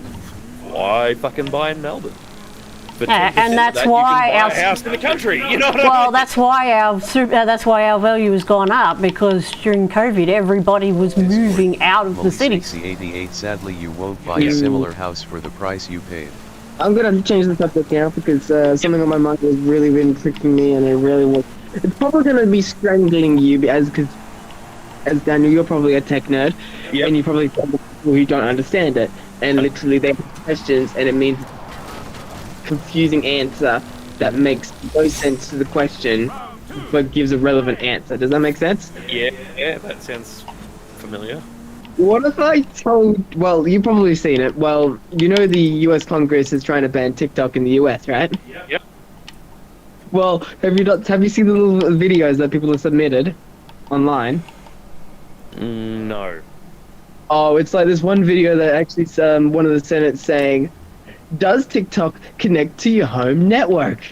Why fucking buy in Melbourne? For Yeah, 10% and of that's that, why you can buy our a house in the country. You know what I well, mean? that's why our value has gone up, because during COVID, everybody was moving out of the city. Melisexy88, sadly you won't buy a similar house for the price you paid. I'm gonna change the subject now because something on my mind has really been pricking me, and it really was. It's probably gonna be strangling you because, as Daniel, you're probably a tech nerd, Yep. and you probably tell the people who don't understand it, and literally they have questions, and it means confusing answer that makes no sense to the question, but gives a relevant answer. Does that make sense? Yeah, that sounds familiar. What if I told? Well, you've probably seen it. Well, you know the U.S. Congress is trying to ban TikTok in the U.S., right? Yep. Well, have you seen the little videos that people have submitted online? No. Oh, it's like this one video that actually one of the Senate saying, "Does TikTok connect to your home network?"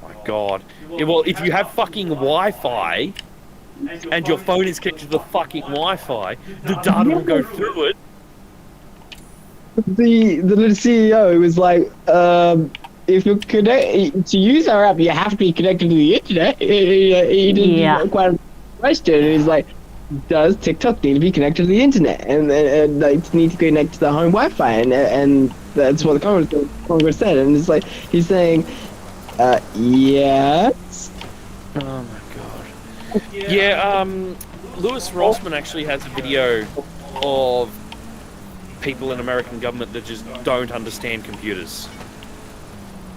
My God. Yeah, well, if you have fucking Wi-Fi and your phone is connected to the fucking Wi-Fi, the data will go through it. The little CEO was like, if you're to use our app, you have to be connected to the internet. He didn't quite a question. He's like, does TikTok need to be connected to the internet? And they need to connect to the home Wi-Fi, and that's what the Congress said. And it's like he's saying, yes. Oh my God. Yeah, Lewis Rossman actually has a video of people in American government that just don't understand computers.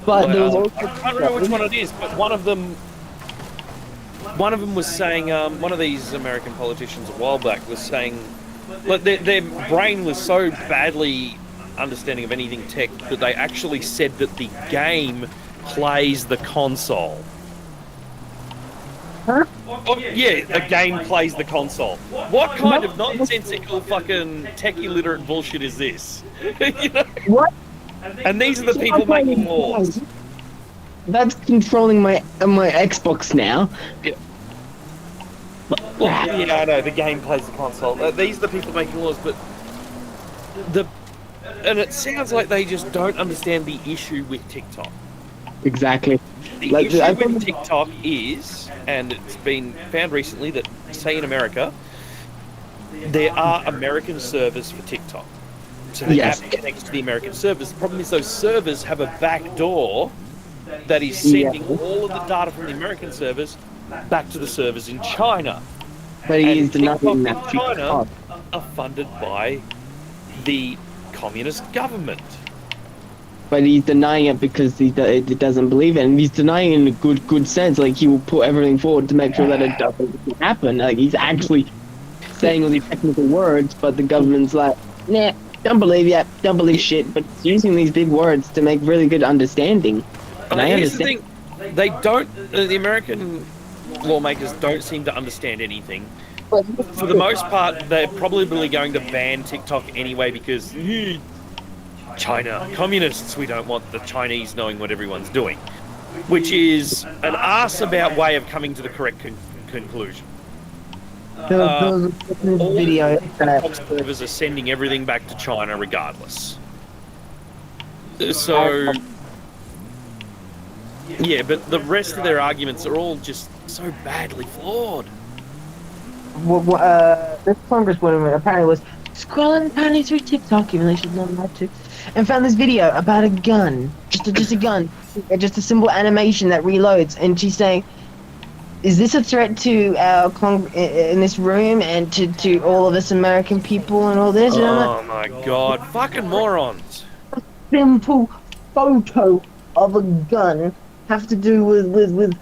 But there was Well, also I can't remember which one it is, but one of them was saying, one of these American politicians a while back was saying, like their brain was so badly understanding of anything tech that they actually said that the game plays the console. Huh? Oh, yeah, a game plays the console. What kind of nonsensical fucking tech illiterate bullshit is this? You know? What? And these are the people making laws. that's controlling my Xbox now. Well, yeah, I know, the game plays the console. These are the people making laws, but and it sounds like they just don't understand the issue with TikTok. Exactly. The issue with TikTok is, and it's been found recently that, say in America, there are American servers for TikTok. So the app connects to the American servers. The problem is those servers have a back door that is sending all of the data from the American servers back to the servers in China. But he is TikTok denying in that China are funded by the communist government. But he's denying it because he doesn't believe it, and he's denying it in a good sense. Like, he will put everything forward to make sure that it doesn't happen. Like, he's actually saying all these technical words, but the government's like, nah, don't believe you, don't believe shit. But it's using these big words to make really good understanding. And I Here's understand. the thing, they don't. The American lawmakers don't seem to understand anything. For the most part, they're probably going to ban TikTok anyway because China, communists, we don't want the Chinese knowing what everyone's doing. Which is an arse-about way of coming to the correct conclusion. There was a video TikTok servers are sending everything back to China regardless. So, yeah, but the rest of their arguments are all just so badly flawed. This congresswoman apparently was scrolling through TikTok, even though she's not allowed to, and found this video about a gun, just a gun, just a simple animation that reloads, and she's saying, "Is this a threat to our in this room and to all of us American people and all this?" Oh my god, fucking morons! Simple photo of a gun have to do with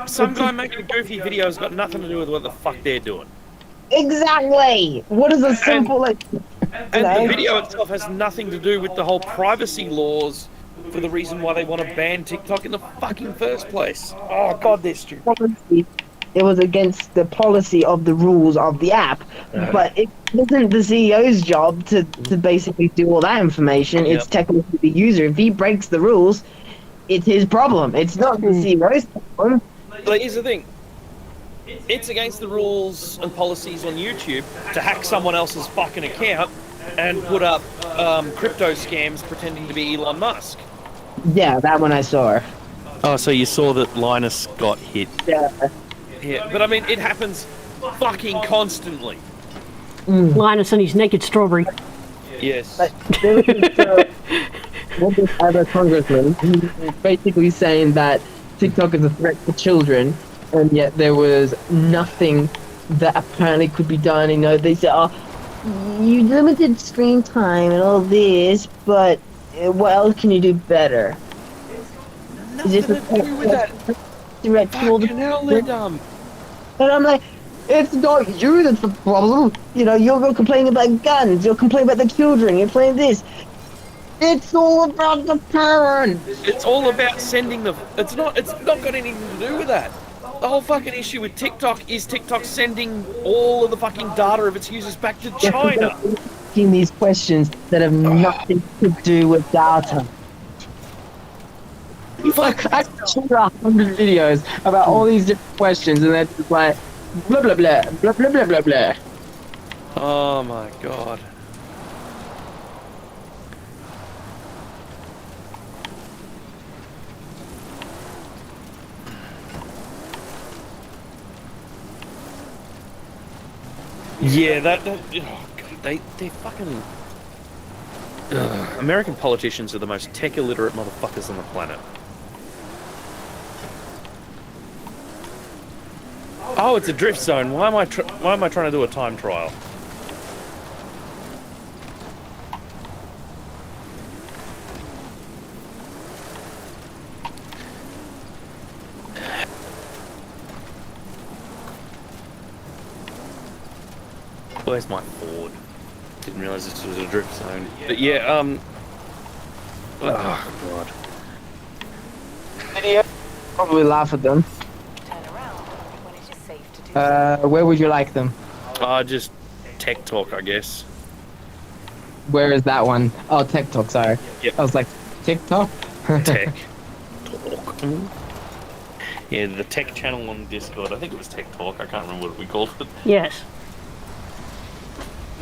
some guy making a goofy video has got nothing to do with what the fuck they're doing. exactly. What is a simple And the video itself has nothing to do with the whole privacy laws for the reason why they want to ban TikTok in the fucking first place. Oh god, they're stupid. policy? It was against the policy of the rules of the app, but it wasn't the CEO's job to basically do all that information. Yep. It's technically the user. If he breaks the rules, it's his problem. It's not the CEO's problem. But here's the thing. It's against the rules and policies on YouTube to hack someone else's fucking account and put up crypto scams pretending to be Elon Musk. Yeah, that one I saw. Oh, so you saw that Linus got hit. Yeah. Yeah, but I mean, it happens fucking constantly. Linus and his naked strawberry. Yes. But there was this other congressman who was basically saying that TikTok is a threat to children, and yet there was nothing that apparently could be done. You know, they said, "Oh, you limited screen time and all this, but what else can you do better?" Nothing to do with that. Threat to all the Fucking hell, they're dumb. And I'm like, it's not you that's the problem. You know, you're complaining about guns, you're complaining about the children, you're playing this. It's all about the parents. It's all about sending the. It's not got anything to do with that. The whole fucking issue with TikTok is TikTok sending all of the fucking data of its users back to China. Asking these questions that have nothing to do with data. Like, I saw 100 videos about all these different questions, and they're just like, blah blah blah, blah blah blah blah blah. Oh my god. Yeah, that oh god, they fucking American politicians are the most tech illiterate motherfuckers on the planet. Oh, it's a drift zone. Why am I trying to do a time trial? Where's my Ford? Didn't realise this was a drift zone. But yeah, oh god. Video. Probably laugh at them. Turn around when it is safe to do so. Where would you like them? Just tech talk, I guess. Where is that one? Oh, TikTok, sorry. Yep. I was like, TikTok? Tech Talk. Yeah, the tech channel on Discord. I think it was Tech Talk. I can't remember what we called it. Yes.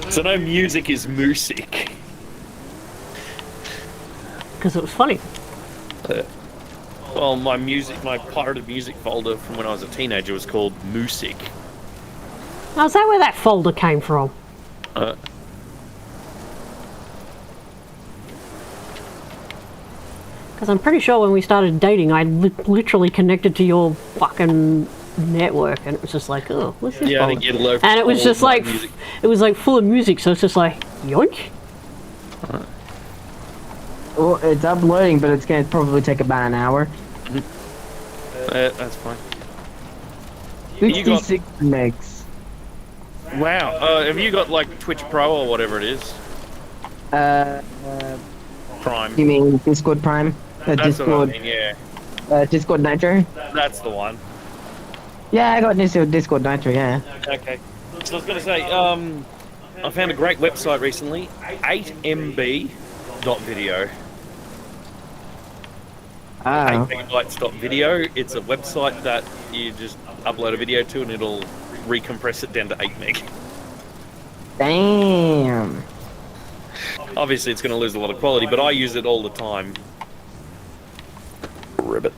So no music is music. Because it was funny. Well, my pirated music folder from when I was a teenager was called Music. Now, is that where that folder came from? Because I'm pretty sure when we started dating, I literally connected to your fucking network, and it was just like, oh, what's this Yeah, I folder? think you had low. And it was just like, music. it was like full of music, so it's just like, yoink. Well, it's uploading, but it's gonna probably take about an hour. That's fine. You got- 56 megs. Wow. Have you got like Twitch Pro or whatever it is? Prime. You mean Discord Prime? That's Discord, what I mean, yeah. Discord Nitro? That's the one. Yeah, I got Discord Nitro, yeah. Okay. So I was going to say, I found a great website recently, 8mb.video. 8 Oh. megabytes.video. It's a website that you just upload a video to and it'll recompress it down to 8 meg. Damn. Obviously, it's going to lose a lot of quality, but I use it all the time. Ribbit.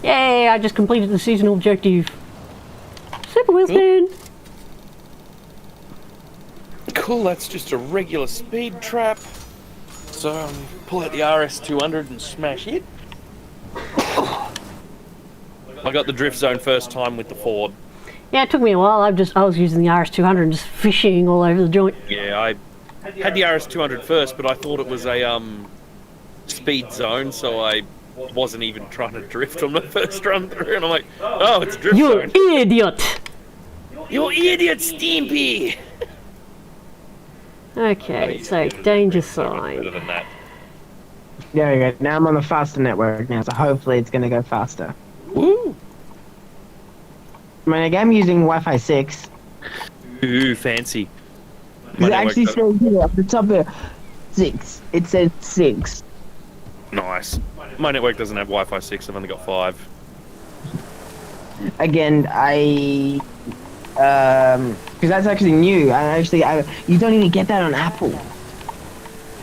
Yay, I just completed the seasonal objective. Super Winston! Cool, that's just a regular speed trap. So, pull out the RS200 and smash it. I got the drift zone first time with the Ford. Yeah, it took me a while. I was using the RS200 and just fishing all over the joint. Yeah, I had the RS200 first, but I thought it was a speed zone, so I wasn't even trying to drift on the first run through. And I'm like, oh, it's drift You zone. idiot! You idiot, Stimpy! Okay, so danger Better sign. than that. There we go. Now I'm on the faster network now, so hopefully it's gonna go faster. Woo! I mean, I'm using Wi-Fi 6. Ooh, fancy. It actually says here at the top there, 6. It says 6. Nice. My network doesn't have Wi-Fi 6, I've only got 5. Again, because that's actually new. You don't even get that on Apple.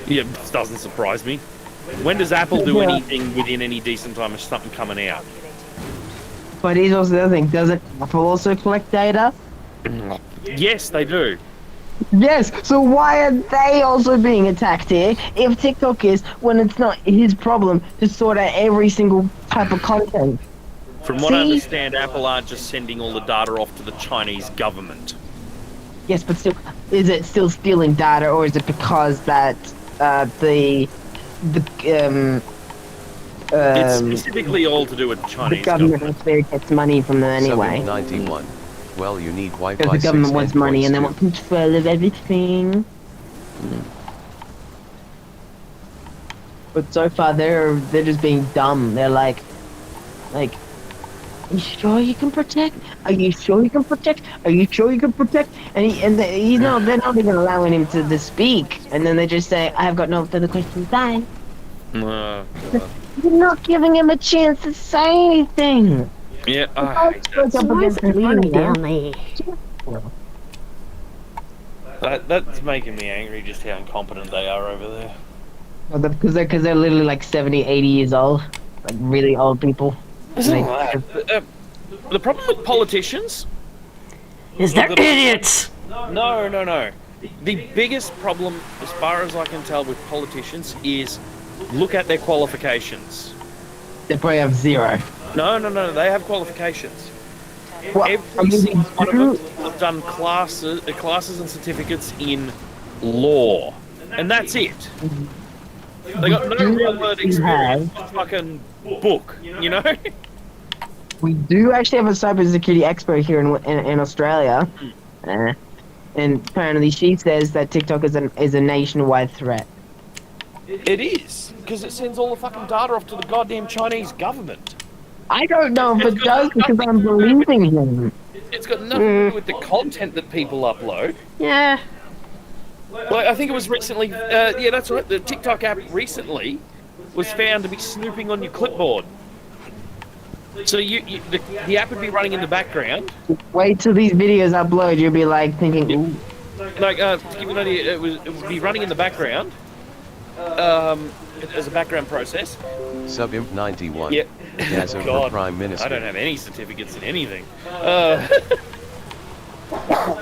Yeah, it doesn't surprise me. When does Apple do anything within any decent time of something coming out? But here's also the other thing. Doesn't Apple also collect data? Yes, they do. Yes, so why are they also being attacked here if TikTok is, when it's not his problem to sort out every single type of content? From what I See? understand, Apple aren't just sending all the data off to the Chinese government. Yes, but still, is it still stealing data, or is it because that It's specifically all to do with the Chinese government government. gets money from them anyway? 791. Well, you need Wi-Fi Because the 6 government wants money and they endpoints want control of everything. But so far they're just being dumb. They're like, are you sure you can protect? Are you sure you can protect? Are you sure you can protect? And they're not even allowing him to speak. And then they just say, I have got no further questions. Bye. God. You're not giving him a chance to say anything. Yeah, I hate that. Why is it bleeding down there? That's making me angry just how incompetent they are over there. Well, because they're literally like 70, 80 years old. Like really old people. It's not that. The problem with politicians... Is they're idiots! No. The biggest problem, as far as I can tell with politicians, is look at their qualifications. They probably have 0. No, they have qualifications. Well, Every single one of them have done classes and certificates in law. And that's it. They got no real world experience, just fucking book, you know? We do actually have a cybersecurity expert here in Australia. And apparently she says that TikTok is a nationwide threat. It is, because it sends all the fucking data off to the goddamn Chinese government. I don't know if it does because I'm believing him. It's got nothing to do with the content that people upload. Yeah. Like, I think it was recently, yeah, that's right, the TikTok app recently was found to be snooping on your clipboard. So the app would be running in the background. Wait till these videos upload. You'll be like thinking, ooh. Like, to give you an idea, it would be running in the background as a background process. Subimp 91. Yeah. As of God, the Prime Minister. I don't have any certificates in anything.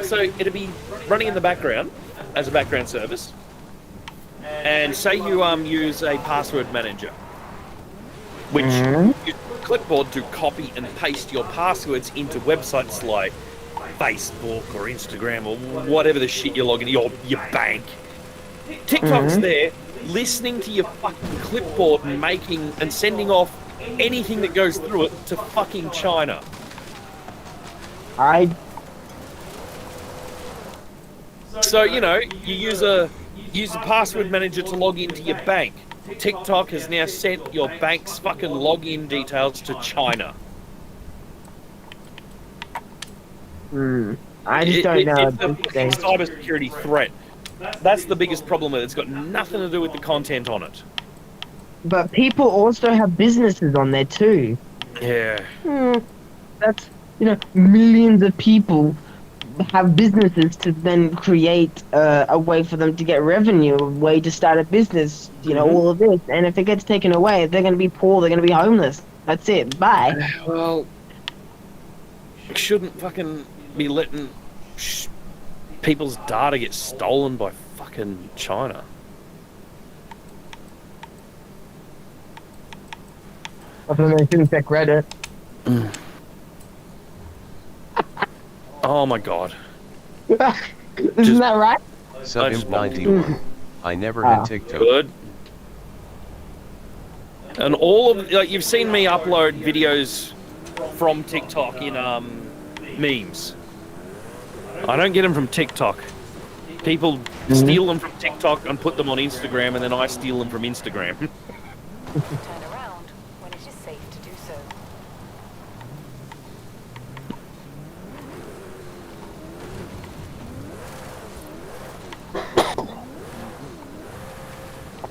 So it'd be running in the background as a background service. And say you use a password manager, which you clipboard to copy and paste your passwords into websites like Facebook or Instagram or whatever the shit you're logging, your bank. TikTok's there, listening to your fucking clipboard and making and sending off anything that goes through it to fucking China. So, you know, you use a password manager to log into your bank. TikTok has now sent your bank's fucking login details to China. I just don't know. It's a fucking cybersecurity threat. That's the biggest problem with it. It's got nothing to do with the content on it. But people also have businesses on there too. Yeah. That's, you know, millions of people have businesses to then create a way for them to get revenue, a way to start a business, you know, all of this. And if it gets taken away, they're going to be poor, they're going to be homeless. That's it. Bye. Well, shouldn't fucking be letting people's data get stolen by fucking China. I think they shouldn't check Reddit. Oh my god. Isn't that right? Subimp 91. I never had TikTok. Good. And all of, like, you've seen me upload videos from TikTok in memes. I don't get them from TikTok. People steal them from TikTok and put them on Instagram, and then I steal them from Instagram. Turn around when it is safe to do so.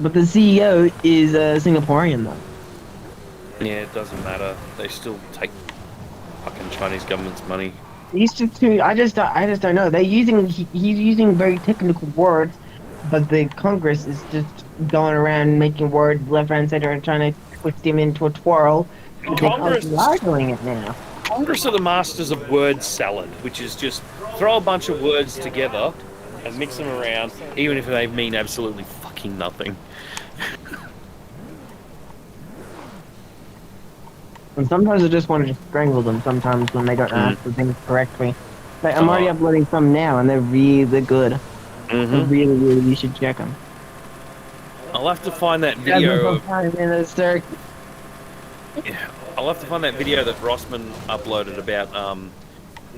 But the CEO is Singaporean though. Yeah, it doesn't matter. They still take fucking Chinese government's money. He's just too. I just don't know. He's using very technical words, but the Congress is just going around making words left, right, and center and trying to twist him into a twirl. Congress are doing it now. Congress are the masters of word salad, which is just throw a bunch of words together and mix them around, even if they mean absolutely fucking nothing. And sometimes I just want to just strangle them. Sometimes when they don't answer things correctly. Like, I'm already uploading some now, and they're really good. They're really, really. You should check them. I'll have to find that video. I'll have to find that video that Rossman uploaded about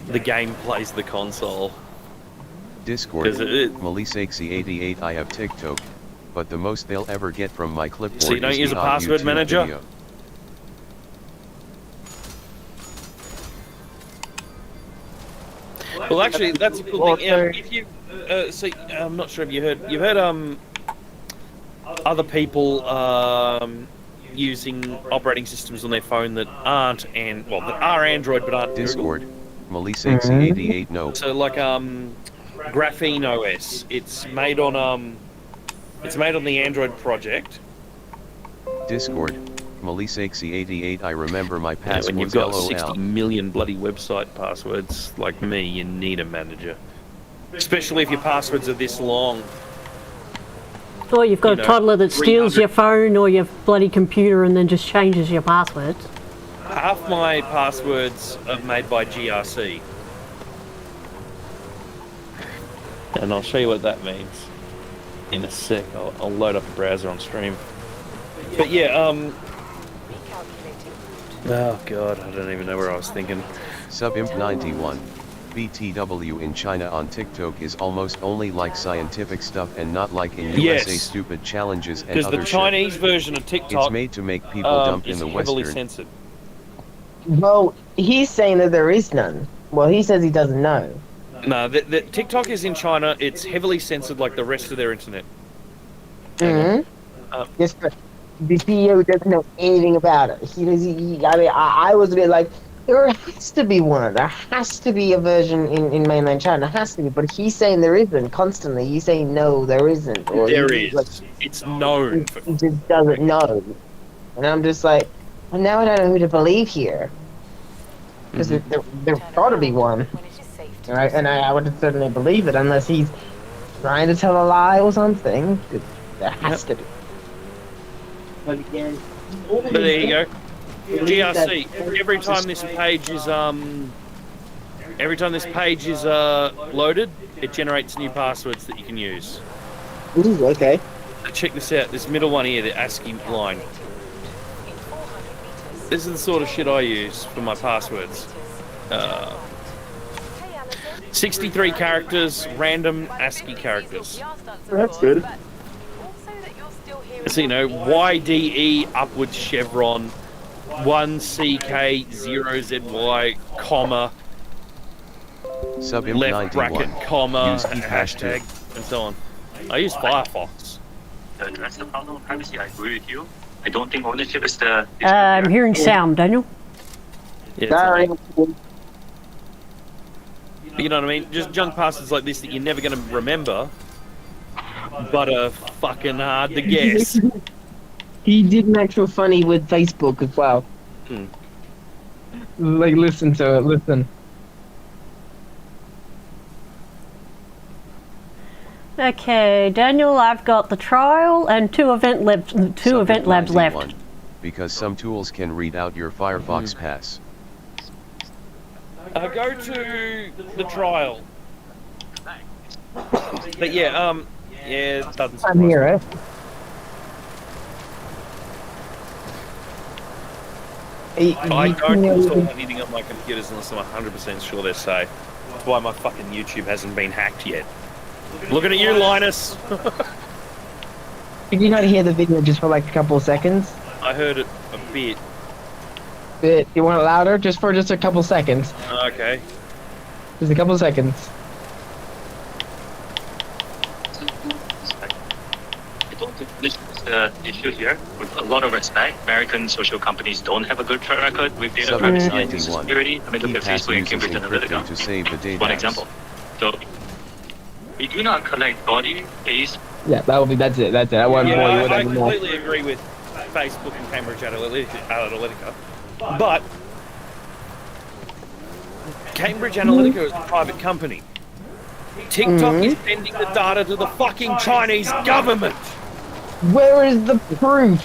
the game plays the console. Discord, Melisexy88. I have TikTok, but the most they'll ever get from my clipboard So you don't is use the a odd password YouTube manager? video. Well, actually, that's a cool thing. If you, see, I'm not sure if you've heard other people using operating systems on their phone that aren't that are Android but aren't Discord, Melisexy88. No. So like Graphene OS, it's made on the Android project. Discord, Melisexy88. I remember my passwords. When you've got LOL. 60 million bloody website passwords like me, you need a manager. Especially if your passwords are this long. Or you've got a toddler that steals your phone or your bloody computer and then just changes your passwords. Half my passwords are made by GRC. And I'll show you what that means in a sec. I'll load up a browser on stream. But yeah, oh god, I don't even know where I was thinking. Subimp 91. BTW in China on TikTok is almost only like scientific stuff and not like in USA stupid challenges and because other the Chinese version of TikTok it's made to make people dump in the heavily Western. censored. Well, he's saying that there is none. Well, he says he doesn't know. No, the TikTok is in China. It's heavily censored like the rest of their internet. Yes, but the CEO doesn't know anything about it. I mean, I was a bit like, there has to be one. There has to be a version in mainland China. There has to be. But he's saying there isn't constantly. He's saying no, there isn't. Or There he's is. like, It's known. he just doesn't know. And I'm just like, well, now I don't know who to believe here. Because there's got to be one. When it is safe to And I would certainly believe it unless he's trying to tell a lie or something. There has to be. But again, But there you go. GRC. Every time this page is loaded, it generates new passwords that you can use. Ooh, okay. Check this out. This middle one here, the ASCII line. in 400 meters. This is the sort of shit I use for my passwords. Hey, Allison. 63 characters, random ASCII characters. That's good. Also that you're still here. So, you know, YDE upwards chevron, 1CK0ZY, comma, Sub imp left 91. bracket, comma, Use and hash hashtag, two. and so on. I use Firefox. To address the problem of privacy, I agree with you. I don't think ownership is the. I'm hearing sound, Daniel. Yeah, Sorry. you know what I mean? Just junk passwords like this that you're never going to remember, but are fucking hard to guess. He did an actual funny with Facebook as well. Hmm. Like, listen to it, listen. Okay, Daniel, I've got the trial and two event labs Sub imp left. 91. Because some tools can read out your Firefox pass. Go to the trial. But yeah, yeah, it doesn't I'm here, eh? I don't install anything on my computers unless I'm 100% sure they're safe. That's why my fucking YouTube hasn't been hacked yet. Looking at you, Linus. Did you not hear the video just for like a couple of seconds? I heard it a bit. You want it louder? Just for a couple seconds. Okay. Just a couple of seconds. I don't think this is the issue here. With a lot of respect, American social companies don't have a good track record with data Sub privacy imp and user 91. security. I mean, look Key at pass Facebook and uses Cambridge encrypting Analytica. to save the data. One example. So, we do not collect body, face, Yeah, that's it. I won't bore you Yeah, with I any more. completely agree with Facebook and Cambridge Analytica. But Cambridge Analytica is a private company. TikTok is sending the data to the fucking Chinese government. Where is the proof?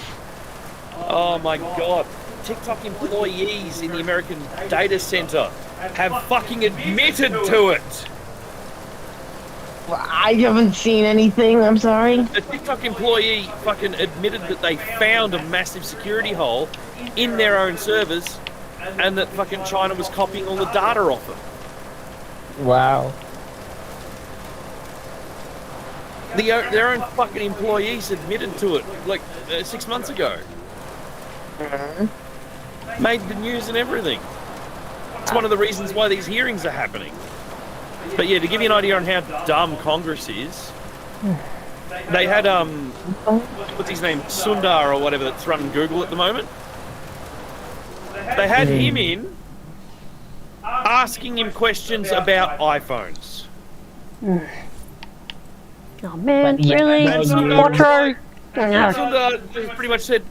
Oh my god. TikTok employees in the American data center have fucking admitted to it. I haven't seen anything, I'm sorry. A TikTok employee fucking admitted that they found a massive security hole in their own servers and that fucking China was copying all the data off it. Wow. Their own fucking employees admitted to it like 6 months ago. Made the news and everything. It's one of the reasons why these hearings are happening. But yeah, to give you an idea on how dumb Congress is, they had what's his name, Sundar or whatever, that's running Google at the moment. They had him in asking him questions about iPhones. Oh man, But yeah, really? no, Quattro? Sundar just pretty much said,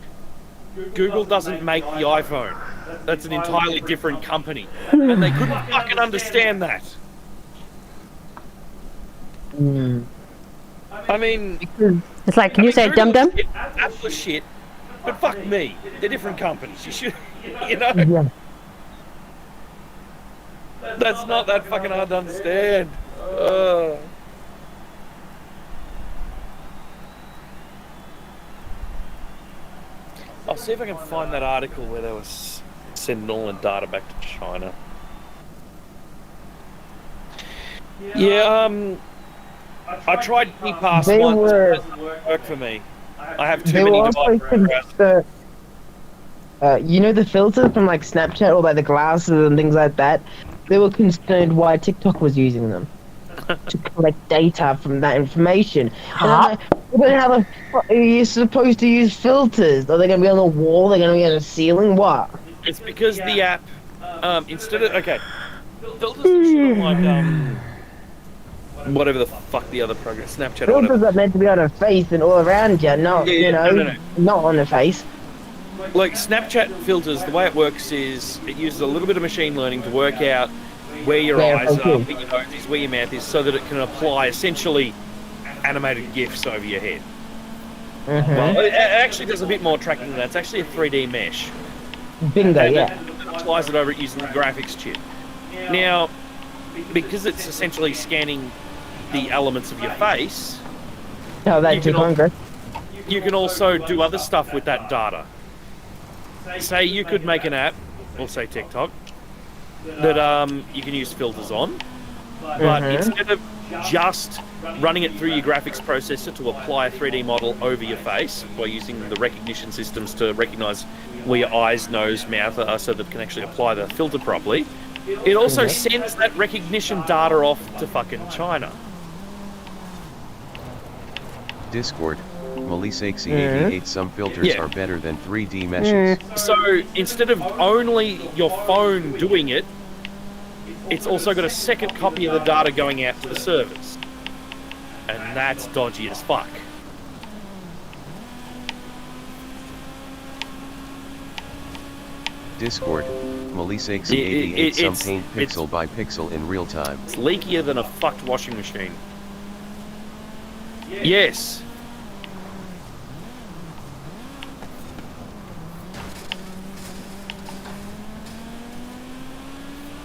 Google doesn't make the iPhone. That's an entirely different company. And they couldn't fucking understand that. I mean, It's like, can you say dum dum? Apple is shit, but fuck me. They're different companies. You should, you know? Yeah. That's not that fucking hard to understand. I'll see if I can find that article where they were sending all the data back to China. Yeah, I tried KeyPass They once, were- but it doesn't work for me. I have too They many were also devices. you know the filters from like Snapchat or like the glasses and things like that? They were concerned why TikTok was using them. to collect data from that information. And I'm Huh? like, what are you supposed to use filters? Are they going to be on the wall? Are they going to be on the ceiling? What? It's because the app, instead of filters and shit on like whatever the fuck the other program, Snapchat or Filters whatever. are meant to be on the face and all around you, not, Yeah, no. not on the face. Like Snapchat filters, the way it works is it uses a little bit of machine learning to work out where your Where eyes okay. are, where your nose is, where your mouth is, so that it can apply essentially animated GIFs over your head. Well, it actually does a bit more tracking than that. It's actually a 3D mesh. Bingo, And yeah. it applies it over it using the graphics chip. Now, because it's essentially scanning the elements of your face, Tell that you to can al- Congress. you can also do other stuff with that data. Say you could make an app, or say TikTok, that you can use filters on, but instead of just running it through your graphics processor to apply a 3D model over your face by using the recognition systems to recognize where your eyes, nose, mouth are so that it can actually apply the filter properly, it also sends that recognition data off to fucking China. Discord, Melisexy88. Some filters Yeah. are better than 3D meshes. So instead of only your phone doing it, it's also got a second copy of the data going out to the servers. And that's dodgy as fuck. Discord, Melisexy88. Some it's- paint pixel by pixel in real time. It's leakier than a fucked washing machine. Yes.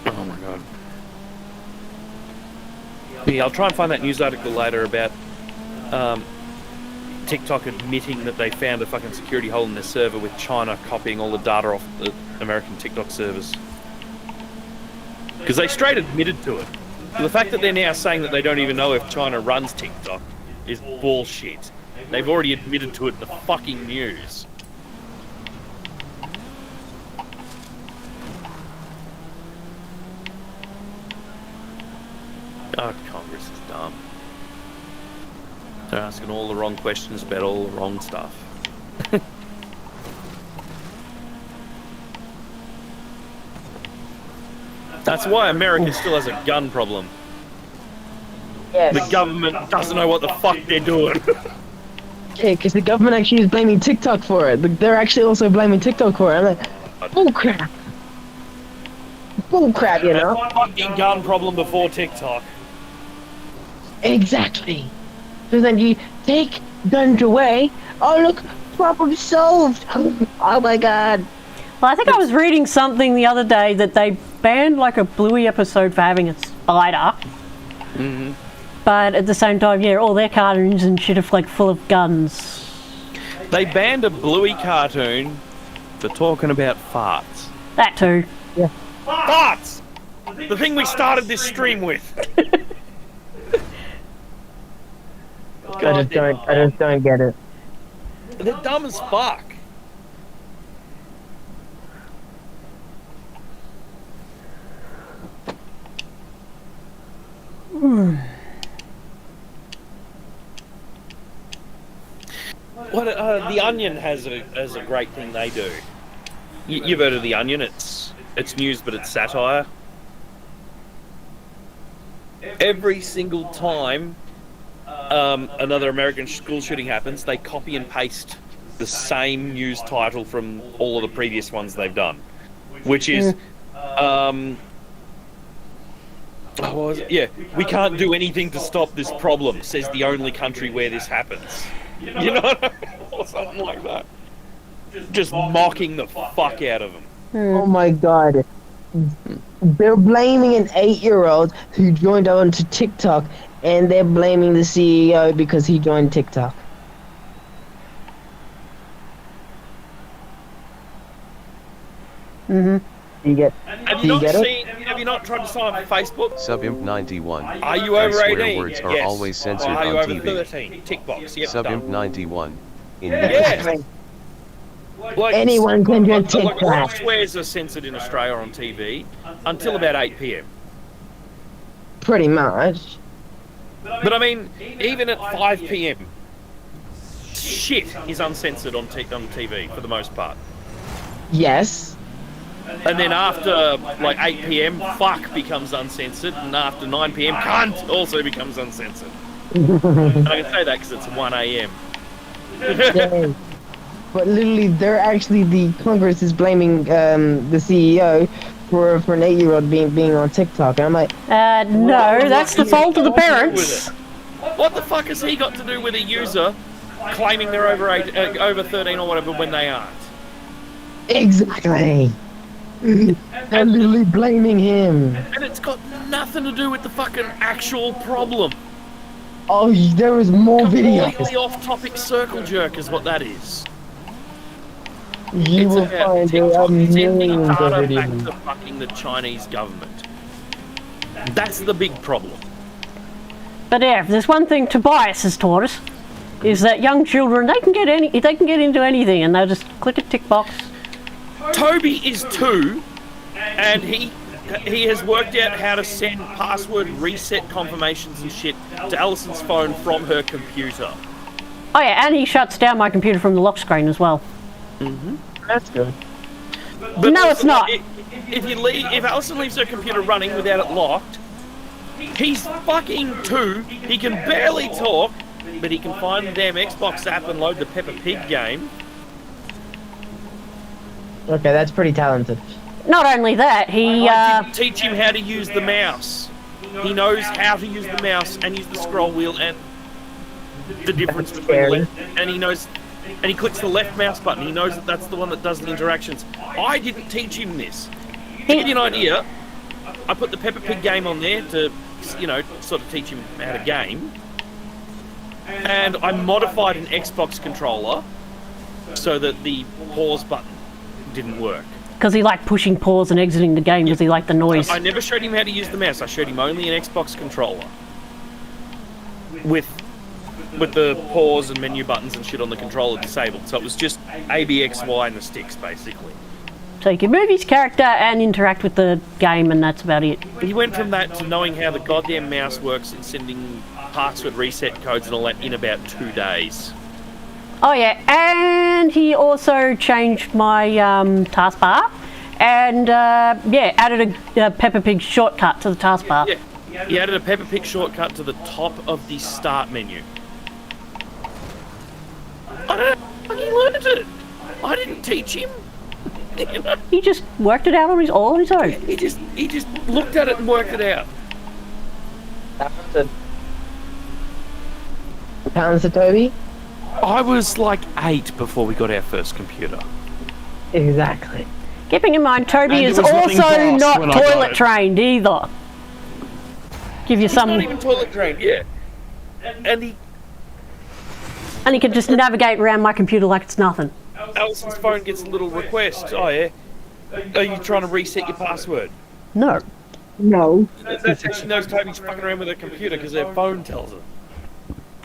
Oh my god. Yeah, I'll try and find that news article later about TikTok admitting that they found a fucking security hole in their server with China copying all the data off the American TikTok servers. Because they straight admitted to it. The fact that they're now saying that they don't even know if China runs TikTok is bullshit. They've already admitted to it in the fucking news. Oh, Congress is dumb. They're asking all the wrong questions about all the wrong stuff. That's why America still has a gun problem. Yes. The government doesn't know what the fuck they're doing. Yeah, because the government actually is blaming TikTok for it. They're actually also blaming TikTok for it. I'm like, bullcrap. Bullcrap, you know? Fucking gun problem before TikTok. Exactly. So then you take guns away. Oh, look, problem solved. Oh my god. Well, I think I was reading something the other day that they banned like a Bluey episode for having a spider. Mm-hmm. But at the same time, yeah, all their cartoons and shit are like full of guns. They banned a Bluey cartoon for talking about farts. That too. Farts! The thing we started this stream with. I just don't get it. They're dumb as fuck. What the Onion has a great thing they do. You've heard of the Onion? It's news, but it's satire. Every single time another American school shooting happens, they copy and paste the same news title from all of the previous ones they've done, which is, what was it? Yeah, we can't do anything to stop this problem, says the only country where this happens. You know what I mean? Or something like that. Just mocking the fuck out of them. Oh my god. They're blaming an 8-year-old who joined onto TikTok, and they're blaming the CEO because he joined TikTok. You get? Have Do you you not get it? seen? Have you not tried to sign up for Facebook? Subimp91. Are you over Swear 18? words are Yes. always censored Or are you on over TV. 13? Tick box. Yep. done. Subimp91. In Yes. Like, Anyone can join like all TikTok. swears are censored in Australia on TV until about 8 p.m. Pretty much. But I mean, even at 5 p.m, shit is uncensored on TV for the most part. Yes. And then after like 8 p.m, fuck becomes uncensored, and after 9 p.m, cunt also becomes uncensored. And I can say that because it's 1 a.m. Yeah. But literally, they're actually the Congress is blaming the CEO for an 8-year-old being on TikTok, and I'm like, no, that's the fault of the parents. What the fuck has he got to do with a user claiming they're over 13 or whatever when they aren't? exactly. They're literally blaming him. And it's got nothing to do with the fucking actual problem. Oh, there was more videos. Completely off-topic circle jerk is what that is. You It's will about find TikTok millions sending of data back videos. to fucking the Chinese government. That's the big problem. But yeah, if there's one thing Tobias has taught us, is that young children, they can get into anything and they'll just click a tick box. Toby is 2, and he has worked out how to send password reset confirmations and shit to Allison's phone from her computer. Oh yeah, and he shuts down my computer from the lock screen as well. That's good. But No, it's not. If Allison leaves her computer running without it locked, he's fucking 2. He can barely talk, but he can find the damn Xbox app and load the Peppa Pig game. Okay, that's pretty talented. Not only that, he I didn't teach him how to use the mouse. He knows how to use the mouse and use the scroll wheel and the difference That's between scary. left and he knows, and he clicks the left mouse button. He knows that that's the one that does the interactions. I didn't teach him this. To give you an idea, I put the Peppa Pig game on there to, sort of teach him how to game. And I modified an Xbox controller so that the pause button didn't work. because he liked pushing pause and exiting the game because he liked the noise. I never showed him how to use the mouse. I showed him only an Xbox controller with the pause and menu buttons and shit on the controller disabled. So it was just A, B, X, Y and the sticks, basically. So he can move his character and interact with the game, and that's about it. He went from that to knowing how the goddamn mouse works and sending password reset codes and all that in about 2 days. Oh yeah, and he also changed my taskbar, and added a Peppa Pig shortcut to the taskbar. Yeah, he added a Peppa Pig shortcut to the top of the start menu. I don't know, he learned it. I didn't teach him. You know? He just worked it out all on his own. He just looked at it and worked it out. Talented. Talented, Toby? I was like 8 before we got our first computer. Exactly. Keeping in mind, Toby And is there was nothing also fast not when I got toilet it. trained either. Give you He's some, not even toilet trained, yeah. And he and he can just navigate around my computer like it's nothing. Allison's phone gets a little request. Oh yeah, are you trying to reset your password? No. No. That's how she knows Toby's fucking around with her computer because her phone tells her.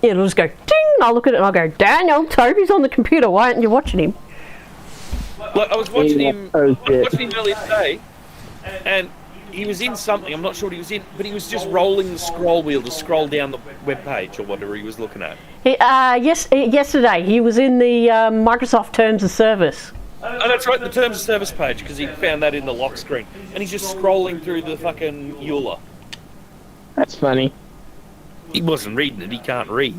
It'll just go ding, and I'll look at it and I'll go, Daniel, Toby's on the computer, why aren't you watching him? Like, I was watching him. I Oh, was shit. watching him earlier today, and he was in something. I'm not sure what he was in, but he was just rolling the scroll wheel to scroll down the web page or whatever he was looking at. Yesterday he was in the Microsoft Terms of Service. Oh, that's right, the terms of service page, because he found that in the lock screen, and he's just scrolling through the fucking EULA. That's funny. He wasn't reading it. He can't read,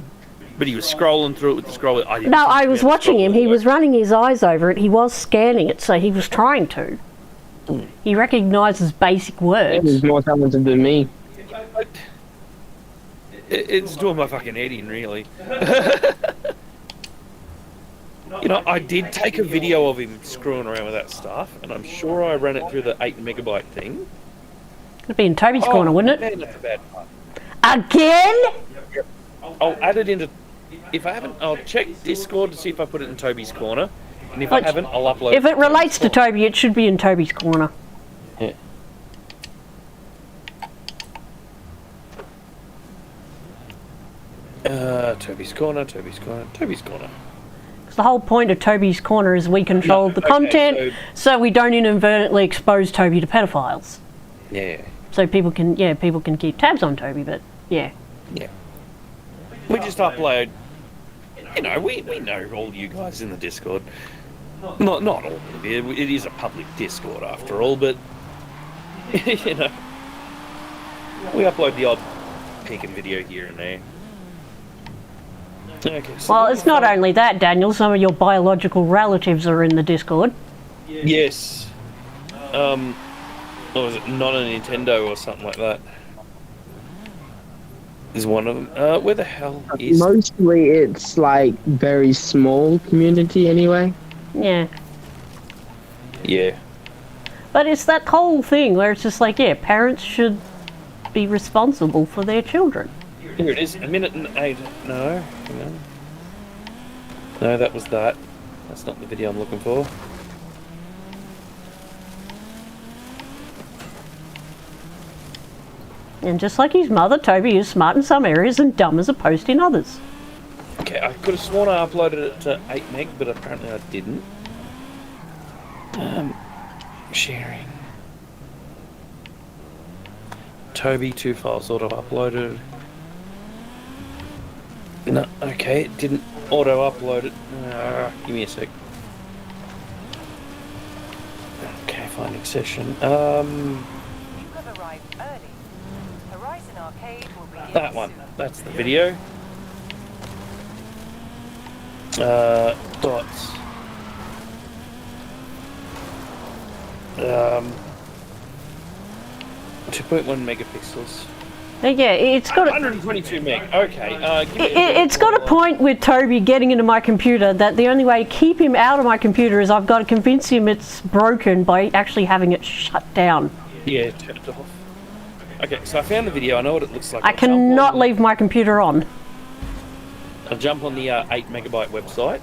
but he was scrolling through it with the scroll wheel. No, I was watching him. He was running his eyes over it. He was scanning it, so he was trying to. He recognises basic words. He's more talented than me. It's doing my fucking head in, really. I did take a video of him screwing around with that stuff, and I'm sure I ran it through the 8 megabyte thing. It'd be in Toby's corner, wouldn't it? Man, that's a bad part. Again? I'll add it into. If I haven't, I'll check Discord to see if I put it in Toby's corner, and if Like, I haven't, I'll upload. If it relates to Toby, it should be in Toby's corner. Yeah. Toby's corner, Toby's corner, Toby's corner. 'Cause the whole point of Toby's corner is we control the okay, content, so we don't inadvertently expose Toby to pedophiles. Yeah. So people can keep tabs on Toby, but yeah. Yeah. We just upload. You know, we know all you guys in the Discord. Not all of you. It is a public Discord after all, but you know, we upload the odd peeking video here and there. Okay. So Well, it's not only that, Daniel. Some of your biological relatives are in the Discord. Yes. What was it? Not a Nintendo or something like that. Is one of them. Where the hell is? Mostly it's like very small community anyway. Yeah. Yeah. But it's that whole thing where it's just like, yeah, parents should be responsible for their children. Here it is. A minute and 8. No. Hang on. No, that was that. That's not the video I'm looking for. And just like his mother, Toby is smart in some areas and dumb as a post in others. Okay, I could have sworn I uploaded it to 8 meg, but apparently I didn't. Sharing. Toby, 2 files auto-uploaded. No, okay, it didn't auto-upload it. Give me a sec. Okay, finding session. You have arrived early. Horizon Arcade will be That one. That's the video. Dots. 2.1 megapixels. Yeah, it's got a, 122 meg. Okay. it's got a point with Toby getting into my computer that the only way to keep him out of my computer is I've got to convince him it's broken by actually having it shut down. Yeah, turn it off. Okay, so I found the video. I know what it looks like. I cannot leave my computer on. I'll jump on the 8 megabyte website.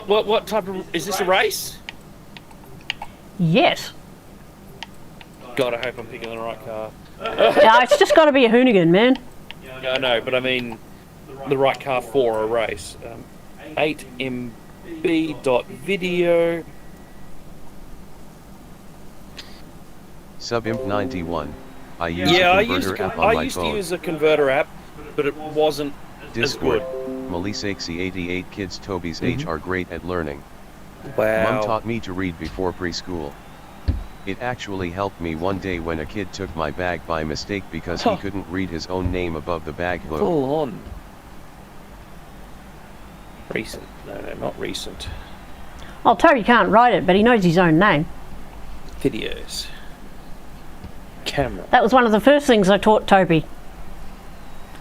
What type of... Is this a race? Yes. God, I hope I'm picking the right car. Yeah, it's just got to be a hoonigan, man. Yeah, I know, but I mean the right car for a race. 8mb.video. Subimp91. I use Yeah, a converter app on my used to phone. use a converter app, but it wasn't Discord. as good. Melisexy88 kids Toby's age are great at learning. Wow. Mom taught me to read before preschool. It actually helped me one day when a kid took my bag by mistake because he couldn't read his own name above the bag logo. Full on. Recent. No, not recent. Well, Toby can't write it, but he knows his own name. Videos. Camera. That was one of the first things I taught Toby.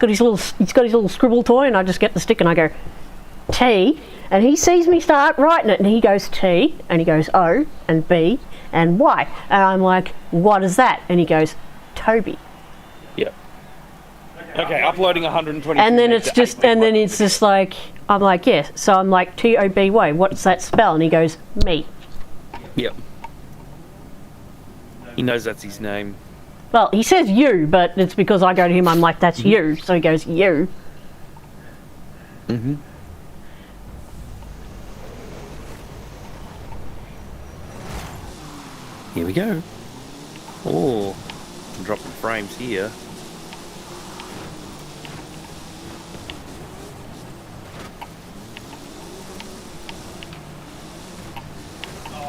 He's got his little scribble toy, and I just get the stick and I go, T, and he sees me start writing it, and he goes T, and he goes O, and B, and Y. And I'm like, what is that? And he goes, Toby. Yep. Okay, uploading 120. And then it's just, like, I'm like, yeah. So I'm like, T-O-B-Y, what's that spell? And he goes, me. Yep. He knows that's his name. Well, he says you, but it's because I go to him, I'm like, that's you. So he goes, you. Mm-hmm. Here we go. Oh, I'm dropping frames here.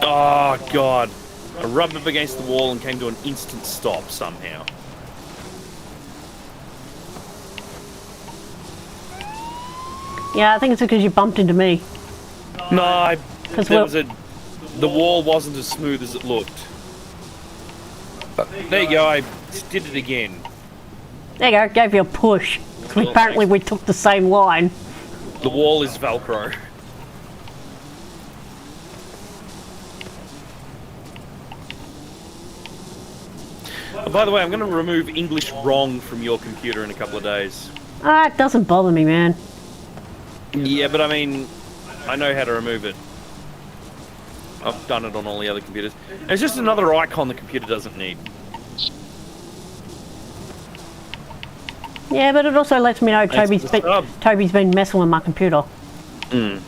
Oh, God. I rubbed up against the wall and came to an instant stop somehow. Yeah, I think it's because you bumped into me. No, Well- the wall wasn't as smooth as it looked. But there you go, I did it again. There you go, gave you a push. Well, Apparently we took the same line. The wall is Velcro. Oh, by the way, I'm going to remove English wrong from your computer in a couple of days. Ah, it doesn't bother me, man. Yeah, but I mean, I know how to remove it. I've done it on all the other computers. It's just another icon the computer doesn't need. Yeah, but it also lets me know Thanks for the sub. Toby's been messing with my computer. Mm.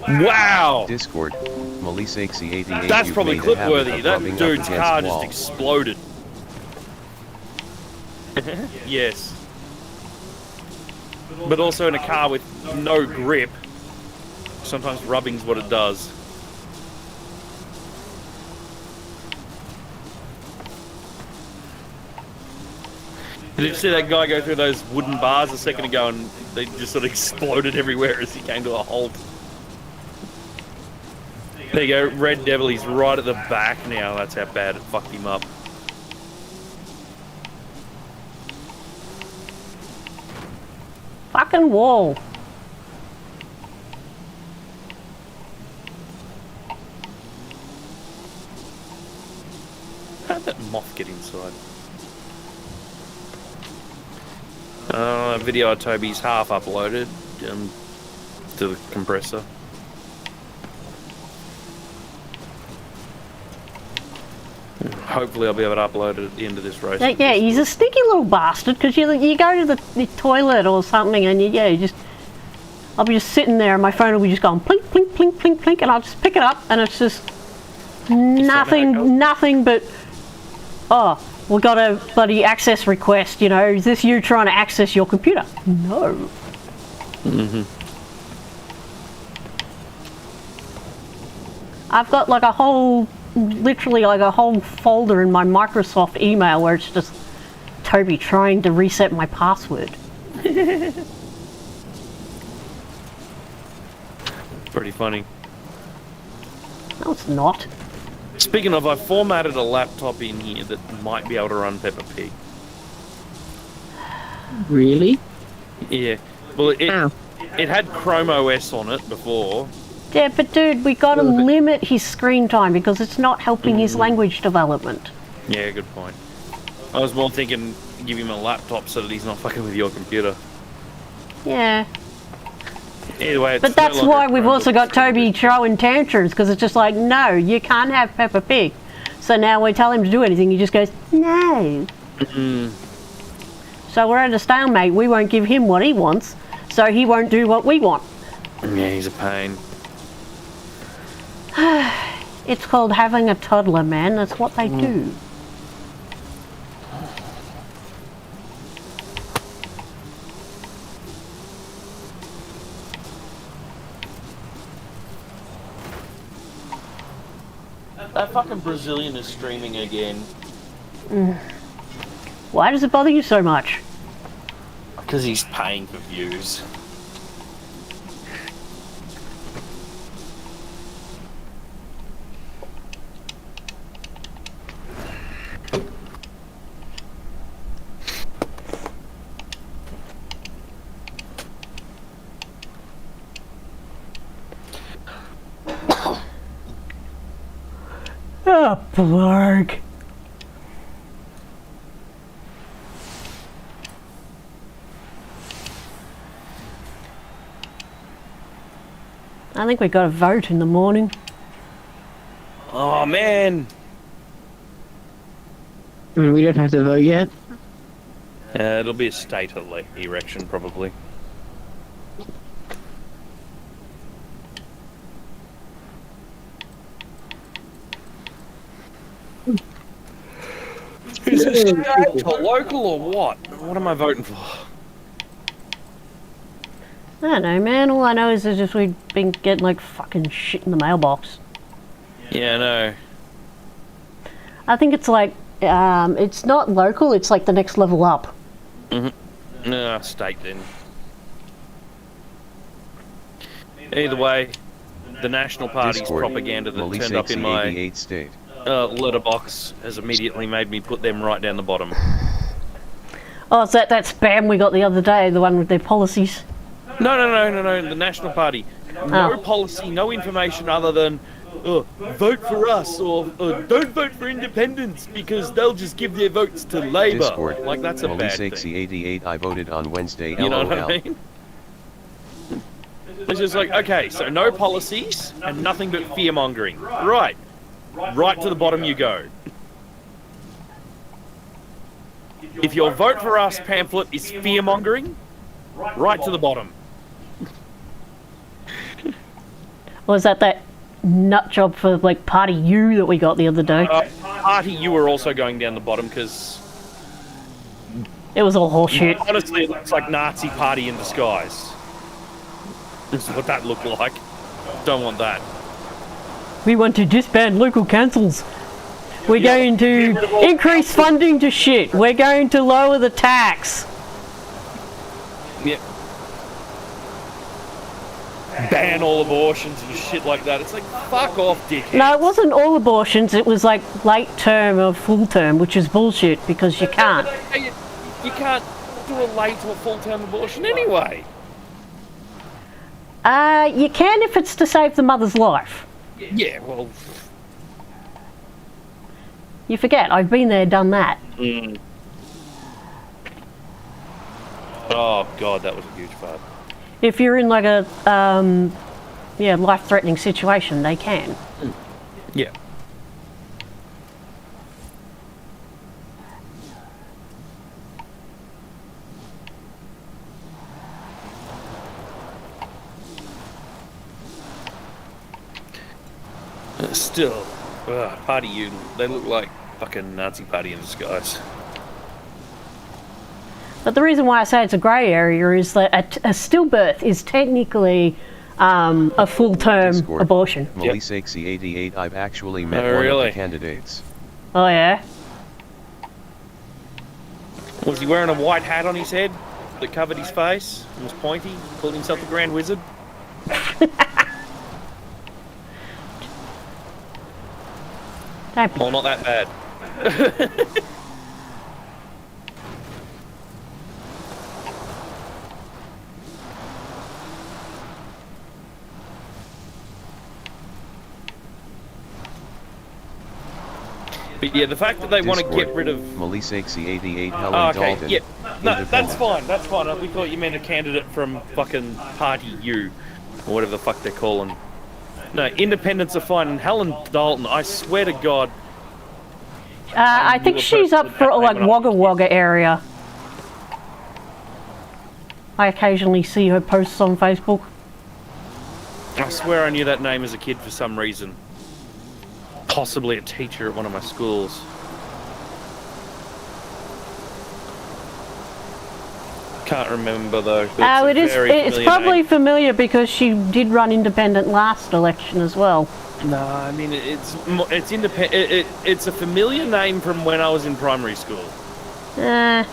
Wow! Discord. Melisexy88. That's you've probably made a habit clip-worthy. of That rubbing up dude's against car just walls. exploded. Yes. But also in a car with no grip, sometimes rubbing's what it does. Did you see that guy go through those wooden bars a second ago and they just sort of exploded everywhere as he came to a halt? There you go, Red Devil, he's right at the back now. That's how bad it fucked him up. Fucking wall. How'd that moth get inside? Video of Toby's half uploaded to the compressor. Hopefully I'll be able to upload it at the end of this race. Yeah, he's a sneaky little bastard, because you go to the toilet or something and I'll be just sitting there and my phone will be just going plink, plink, plink, plink, plink, and I'll just pick it up and it's just nothing but, oh, we got a bloody access request, you know, is this you trying to access your computer? No. Mm-hmm. I've got like literally like a whole folder in my Microsoft email where it's just Toby trying to reset my password. Pretty funny. No, it's not. Speaking of, I formatted a laptop in here that might be able to run Peppa Pig. Really? Yeah. Well, it had Chrome OS on it before. Yeah, but dude, we gotta limit his screen time because it's not helping his language development. Yeah, good point. I was more thinking give him a laptop so that he's not fucking with your computer. Yeah. Either way, it's But that's no longer why a we've Chromebook also got screen. Toby throwing tantrums, because it's just like, no, you can't have Peppa Pig. So now we tell him to do anything, he just goes, no. So we're at a stalemate. We won't give him what he wants, so he won't do what we want. Yeah, he's a pain. It's called having a toddler, man. That's what they do. That fucking Brazilian is streaming again. Why does it bother you so much? Because he's paying for views. Oh, blarg. I think we got a vote in the morning. Oh, man. We don't have to vote yet. It'll be a state erection, probably. Is it state or local or what? What am I voting for? I don't know, man. All I know is just we've been getting like fucking shit in the mailbox. Yeah, I know. I think it's like, it's not local, it's like the next level up. Mm-hmm. No, state then. Either way, the National Party's Discord, propaganda that Melissa turned up in my 88 state. letterbox has immediately made me put them right down the bottom. Oh, it's that spam we got the other day, the one with their policies. No, the National Party. No policy, no information other than vote for us or don't vote for independents because they'll just give their votes to Labour. Discord, Like, that's a bad Melissa thing. 88 I voted on Wednesday, You know LOL. what I mean? It's just like, okay, so no policies and nothing but fear-mongering. Right to the bottom you go. If your vote for us pamphlet is fear-mongering, right to the bottom. Was that nut job for like Party U that we got the other day? Party, you were also going down the bottom because It was all horseshit. Honestly, it looks like Nazi party in disguise. This is what that looked like. Don't want that. We want to disband local councils. We're going to increase funding to shit. We're going to lower the tax. Yeah. Ban all abortions and shit like that. It's like, fuck off, dickhead. No, it wasn't all abortions. It was like late term or full term, which is bullshit because you can't. You can't do a late or full-term abortion anyway. You can if it's to save the mother's life. Yeah, well... You forget, I've been there, done that. Mm. Oh, God, that was a huge fart. If you're in like a, life-threatening situation, they can. Yeah. Still, party you, they look like fucking Nazi party in disguise. But the reason why I say it's a grey area is that a stillbirth is technically a full-term Discord. abortion. Melisexy88, I've actually met Oh, one of really? the candidates. Oh yeah? Was he wearing a white hat on his head that covered his face and was pointy, called himself the Grand Wizard? Don't be. Oh, not that bad. But yeah, the fact that they want to Discord. get rid of... Melisexy88, Helen Oh, okay, Dalton. yeah. No, that's Independent. fine, that's fine. We thought you meant a candidate from fucking Party U, or whatever the fuck they're calling. No, independents are fine. And Helen Dalton, I swear to God... I think she's up for like Wagga Wagga area. I occasionally see her posts on Facebook. I swear I knew that name as a kid for some reason. Possibly a teacher at one of my schools. Can't remember though. Oh, It's a very it's familiar probably name. familiar because she did run independent last election as well. No, I mean it's independent. It's a familiar name from when I was in primary school, Eh,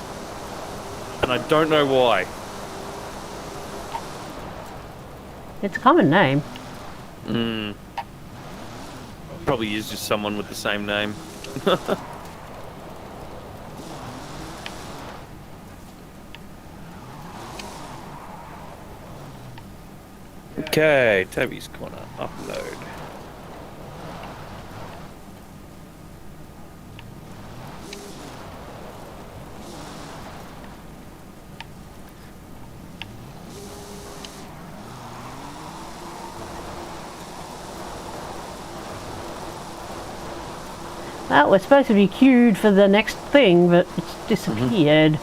and I don't know why. it's a common name. Probably is just someone with the same name. Okay, Toby's Corner, upload. Well, we're supposed to be queued for the next thing, but it's disappeared.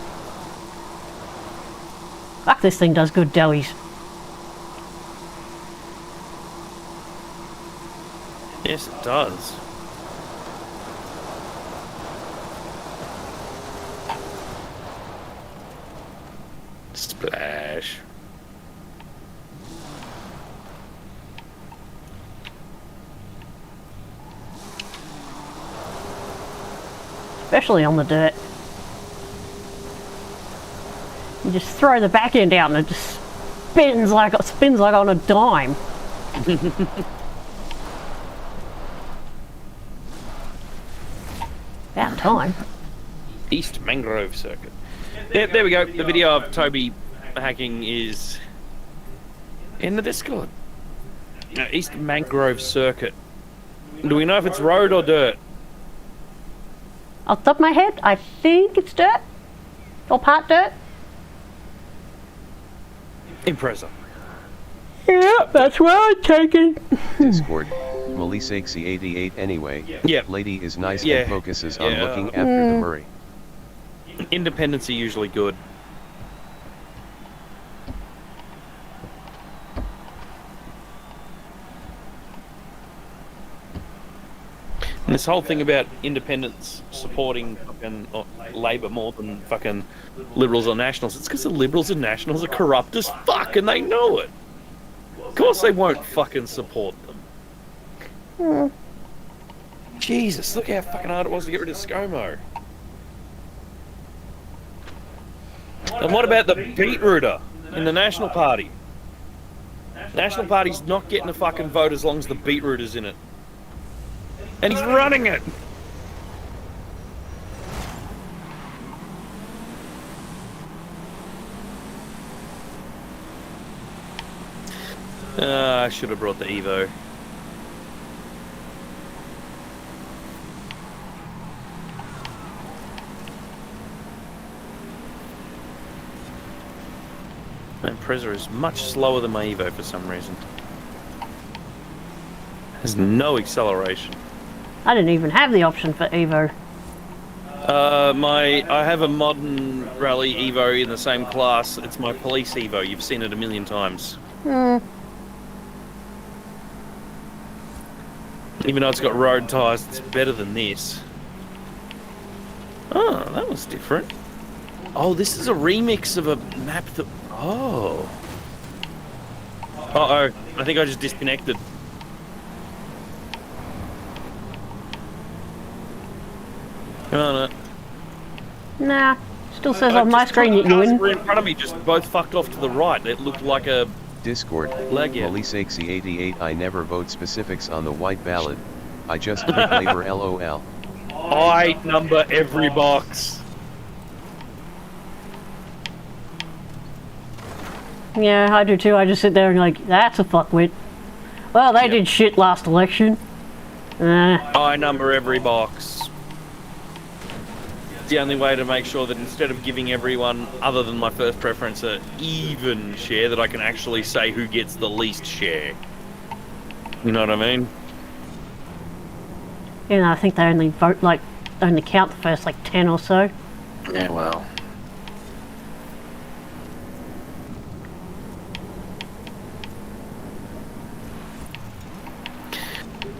Fuck, this thing does good delis. Yes, it does. Splash. Especially on the dirt. You just throw the back end out and it just spins like on a dime. About time. East Mangrove Circuit. There we go. The video of Toby hacking is in the Discord. East Mangrove Circuit. Do we know if it's road or dirt? Off the top of my head, I think it's dirt. Or part dirt. Impreza. Yeah, that's where I'm taking. Discord. Melisexy88 anyway. Yeah. Lady is nice Yeah. and focuses on Yeah. looking after the Murray. Independents are usually good. This whole thing about independents supporting fucking Labor more than fucking Liberals or Nationals, it's because the Liberals and Nationals are corrupt as fuck and they know it. Of course they won't fucking support them. Jesus, look how fucking hard it was to get rid of ScoMo. And what about the beetrooter in the National Party? National Party's not getting a fucking vote as long as the beetrooter's in it. And he's running it! I should have brought the Evo. My Impreza is much slower than my Evo for some reason. Has no acceleration. I didn't even have the option for Evo. I have a modern rally Evo in the same class. It's my police Evo. You've seen it a million times. Even though it's got road tyres, it's better than this. Oh, that was different. Oh, this is a remix of a map that... Oh. Uh-oh. I think I just disconnected. Come on, Nah, still says on my screen that you win. in front of me just both fucked off to the right. It looked like a... Discord, Melisexy88 I never vote specifics on the white ballot. I just click Labor LOL. I number every box. Yeah, I do too. I just sit there and like, that's a fuckwit. Well, they did shit last election. I number every box. It's the only way to make sure that instead of giving everyone, other than my first preference, an even share, that I can actually say who gets the least share. You know what I mean? You know, I think they only vote, like, only count the first, like, 10 or so. Yeah, well.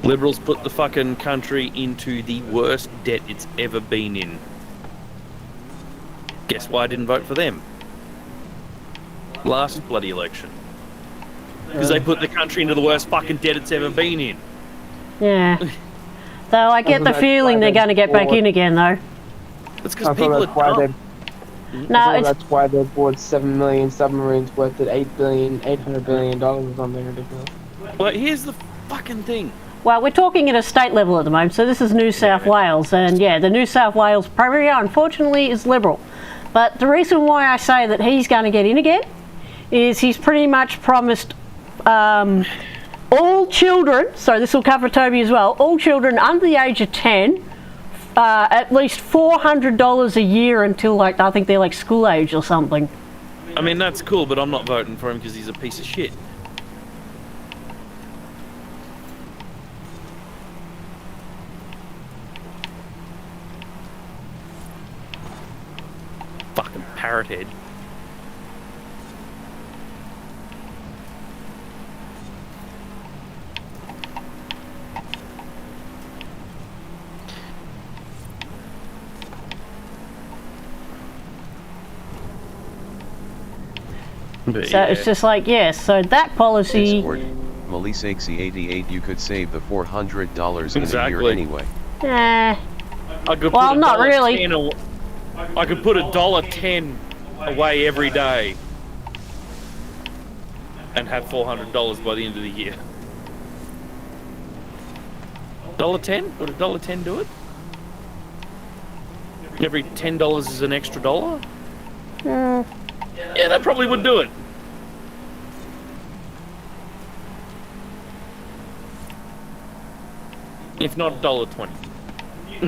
Liberals put the fucking country into the worst debt it's ever been in. Guess why I didn't vote for them? Last bloody election. Because they put the country into the worst fucking debt it's ever been in. Yeah. Though I get the feeling they're going to get back in again, though. That's because people are dumb. No, it's... That's why they bought 7 million submarines worth at $800 billion or something ridiculous. Well, here's the fucking thing. Well, we're talking at a state level at the moment, so this is New South Wales, and yeah, the New South Wales Premier, unfortunately, is Liberal. But the reason why I say that he's going to get in again is he's pretty much promised all children, so this will cover Toby as well, all children under the age of 10, at least $400 a year until, like, I think they're like school age or something. I mean, that's cool, but I'm not voting for him because he's a piece of shit. Fucking parrot head. But So it's just like, yeah, so that policy... Discord, Melisexy88 you could save the $400 in a year Exactly. anyway. Eh, I could well, put not $1.10 really. I could put $1.10 away every day and have $400 by the end of the year. $1.10? Would $1.10 do it? Every $10 is an extra dollar? Yeah, that probably would do it. If not $1.20.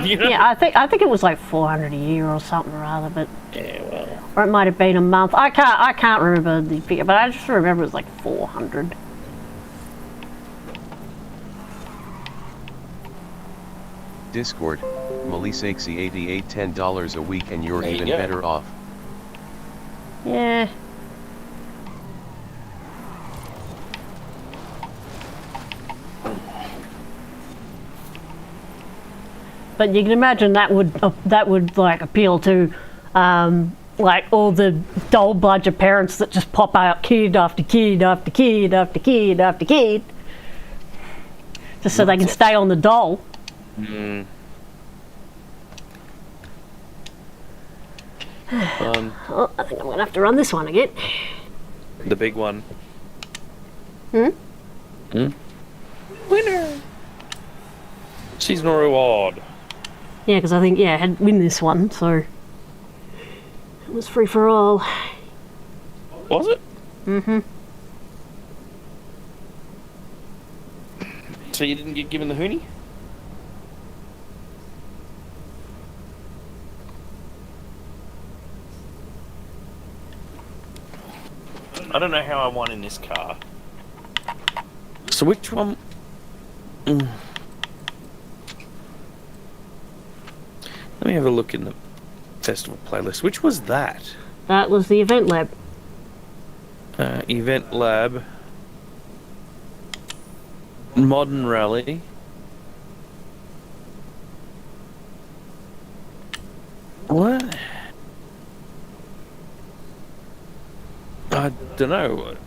You know? yeah, I think it was like 400 a year or something or other, but Yeah, well. or it might have been a month. I can't remember the figure, but I just remember it was like 400. Discord, Melisexy88 $10 a week and you're There you even go. better off. Yeah. but you can imagine that would like appeal to like all the dull bludger parents that just pop out kid after kid after kid after kid after kid, just so they can stay on the dole. Mm. Oh, I think I'm gonna have to run this one again. The big one. Hmm? Winner! Seasonal reward. Yeah, because I think, I had win this one, so it was free for all. Was it? Mm-hmm. So you didn't get given the hoonie? I don't know how I won in this car. So which one? Let me have a look in the festival playlist. Which was that? That was the event lab. Event lab. Modern rally. What? I don't know.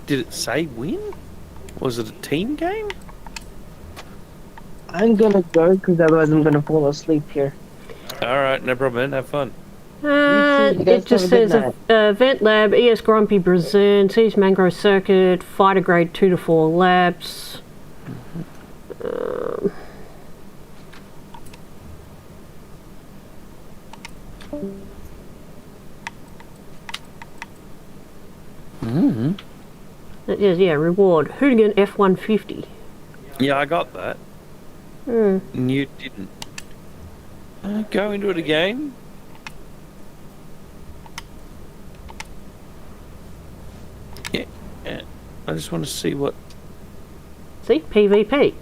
Did it say win? Was it a team game? I'm gonna go because otherwise I'm gonna fall asleep here. Alright, no problem, man. Have fun. You guys It just have a good says Event Lab, ES Grumpy presents, East Mangrove Circuit, Fighter Grade 2 to 4 laps. It is, reward. Hooligan F-150. Yeah, I got that. And you didn't. Go into it again. Yeah. I just want to see what... See? PvP.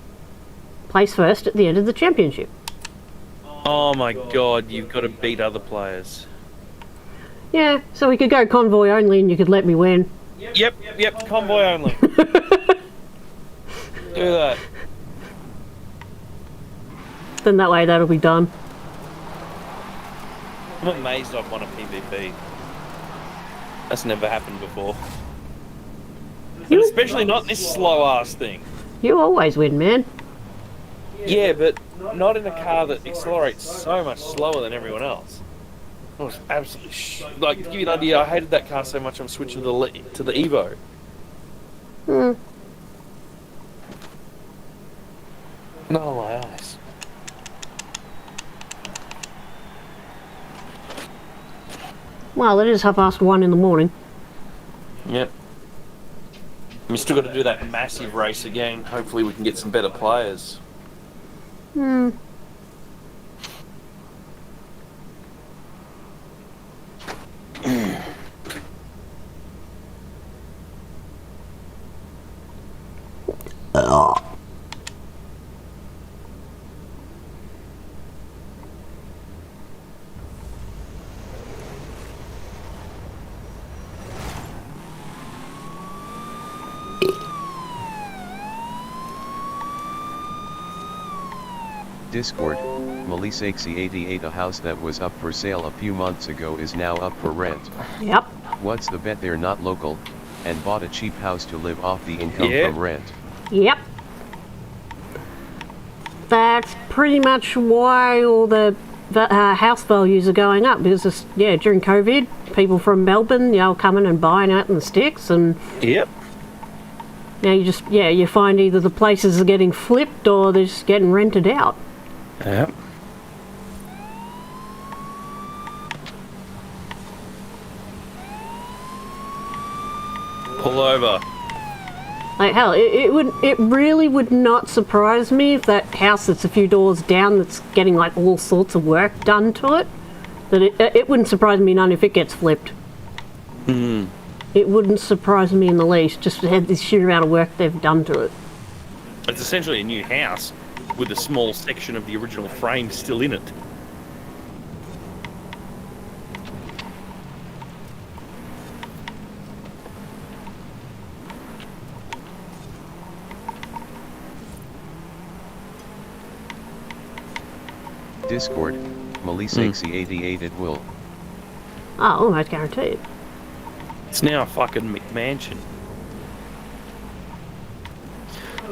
Place first at the end of the championship. Oh my god, you've got to beat other players. Yeah, so we could go convoy only and you could let me win. Yep, convoy only. Do that. Then that way that'll be done. I'm amazed I've won a PvP. That's never happened before. But especially not this slow-ass thing. You always win, man. Yeah, but not in a car that accelerates so much slower than everyone else. I was absolutely like, to give you an idea, I hated that car so much I'm switching to the Evo. Not on my eyes. Well, it is 1:30 in the morning. Yep. We still got to do that massive race again. Hopefully we can get some better players. Discord, Melisexy88, a house that was up for sale a few months ago is now up for rent. Yep. What's the bet they're not local, and bought a cheap house to live off the income from rent? Yep. That's pretty much why all the house values are going up, because it's, during COVID, people from Melbourne, coming and buying out in the sticks, and Yep. now you just, you find either the places are getting flipped or they're just getting rented out. Yep. Pull over. Like hell, it really would not surprise me if that house that's a few doors down that's getting like all sorts of work done to it, that it wouldn't surprise me none if it gets flipped. It wouldn't surprise me in the least, just to have this sheer amount of work they've done to it. It's essentially a new house with a small section of the original frame still in it. Discord, Melisexy88 it will. Oh, almost guaranteed. It's now a fucking McMansion.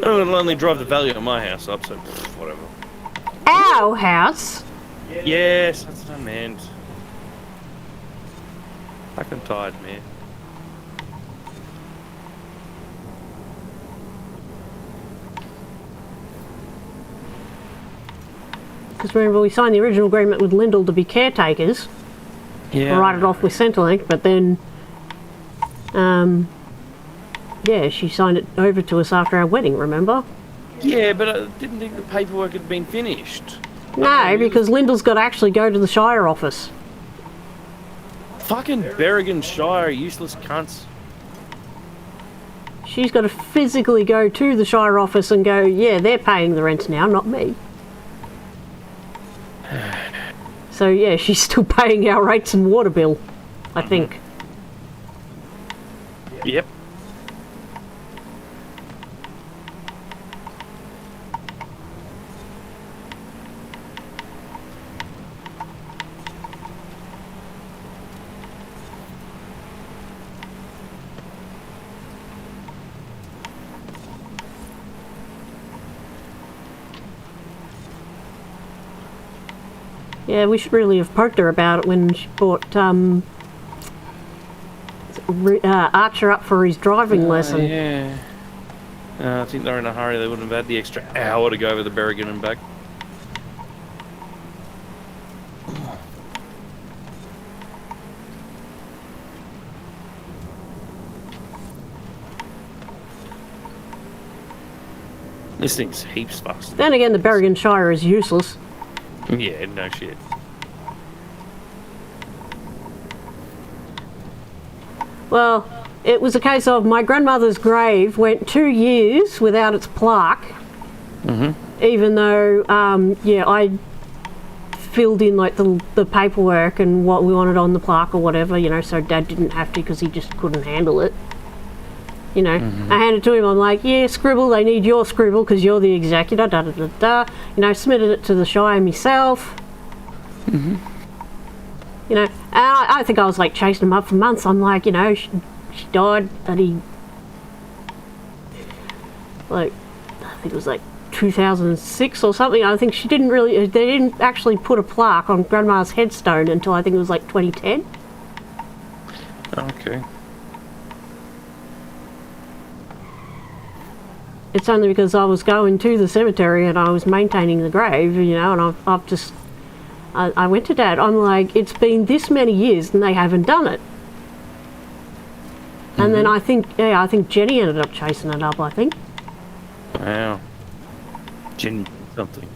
Oh, it'll only drive the value of my house up, so whatever. Our house? Yes, that's what I meant. Fucking tired, man. Because remember, we signed the original agreement with Lyndall to be caretakers. Yeah. Write it off with Centrelink, but then, yeah, she signed it over to us after our wedding, remember? Yeah, but I didn't think the paperwork had been finished. No, because Lyndall's got to actually go to the Shire office. Fucking Berrigan Shire, useless cunts. She's got to physically go to the Shire office and go, yeah, they're paying the rent now, not me. So, yeah, she's still paying our rates and water bill, I think. Yep. Yeah, we should really have poked her about it when she brought Archer up for his driving lesson. Yeah. I think they're in a hurry. They wouldn't have had the extra hour to go over the Berrigan and back. This thing's heaps faster. Then again, the Berrigan Shire is useless. Yeah, no shit. Well, it was a case of my grandmother's grave went 2 years without its plaque. Even though, yeah, I filled in like the paperwork and what we wanted on the plaque or whatever, you know, so Dad didn't have to because he just couldn't handle it. You know, I handed it to him, I'm like, yeah, scribble, they need your scribble because you're the executor, da-da-da-da. You know, submitted it to the Shire myself. You know, and I think I was like chasing him up for months. I'm like, you know, she died at like, I think it was like 2006 or something. I think they didn't actually put a plaque on Grandma's headstone until I think it was like 2010. Okay. It's only because I was going to the cemetery and I was maintaining the grave, you know, and I've just... I went to Dad, I'm like, it's been this many years and they haven't done it. And then I think Jenny ended up chasing it up, I think. Wow. Jenny something.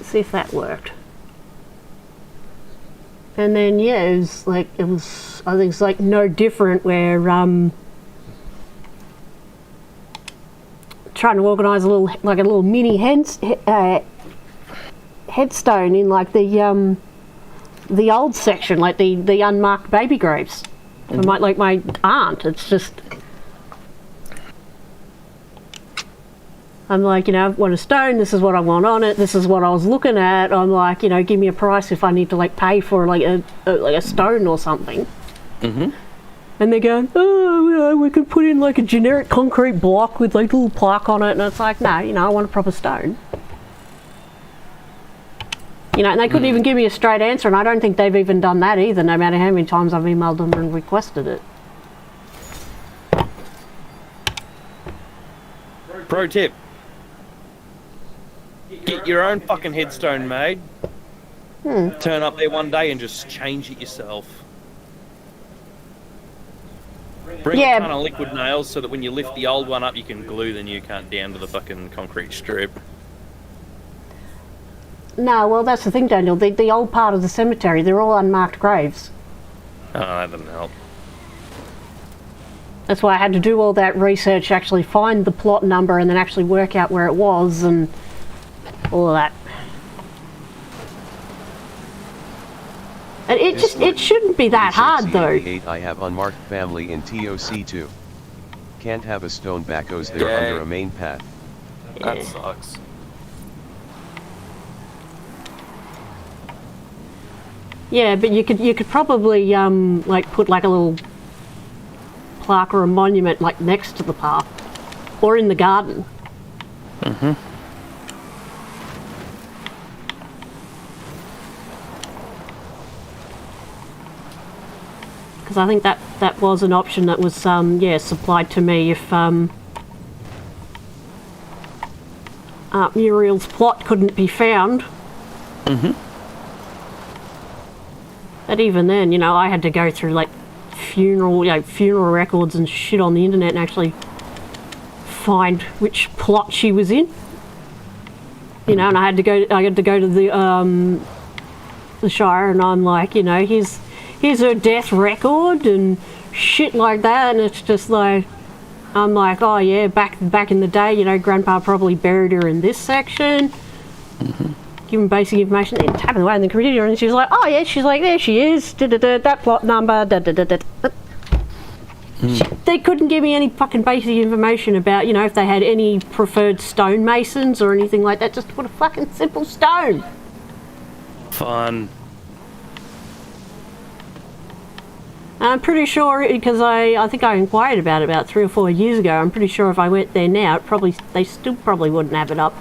See if that worked. And then yeah, I think it's like no different where trying to organise a little mini headstone in like the old section, like the unmarked baby graves for my aunt. It's just, I'm like, you know, I want a stone, this is what I want on it, this is what I was looking at. I'm like, you know, give me a price if I need to like pay for like a stone or something. And they're going, oh, you know, we could put in like a generic concrete block with like a little plaque on it. And it's like, no, you know, I want a proper stone. You know, and they couldn't even give me a straight answer, and I don't think they've even done that either, no matter how many times I've emailed them and requested it. Pro tip. Get your own fucking headstone made. Turn up there one day and just change it yourself. Bring a ton of liquid nails so that when you lift the old one up, you can glue the new cunt down to the fucking concrete strip. No, well, that's the thing, Daniel. The old part of the cemetery, they're all unmarked graves. Oh, that doesn't help. That's why I had to do all that research, actually find the plot number and then actually work out where it was and all of that. And it shouldn't be that hard though. I have unmarked family in TOC2. Can't have a stone backhoes there Yeah. under a main path. That sucks. Yeah, but you could probably like put like a little plaque or a monument like next to the path or in the garden. Because I think that was an option that was supplied to me if Muriel's plot couldn't be found. But even then, you know, I had to go through like funeral records and shit on the internet and actually find which plot she was in. You know, and I had to go to the Shire, and I'm like, you know, here's her death record and shit like that, and it's just like, I'm like, oh yeah, back in the day, you know, Grandpa probably buried her in this section. Give him basic information, then tap it away in the computer, and she's like, oh yeah, she's like, there she is, that plot number, They couldn't give me any fucking basic information about, you know, if they had any preferred stonemasons or anything like that. Just put a fucking simple stone. Fun. I'm pretty sure, because I think I inquired about it about 3 or 4 years ago. I'm pretty sure if I went there now, they still probably wouldn't have it up.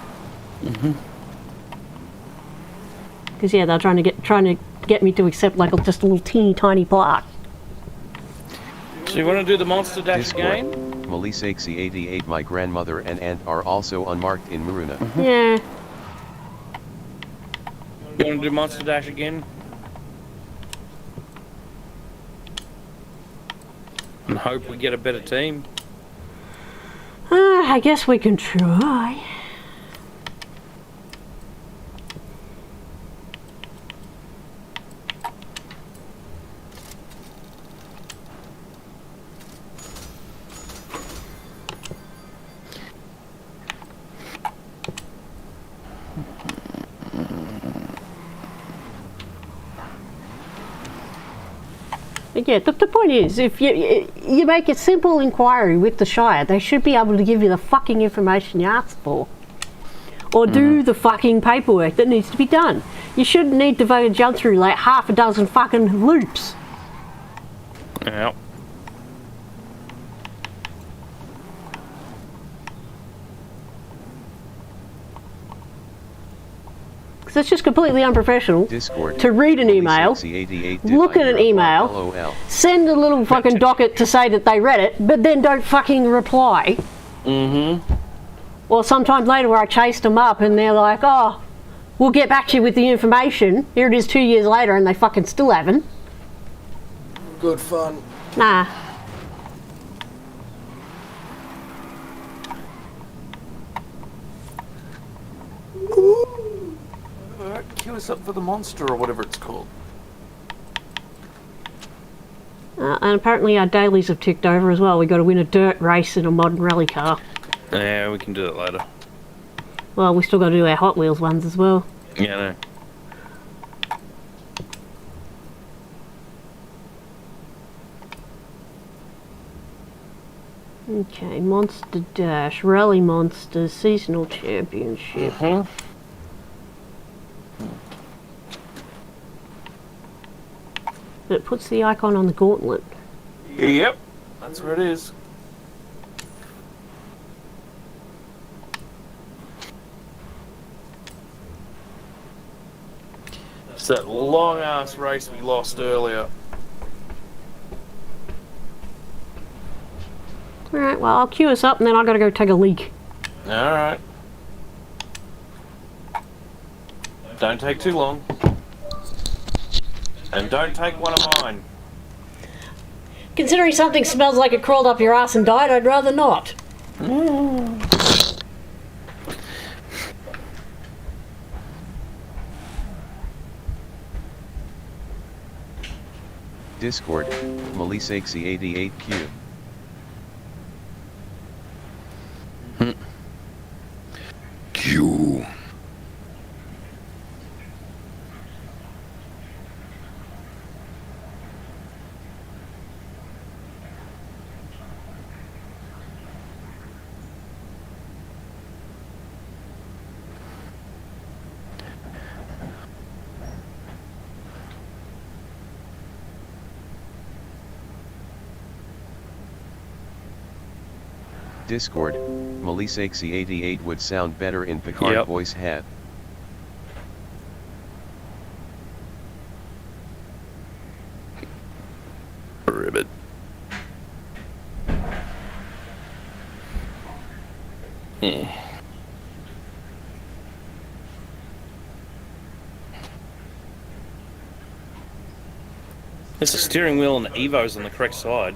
Because yeah, they're trying to get me to accept like just a little teeny tiny plaque. So you want to do the Monster Dash Discord. again? Melisexy88 My grandmother and aunt are also unmarked in Maruna. Yeah. You want to do Monster Dash again? And hope we get a better team. I guess we can try. But yeah, the point is, if you make a simple inquiry with the Shire, they should be able to give you the fucking information you asked for. Or do the fucking paperwork that needs to be done. You shouldn't need to fucking jump through like half a dozen fucking loops. Yeah. Because it's just completely unprofessional Discord. to read an email, Melisexy88 look at an email, LOL. send a little fucking docket to say that they read it, but then don't fucking reply. Or sometime later where I chased them up and they're like, oh, we'll get back to you with the information. Here it is 2 years later and they fucking still haven't. Good fun. Nah. Alright, queue us up for the monster or whatever it's called. And apparently our dailies have ticked over as well. We got to win a dirt race in a modern rally car. Yeah, we can do that later. Well, we still got to do our Hot Wheels ones as well. Yeah, no. Okay, Monster Dash, Rally Monsters, Seasonal Championship. But it puts the icon on the gauntlet. Yep, that's where it is. It's that long ass race we lost earlier. Alright, well, I'll queue us up and then I've got to go take a leak. Alright. Don't take too long. And don't take one of mine. Considering something smells like it crawled up your ass and died, I'd rather not. Discord, Melisexy88Q. Discord, Melisexy88 would sound better in Picard Yep. voice hat. Ribbit. Yeah. There's a steering wheel and the Evo's on the correct side.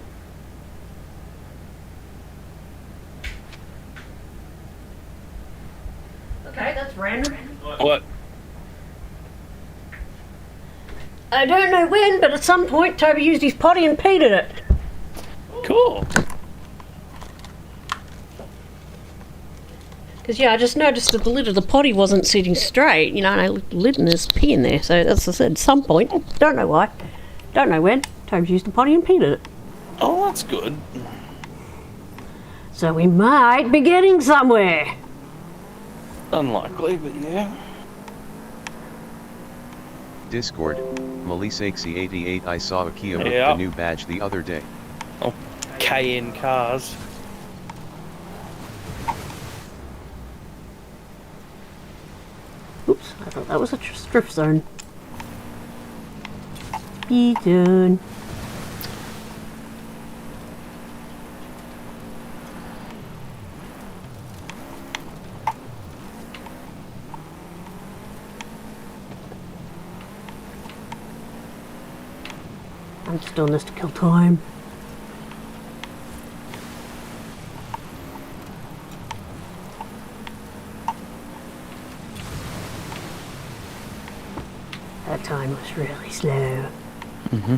Okay, that's random. What? I don't know when, but at some point Toby used his potty and peed in it. Cool. Because, yeah, I just noticed that the lid of the potty wasn't sitting straight, you know, and I looked at the lid and there's pee in there. So, as I said, at some point, don't know why, don't know when, Toby's used the potty and peed in it. Oh, that's good. So we might be getting somewhere. Unlikely, but yeah. Discord, Melisexy88 I saw a Kia with Yeah. the new badge the other day. Oh, KN cars. Oops, I thought that was a drift zone. Be done. I'm just doing this to kill time. That time was really slow. Mm-hmm.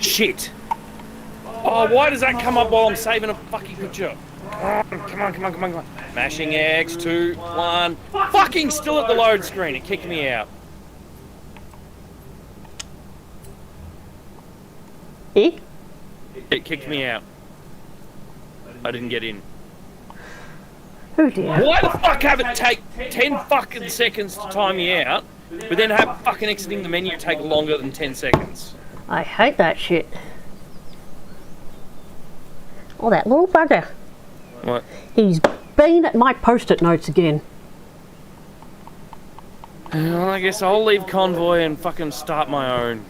Shit! Oh, why does that come up while I'm saving a fucking picture? Oh, come on, come on, come on, come on. Mashing X, 2, 1. Fucking still at the load screen. It kicked me out. Eh? It kicked me out. I didn't get in. Oh dear. Why the fuck have it take 10 fucking seconds to time me out, but then have fucking exiting the menu take longer than 10 seconds? I hate that shit. Oh, that little bugger. What? He's been at my post-it notes again. Well, I guess I'll leave convoy and fucking start my own.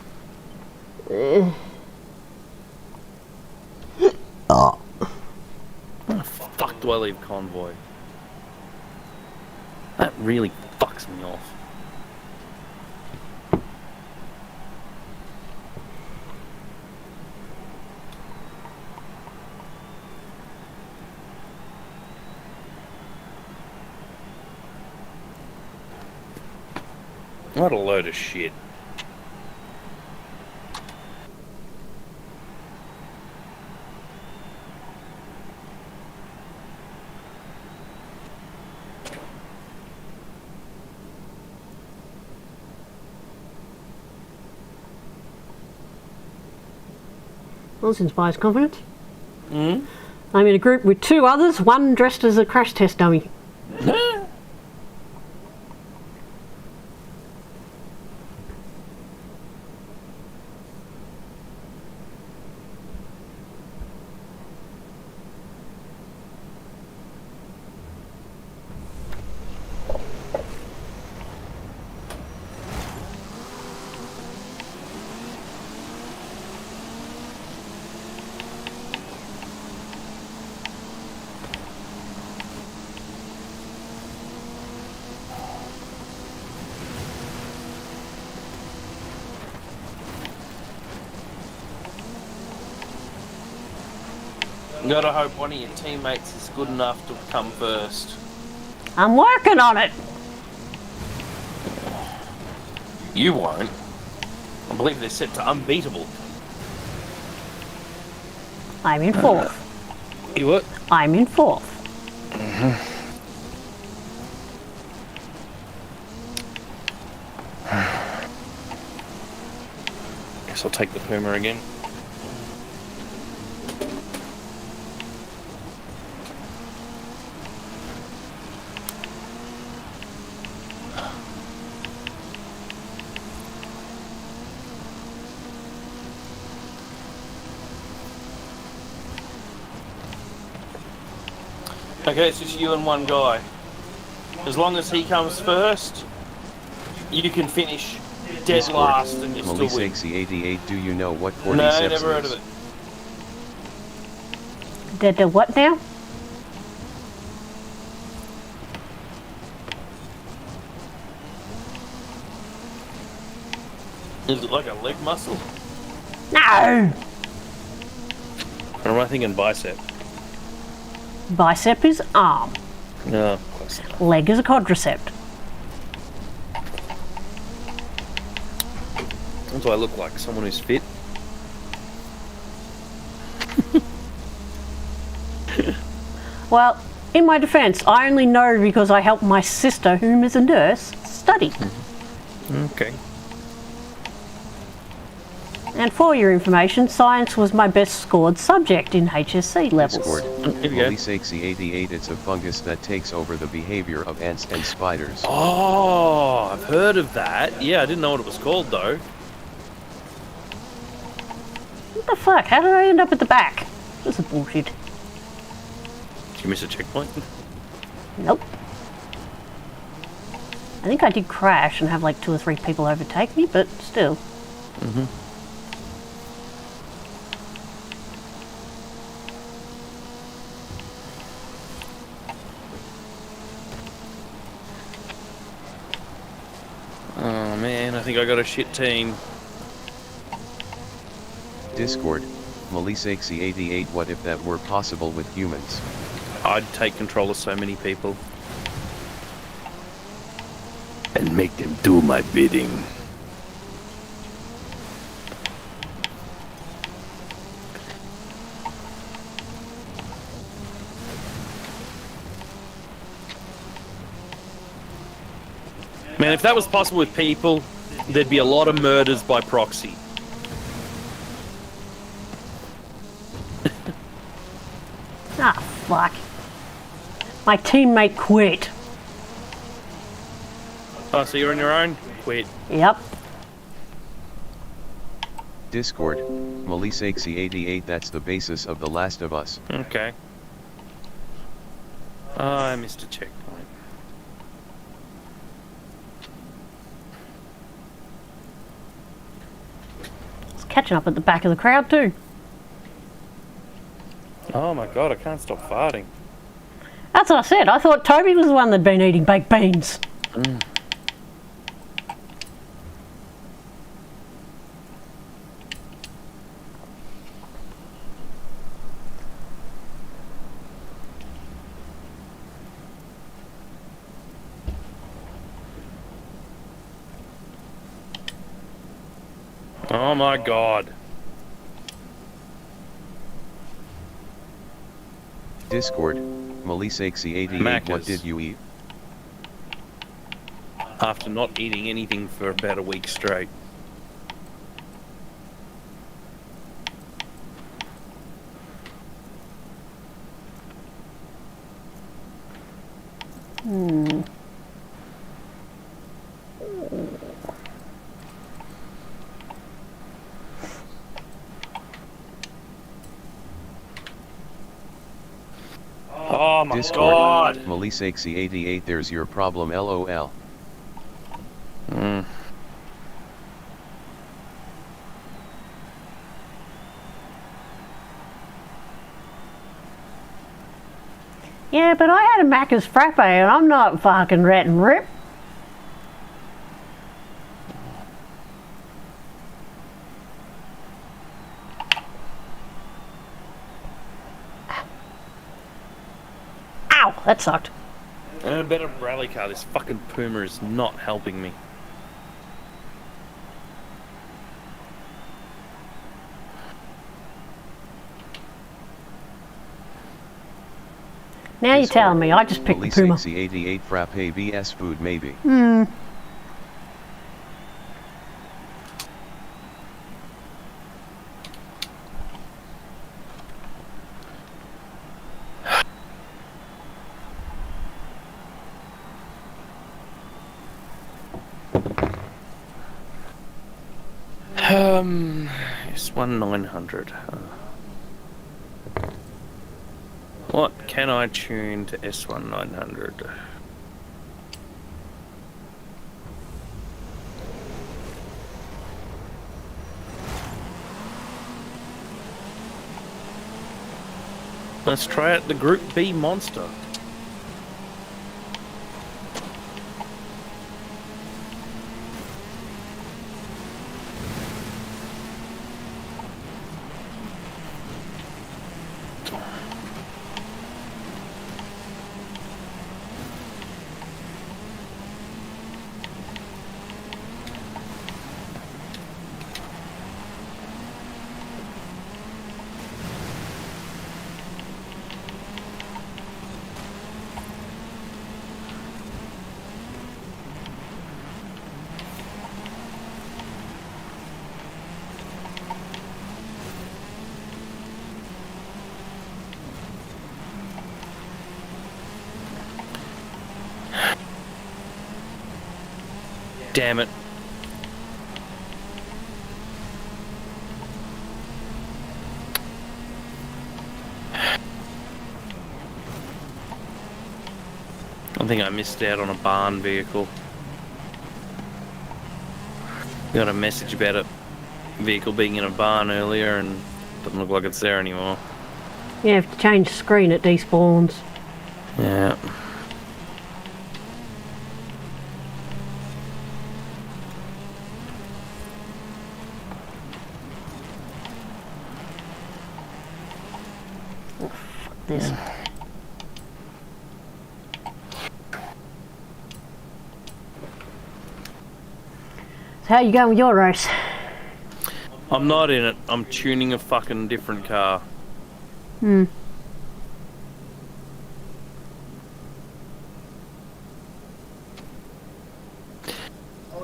Oh. Why the fuck do I leave convoy? That really fucks me off. What a load of shit. Well, this inspires confidence. Hmm? I'm in a group with two others, one dressed as a crash test dummy. Gotta hope one of your teammates is good enough to come first. I'm working on it. You won't. I believe they're set to unbeatable. I'm in fourth. You what? I'm in fourth. Guess I'll take the Puma again. Okay, it's just you and one guy. As long as he comes first, you can finish dead Discord. last and you still win. Malisexy88, do you know what No, cordyceps never heard is? of it. The what now? Is it like a leg muscle? No! Or am I thinking bicep? Bicep is arm. No, close enough. Leg is a quadriceps. What do I look like? Someone who's fit? Well, in my defence, I only know because I helped my sister, whom is a nurse, study. Okay. And for your information, science was my best scored subject in HSC levels. Discord. Here we go. Malisexy88, it's a fungus that takes over the behavior of ants and spiders. Oh, I've heard of that. Yeah, I didn't know what it was called though. What the fuck? How did I end up at the back? This is bullshit. Did you miss a checkpoint? Nope. I think I did crash and have like 2 or 3 people overtake me, but still. Oh man, I think I got a shit team. Discord. Malisexy88, what if that were possible with humans? I'd take control of so many people. And make them do my bidding. Man, if that was possible with people, there'd be a lot of murders by proxy. Ah, fuck. My teammate quit. Oh, so you're on your own? Quit. Yep. Discord. Malisexy88, that's the basis of The Last of Us. Okay. Oh, I missed a checkpoint. It's catching up at the back of the crowd too. Oh my god, I can't stop farting. That's what I said. I thought Toby was the one that'd been eating baked beans. Oh my god. Discord. Malisexy88, what Macca's. did you eat? After not eating anything for about a week straight. Oh my Discord. god. Malisexy88, there's your problem, lol. Yeah, but I had a Macca's frappe and I'm not fucking rat and rip. Ow, that sucked. And a better rally car, this fucking Puma is not helping me. Now you're telling me, I just picked the Puma. Malisexy88, frappe vs food maybe. S1900. What can I tune to S1900? Let's try out the Group B monster. Damn it. I think I missed out on a barn vehicle. Got a message about a vehicle being in a barn earlier and doesn't look like it's there anymore. Yeah, if you change the screen, it despawns. Yeah. This. So how you going with your race? I'm not in it. I'm tuning a fucking different car. Hmm.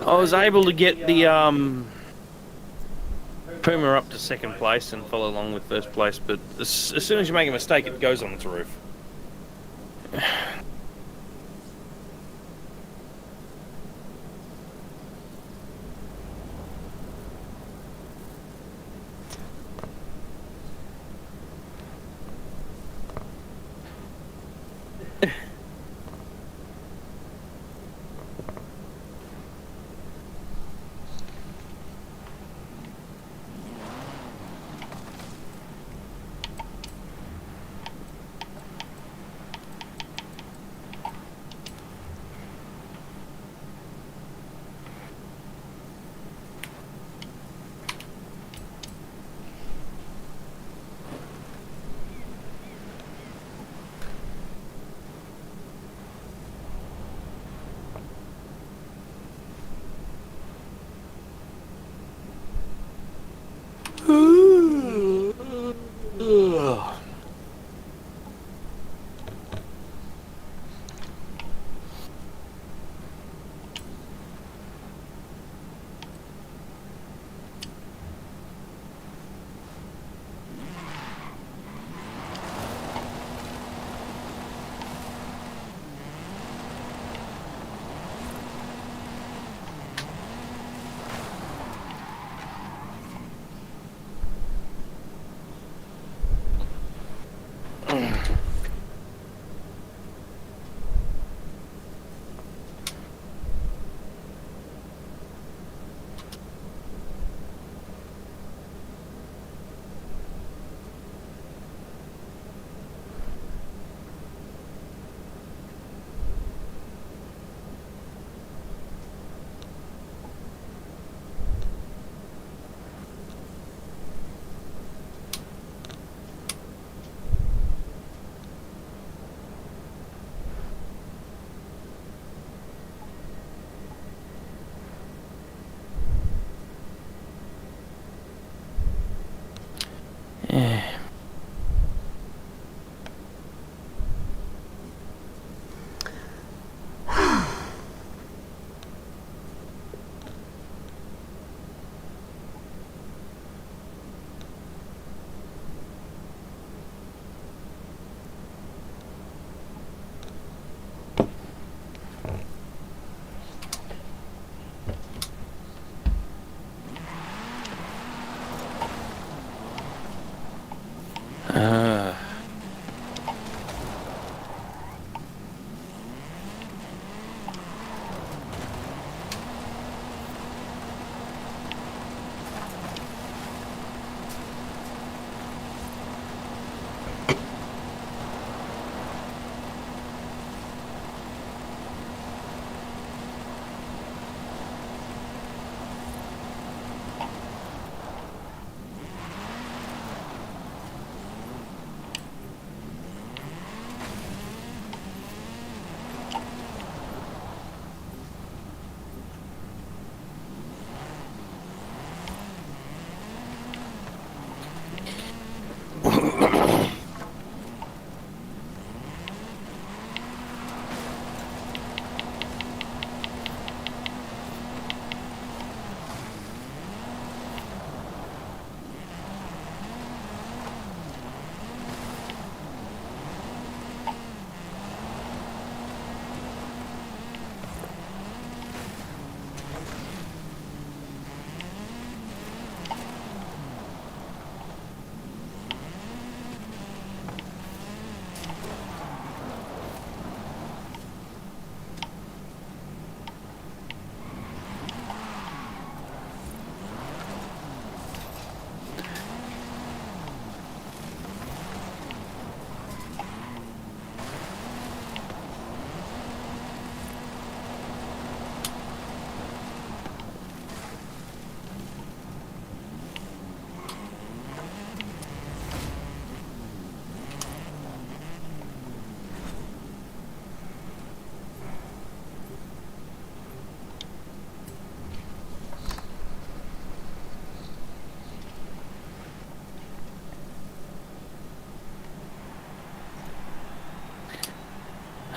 I was able to get the Puma up to second place and follow along with first place, but as soon as you make a mistake, it goes on its roof.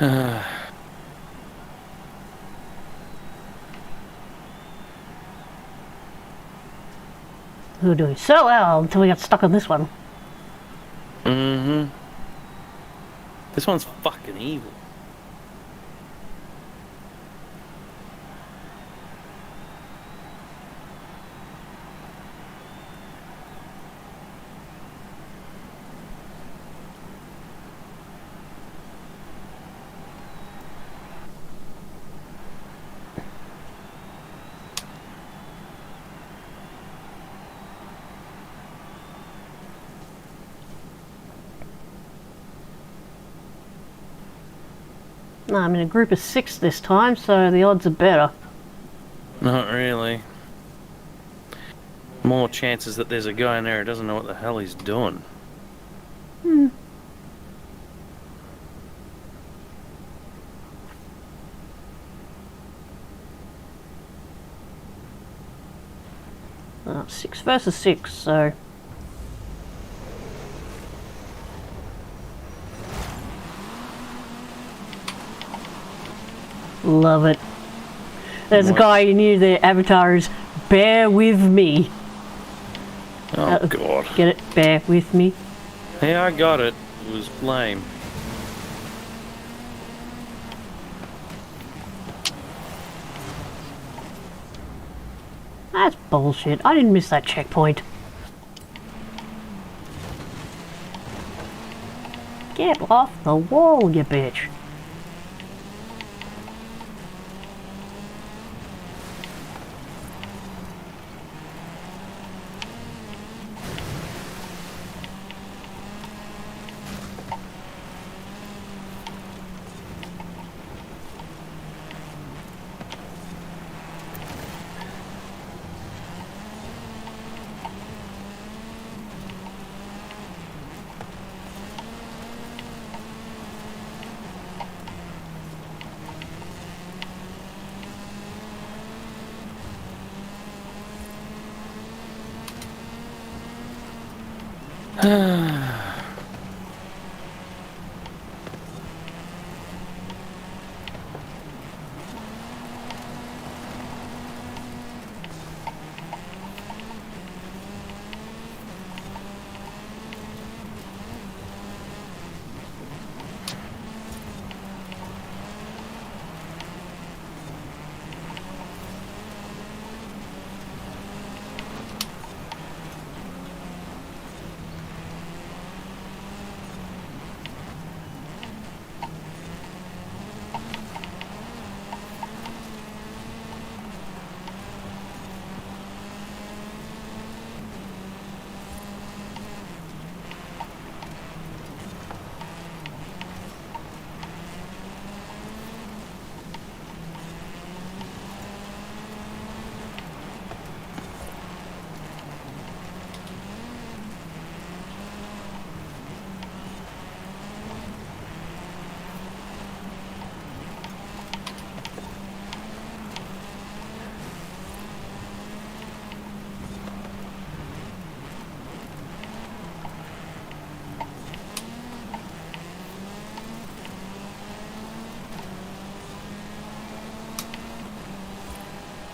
We were doing so well until we got stuck on this one. Mm-hmm. This one's fucking evil. No, I'm in a group of 6 this time, so the odds are better. Not really. More chances that there's a guy in there who doesn't know what the hell he's doing. Hmm. Oh, 6 versus 6, so... Love it. There's What? a guy who knew their avatar is bear with me. Oh, God. Get it? Bear with me. Yeah, I got it. It was lame. That's bullshit. I didn't miss that checkpoint. Get off the wall, you bitch.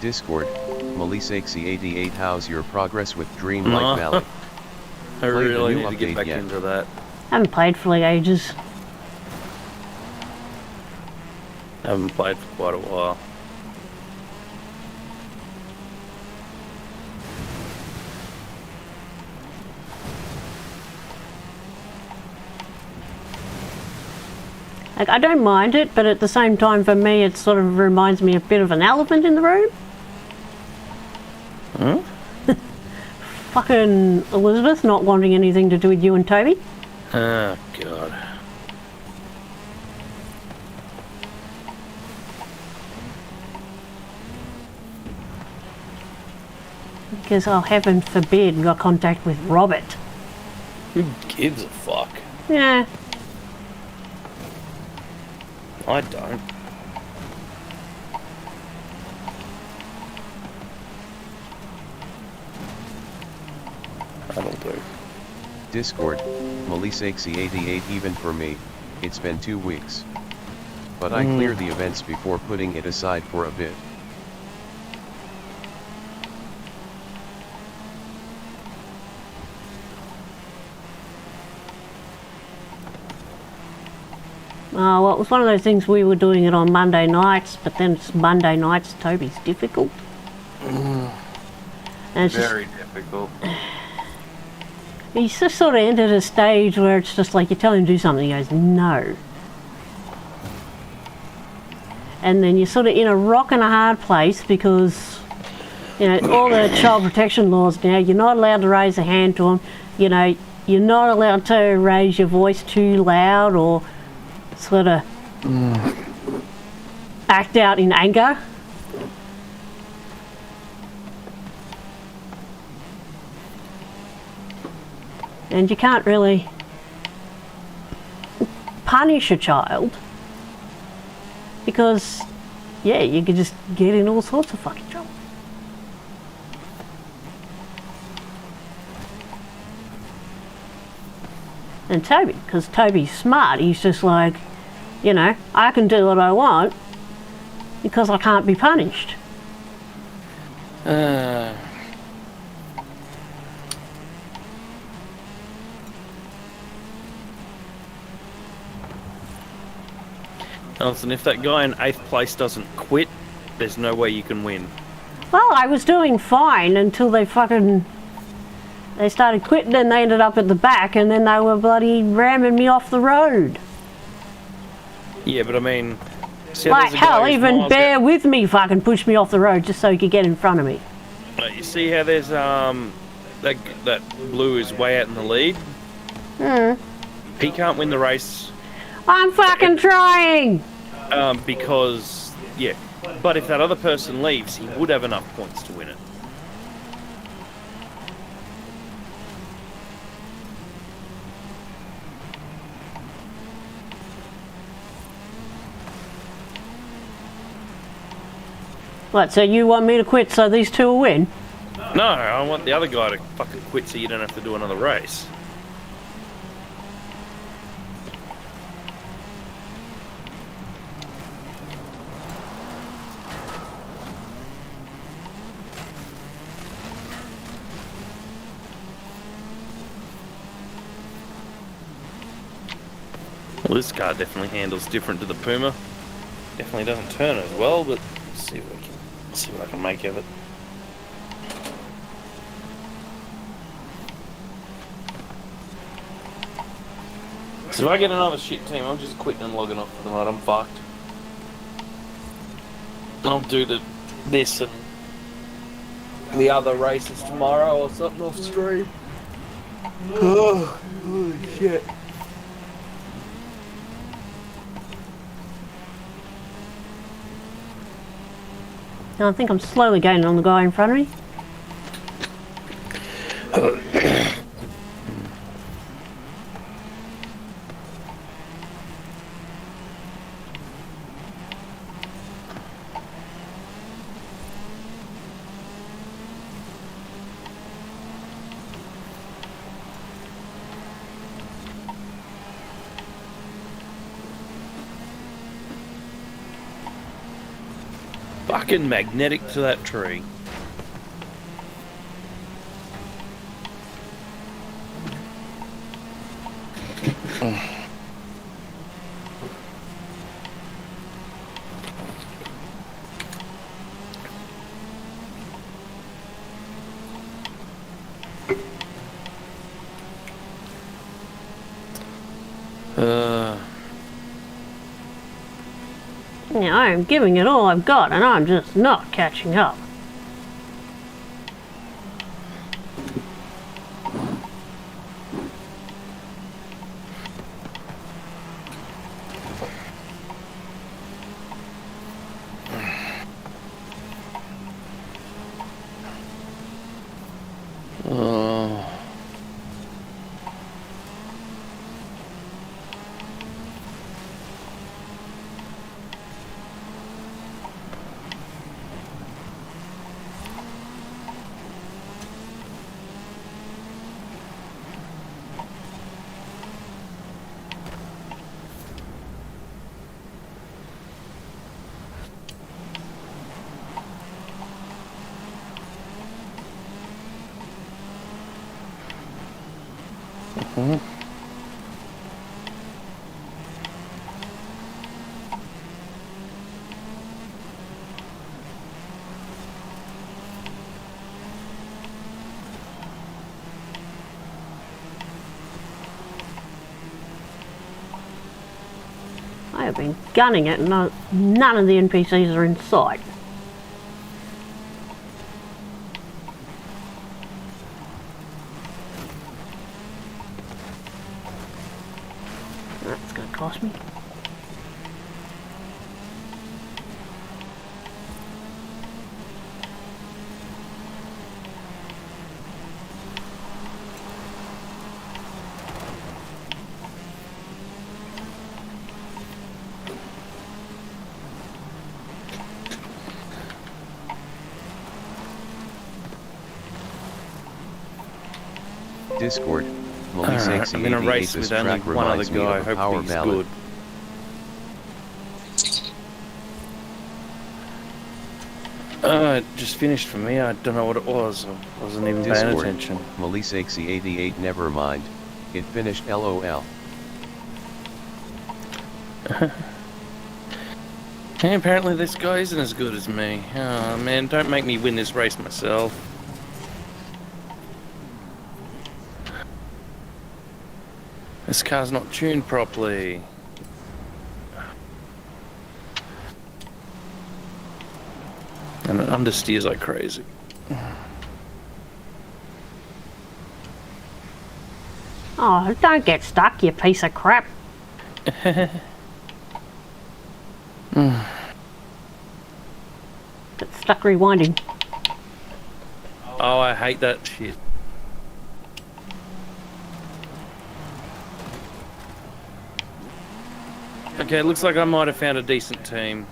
Discord, Melisexy88, how's your progress with Dreamlight Valley? I Played the really new need to get update back yet? into that. Haven't played for like ages. I haven't played for quite a while. Like, I don't mind it, but at the same time, for me, it sort of reminds me a bit of an elephant in the room. Huh? Fucking Elizabeth not wanting anything to do with you and Toby. Oh, God. Because, oh, heaven forbid, got contact with Robert. Who gives a fuck? Yeah. I don't. That'll do. Discord, Melisexy88, even for me, it's been 2 weeks. but I clear the events before putting it aside for a bit. Well, it was one of those things we were doing it on Monday nights, but then it's Monday nights, Toby's difficult. And it's Very difficult. he's just sort of entered a stage where it's just like you tell him to do something, he goes, no. And then you're sort of in a rock and a hard place because, you know, all the child protection laws now, you're not allowed to raise a hand to them, you know, you're not allowed to raise your voice too loud or sort of act out in anger. And you can't really punish a child because, yeah, you could just get in all sorts of fucking trouble. And Toby, because Toby's smart, he's just like, you know, I can do what I want because I can't be punished. Alison, if that guy in 8th place doesn't quit, there's no way you can win. Well, I was doing fine until they started quitting and they ended up at the back and then they were bloody ramming me off the road. Yeah, but I mean... see how Like there's a guy hell, who's even miles Bear out- with me fucking pushed me off the road just so he could get in front of me. You see how there's that blue is way out in the lead? He can't win the race I'm fucking trying! because, yeah. But if that other person leaves, he would have enough points to win it. What, so you want me to quit so these two will win? No, I want the other guy to fucking quit so you don't have to do another race. Well, this car definitely handles different to the Puma. Definitely doesn't turn as well, but let's see what I can make of it. So if I get another shit team, I'm just quitting and logging off for the night. I'm fucked. I'll do this and the other races tomorrow or something off stream. Oh, holy shit. I think I'm slowly gaining on the guy in front of me. Fucking magnetic to that tree. Yeah, I'm giving it all I've got and I'm just not catching up. I have been gunning it and none of the NPCs are in sight. That's going to cost me. Discord, Melissa I'm in a race with only one other guy. Hopefully he's good. It just finished for me. I don't know what it was. I wasn't even paying attention. Melissa88, never mind. It finished, LOL. Hey, apparently this guy isn't as good as me. Oh man, don't make me win this race myself. This car's not tuned properly. And it understeers like crazy. Oh, don't get stuck, you piece of crap. Get stuck rewinding. Oh, I hate that shit. Okay, it looks like I might have found a decent team.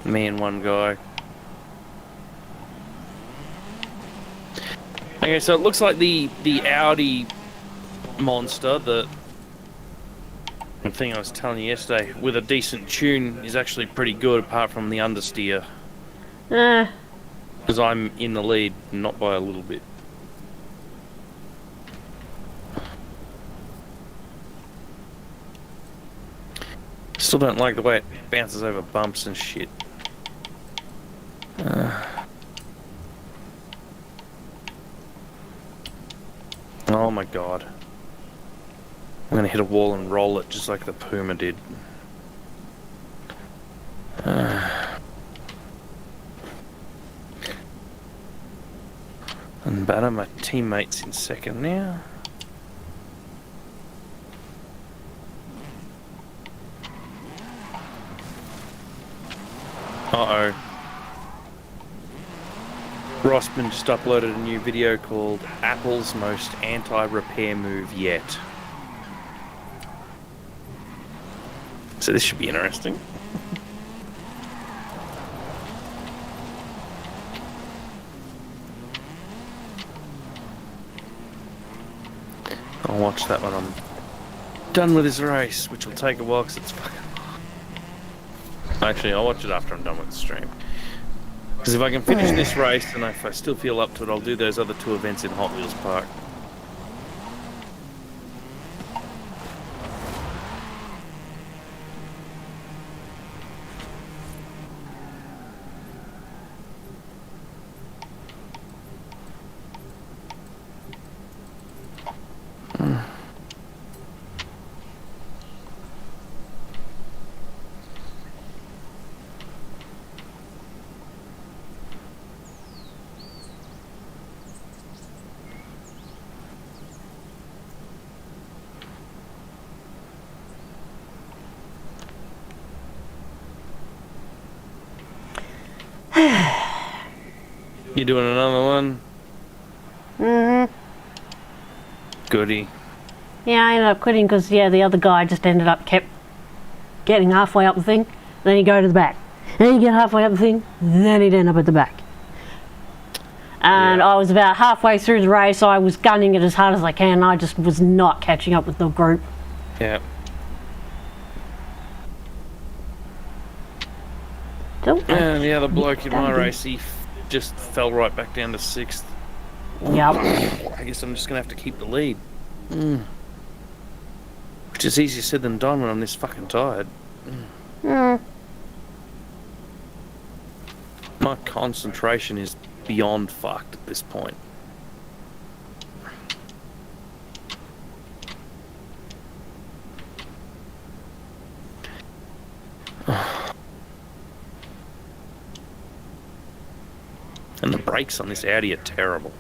Me and one guy. Okay, so it looks like the Audi monster, the thing I was telling you yesterday, with a decent tune is actually pretty good apart from the understeer. Because I'm in the lead, not by a little bit. Still don't like the way it bounces over bumps and shit. Oh my god. I'm gonna hit a wall and roll it just like the Puma did. And batter my teammates in second now. Uh-oh. Rossman just uploaded a new video called Apple's Most Anti-Repair Move Yet. So this should be interesting. I'll watch that when I'm done with this race, which will take a while because it's fucking... Actually, I'll watch it after I'm done with the stream. Because if I can finish this race, and if I still feel up to it, I'll do those other 2 events in Hot Wheels Park. You doing another one? Mm-hmm. Goody. Yeah, I ended up quitting because, yeah, the other guy just kept getting halfway up the thing, then he'd go to the back. Then he'd get halfway up the thing, then he'd end up at the back. And I was about halfway through the race, I was gunning it as hard as I can, and I just was not catching up with the group. Yeah. And the other bloke in my race, he just fell right back down to 6th. Yep. I guess I'm just going to have to keep the lead. Which is easier said than done when I'm this fucking tired. Mm. My concentration is beyond fucked at this point. And the brakes on this Audi are terrible.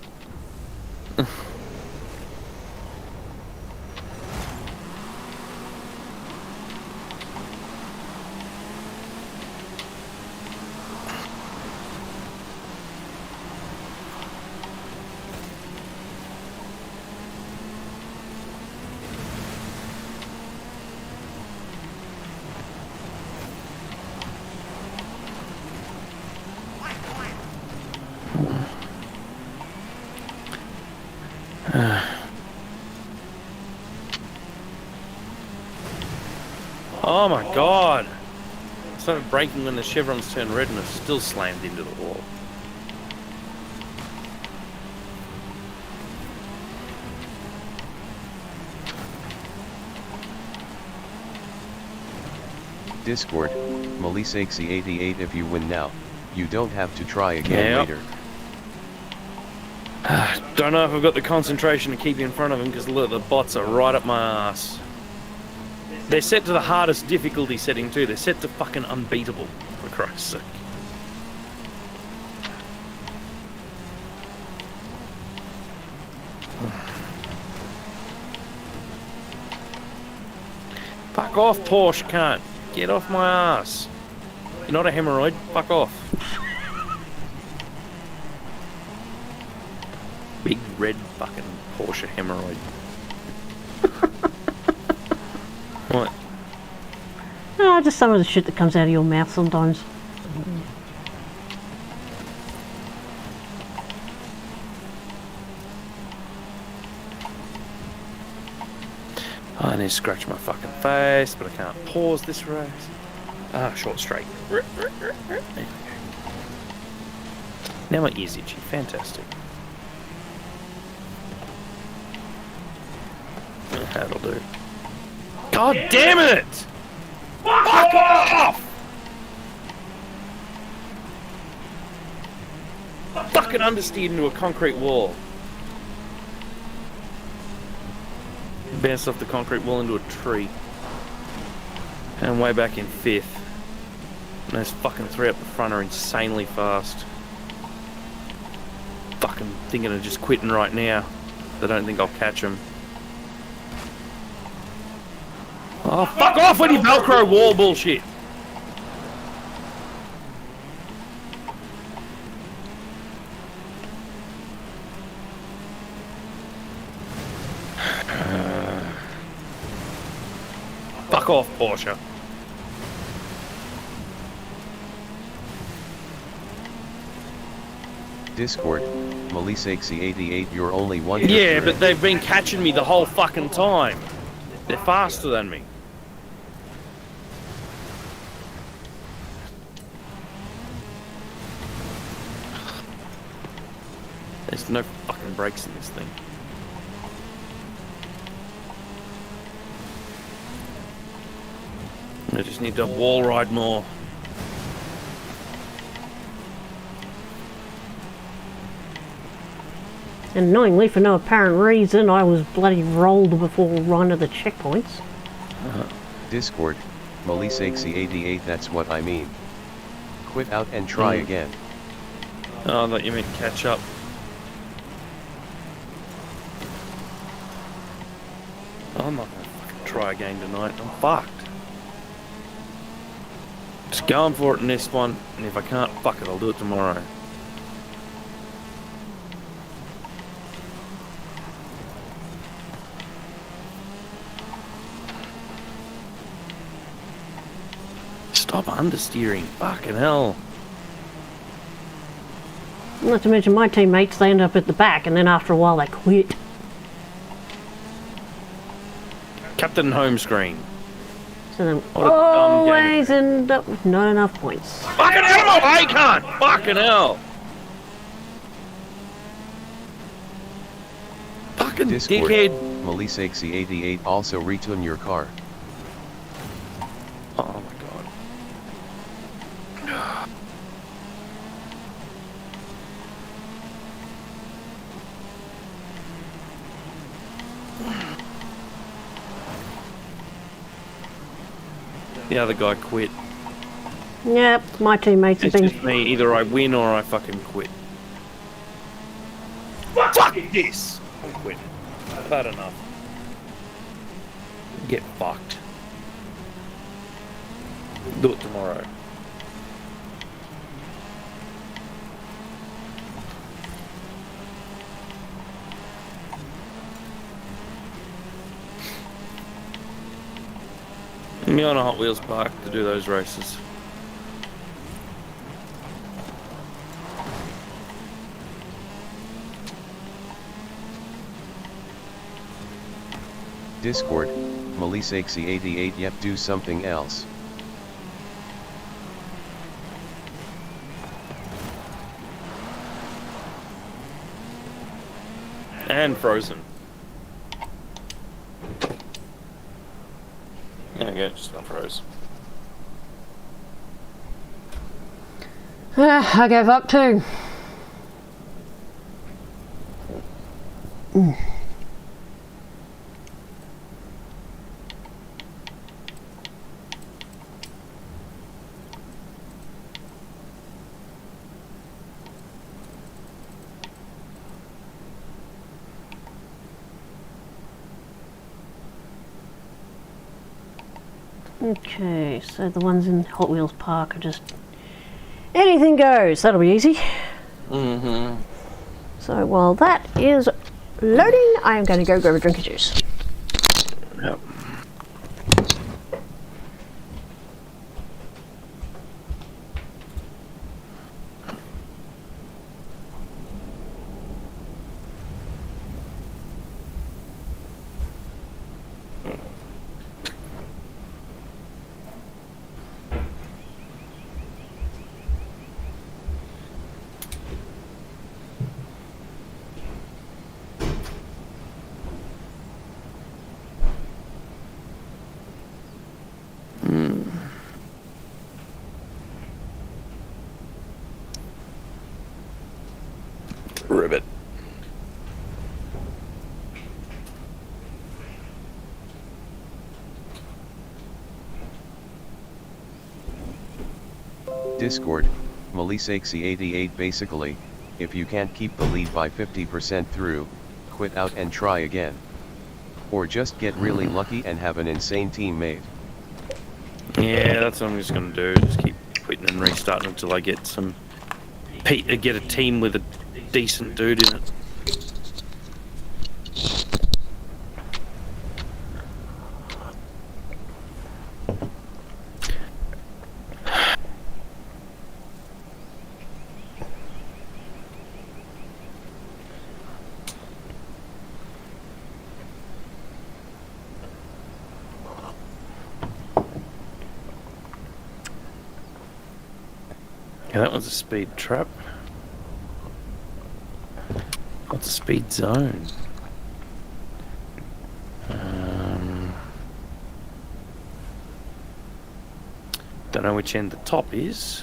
Oh my god! I started braking when the chevrons turned red and I still slammed into the wall. Discord, Melisexy88 if you win now, you don't have to try again later. Don't know if I've got the concentration to keep in front of him because look, the bots are right up my ass. They're set to the hardest difficulty setting too. They're set to fucking unbeatable, for Christ's sake. Fuck off, Porsche cunt. Get off my ass. You're not a hemorrhoid. Fuck off. Big red fucking Porsche hemorrhoid. What? Oh, just some of the shit that comes out of your mouth sometimes. I need to scratch my fucking face, but I can't pause this race. Ah, short straight. There we go. Now my ear's itchy. Fantastic. That'll do. God damn it! Fuck off! Fucking understeered into a concrete wall. Bounced off the concrete wall into a tree. And I'm way back in 5th. And those fucking 3 up the front are insanely fast. Fucking thinking of just quitting right now. I don't think I'll catch them. Oh, fuck off with your Velcro wall bullshit! Fuck off, Porsche. Discord, Melisexy88 you're only one. Yeah, but they've been catching me the whole fucking time. They're faster than me. There's no fucking brakes in this thing. I just need to wall ride more. And annoyingly, for no apparent reason, I was bloody rolled before one of the checkpoints. Discord, Melisexy88 that's what I mean. Quit out and try again. Oh, I thought you meant catch up. I'm not gonna fucking try again tonight. I'm fucked. Just going for it in this one, and if I can't, fuck it, I'll do it tomorrow. Stop understeering. Fucking hell. Not to mention my teammates, they end up at the back, and then after a while they quit. Captain home screen. So then What a dumb game. always end up with not enough points. Fucking hell, I can't! Fucking hell! Fucking Discord, dickhead. Melisexy88 also retune your car. Oh my god. The other guy quit. Yep, my teammates have It's been. just me. Either I win or I fucking quit. Fuck this! I'm quitting. I've had enough. Get fucked. Do it tomorrow. Me on a Hot Wheels park to do those races. Discord, Melisexy88 yep do something else. And Frozen. There we go, just got froze. I gave up too. Okay, so the ones in Hot Wheels Park are just anything goes. That'll be easy. Mm-hmm. So while that is loading, I am going to go grab a drink of juice. Yep. Ribbit. Discord, Melisexy88 basically, if you can't keep the lead by 50% through, quit out and try again. Or just get really lucky and have an insane team made. Yeah, that's what I'm just gonna do. Just keep quitting and restarting until I get some get a team with a decent dude in it. Yeah, that one's a speed trap. What's a speed zone? Don't know which end the top is.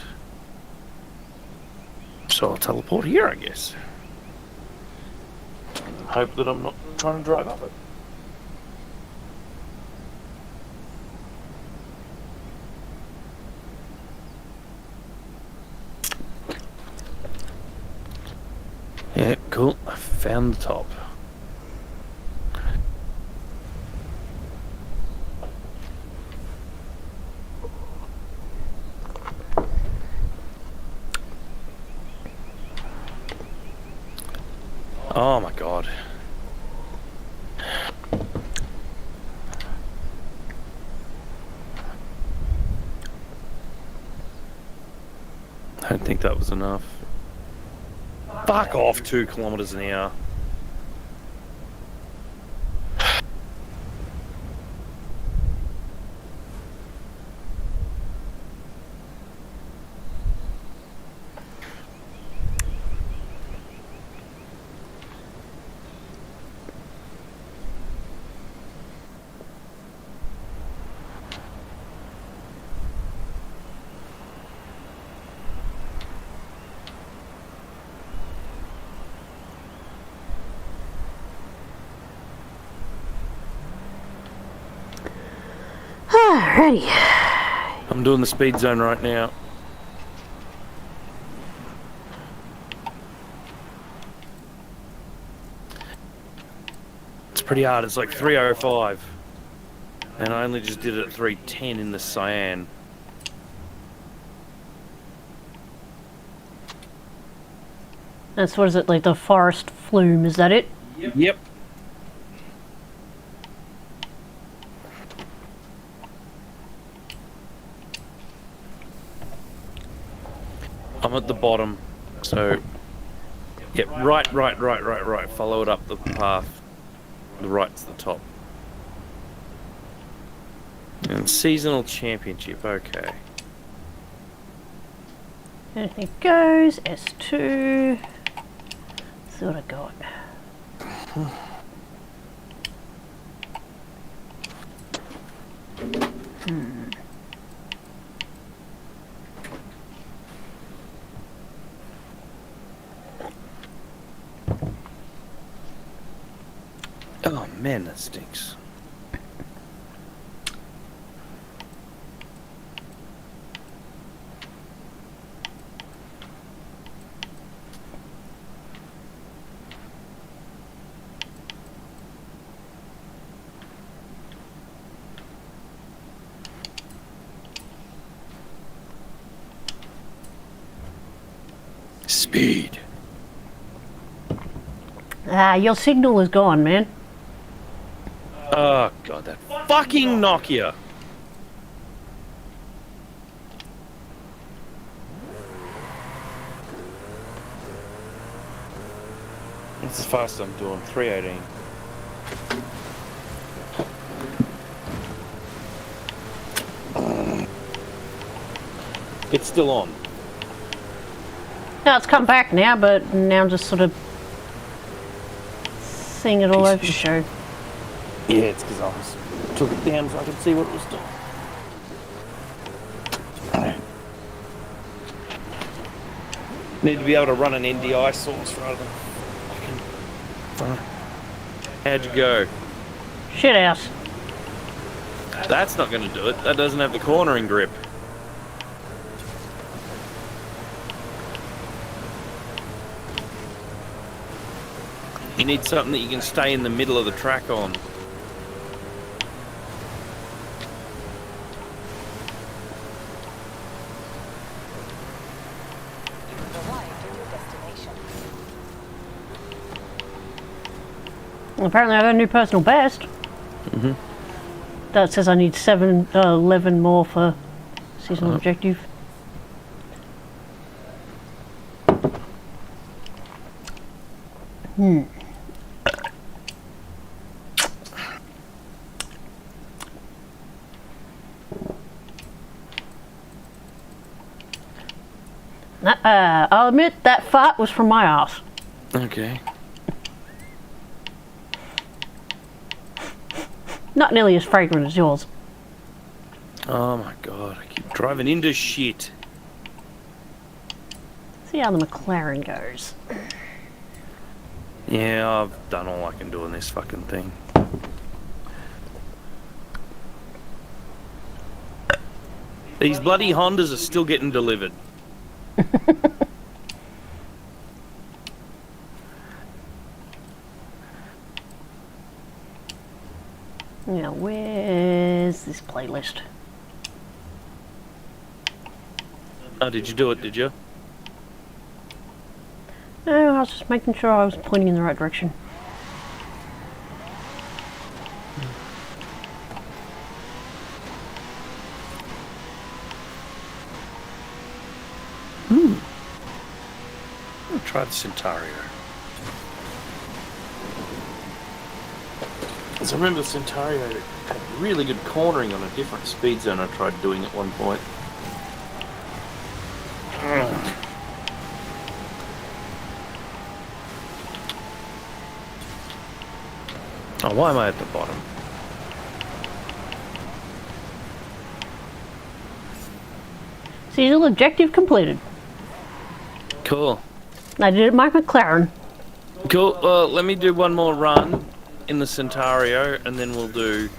So I'll teleport here, I guess. Hope that I'm not trying to drive up it. Yeah, cool. I found the top. Oh my god. I don't think that was enough. Fuck off 2 kilometers an hour. Alrighty. I'm doing the speed zone right now. It's pretty hard. It's like 3:05, and I only just did it at 3:10 in the cyan. That's what is it, like the forest flume, is that it? Yep. I'm at the bottom, so yep, right. Follow it up the path. The right's the top. And seasonal championship, okay. Anything goes, S2. See what I got. Oh man, that stinks. Speed. Your signal is gone, man. Oh god, that fucking Nokia. That's the fastest I'm doing, 3:18. It's still on. No, it's come back now, but now I'm just sort of seeing it all over the show. Yeah, it's because I took it down so I could see what it was doing. Need to be able to run an NDI source rather than fucking. How'd you go? Shit house. That's not going to do it. That doesn't have the cornering grip. You need something that you can stay in the middle of the track on. Apparently I got a new personal best. That says I need 11 more for seasonal objective. I'll admit that fart was from my ass. Okay. Not nearly as fragrant as yours. Oh my god, I keep driving into shit. See how the McLaren goes. Yeah, I've done all I can do in this fucking thing. These bloody Hondas are still getting delivered. Now, where's this playlist? Oh, did you do it, did you? No, I was just making sure I was pointing in the right direction. I'll try the Centario. Because I remember the Centario had really good cornering on a different speed zone I tried doing at one point. Oh, why am I at the bottom? Seasonal objective completed. Cool. I did it my McLaren. Cool. Well, let me do one more run in the Centario, and then we'll do.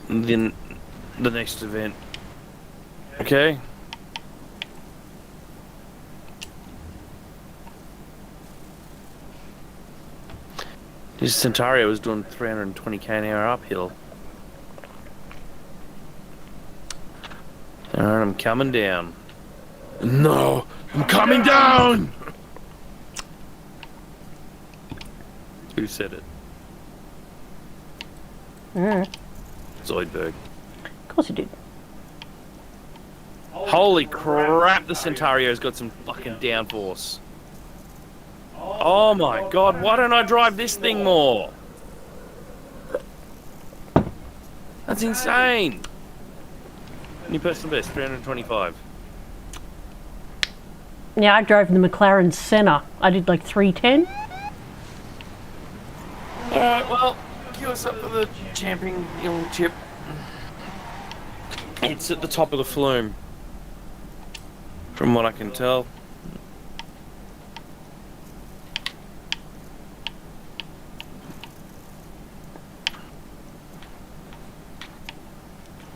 Then the next event. Okay. This Centario was doing 320k an hour uphill. Alright, I'm coming down. No! I'm coming down! Who said it? Zoidberg. Of course you did. Holy crap, the Centario's got some fucking downforce. Oh my god, why don't I drive this thing more? That's insane. New personal best, 325. Yeah, I drove the McLaren Senna. I did like 310. Alright, well, queue us up for the championship. It's at the top of the flume. From what I can tell.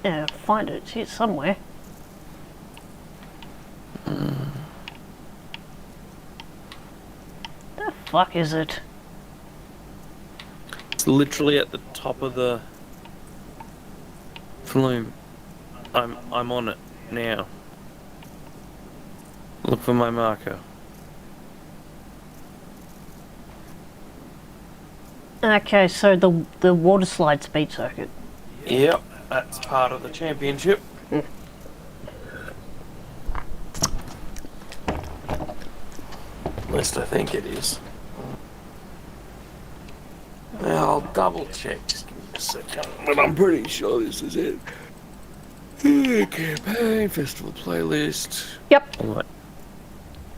Yeah, find it. It's here somewhere. The fuck is it? It's literally at the top of the flume. I'm on it now. Look for my marker. Okay, so the water slide speed circuit. Yep, that's part of the championship. At least I think it is. I'll double check. Just give me a second. But I'm pretty sure this is it. Campaign, festival playlist. Yep, Alright.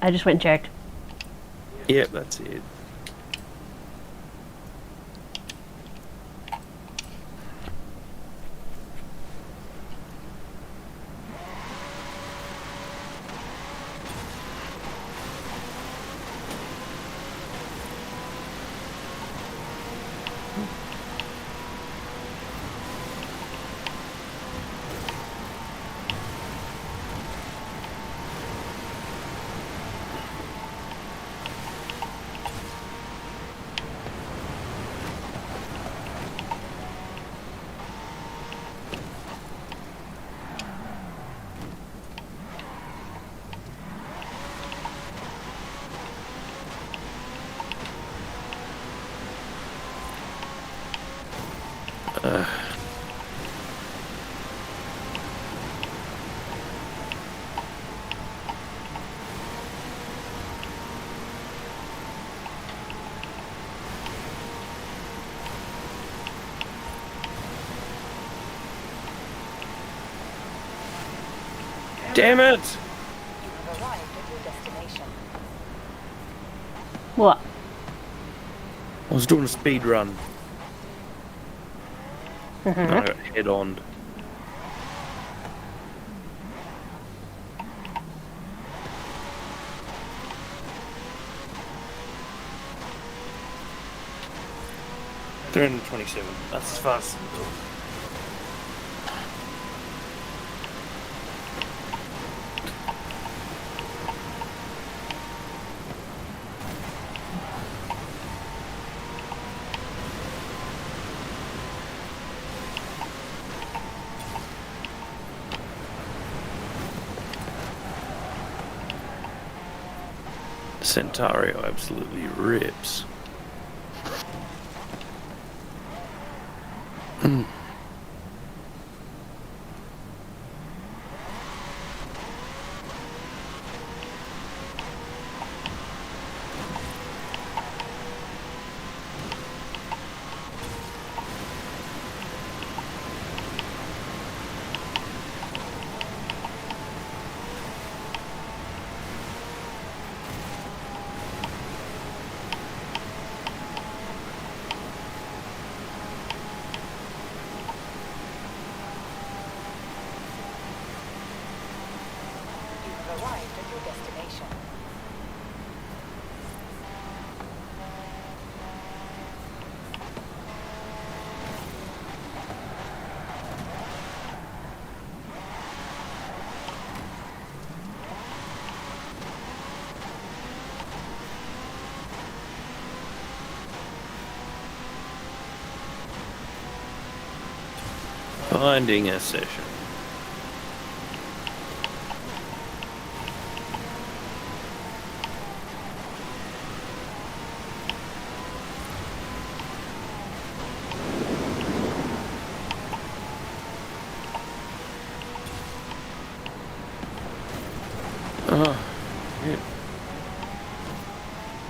I just went and checked. Yep, that's it. Damn it! You have arrived at your destination. What? I was doing a speed run. I got head on. $327. That's as fast as we go. Centario absolutely rips. Finding a session. Oh, shit.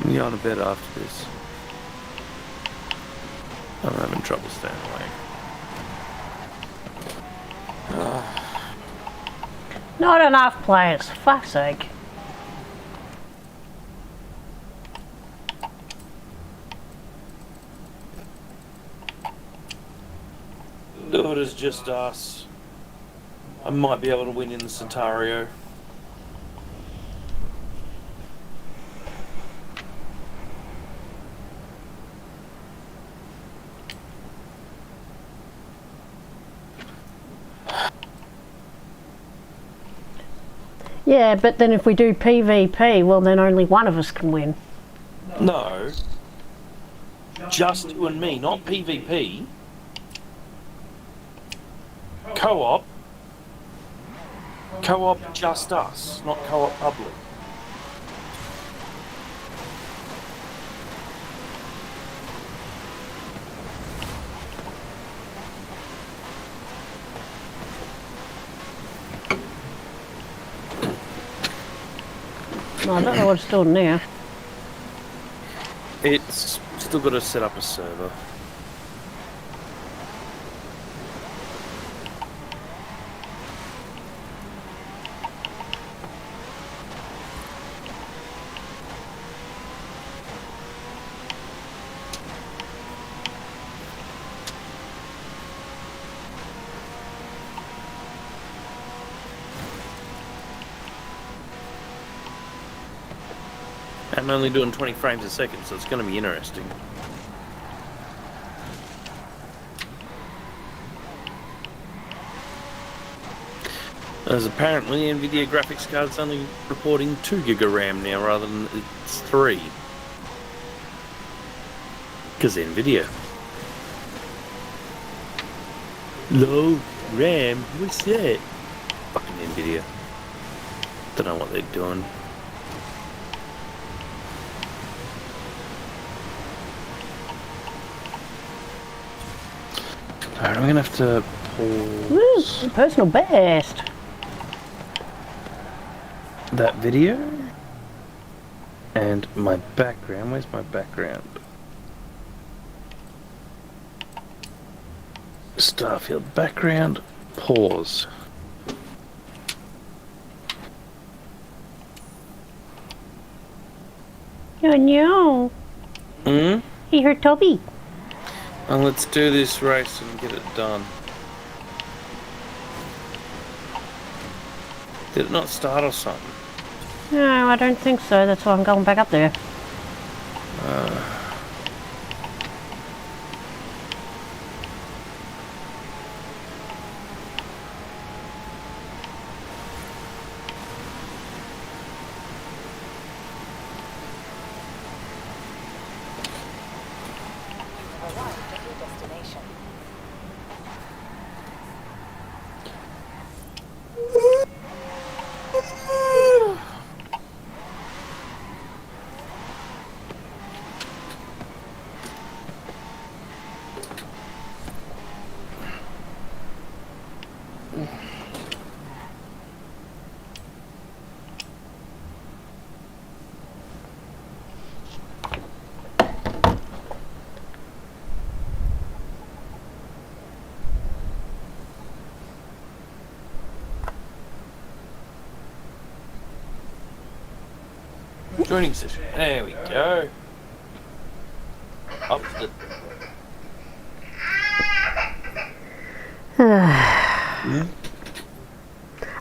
I'm going to bed after this. I'm having trouble staying awake. Not enough players, fuck's sake. It is just us. I might be able to win in the Centario. Yeah, but then if we do PvP, well then only one of us can win. No. Just you and me, not PvP. Co-op. Co-op just us, not co-op public. Well, I don't know what it's doing now. It's still got to set up a server. I'm only doing 20 frames a second, so it's going to be interesting. As apparently NVIDIA graphics card's only reporting 2 GB RAM now rather than it's 3. Because NVIDIA. Low RAM? What's that? Fucking NVIDIA. Don't know what they're doing. Alright, I'm gonna have to pause. Woo, personal best. That video. And my background. Where's my background? Starfield background. Pause. Oh no. He hurt Toby. And let's do this race and get it done. Did it not start or something? No, I don't think so. That's why I'm going back up there. Arrived at your destination. Joining session. There we go. Up to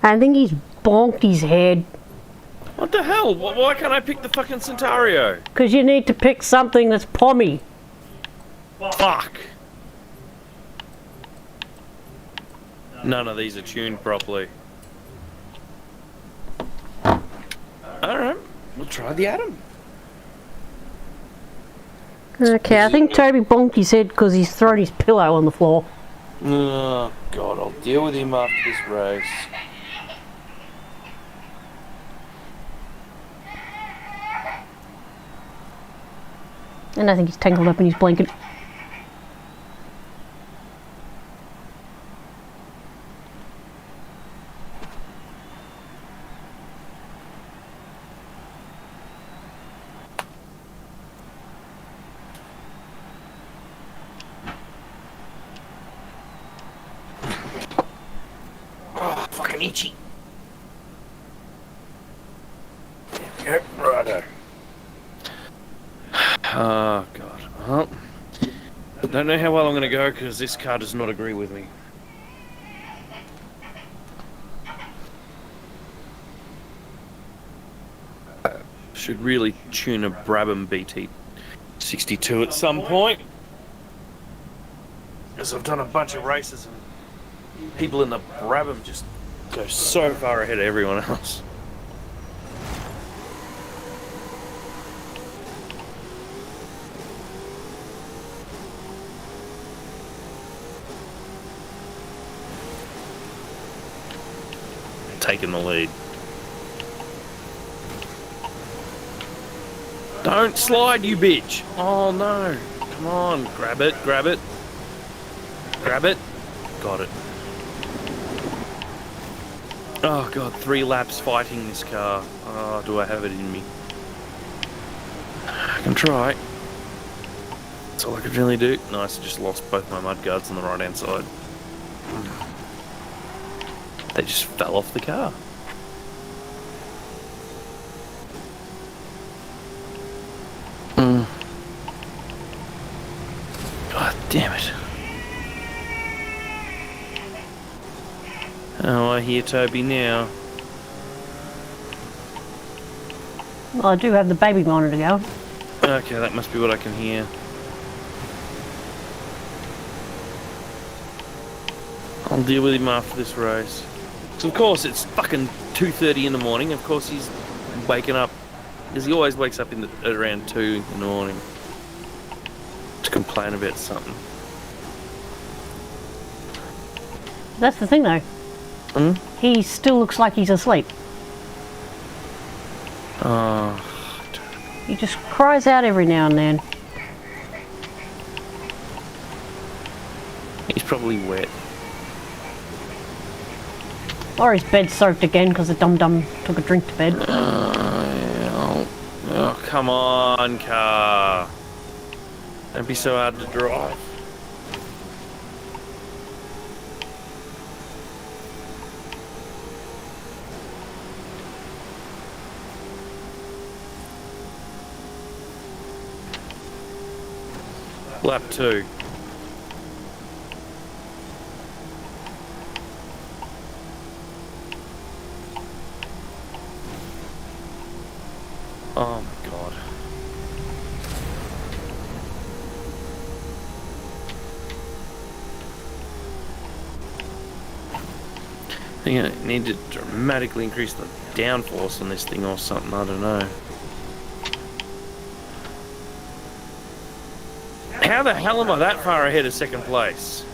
I think he's bonked his head. What the hell? Why can't I pick the fucking Centario? Because you need to pick something that's pommy. Fuck. None of these are tuned properly. Alright, we'll try the Atom. Okay, I think Toby bonked his head because he's thrown his pillow on the floor. Oh, God, I'll deal with him after this race. And I think he's tangled up in his blanket. Oh, fucking itchy. There we go. Righto. Oh, God. Well, I don't know how well I'm going to go because this car does not agree with me. Should really tune a Brabham BT62 at some point. Because I've done a bunch of races and people in the Brabham just go so far ahead of everyone else. Taking the lead. Don't slide, you bitch! Oh no! Come on, grab it, grab it. Grab it. Got it. Oh god, 3 laps fighting this car. Oh, do I have it in me? I can try. That's all I could really do. Nice, I just lost both my mudguards on the right hand side. They just fell off the car. God damn it. Oh, I hear Toby now. Well, I do have the baby monitor going. Okay, that must be what I can hear. I'll deal with him after this race. So of course it's fucking 2:30 in the morning. Of course he's waking up, because he always wakes up around 2 in the morning to complain about something. That's the thing though. He still looks like he's asleep. Oh, He just cries out every now and then. he's probably wet. Or his bed's soaked again because the dum-dum took a drink to bed. Oh, come on, car. Don't be so hard to drive. Lap 2. Oh my god. I think I need to dramatically increase the downforce on this thing or something, I don't know. How the hell am I that far ahead of second place?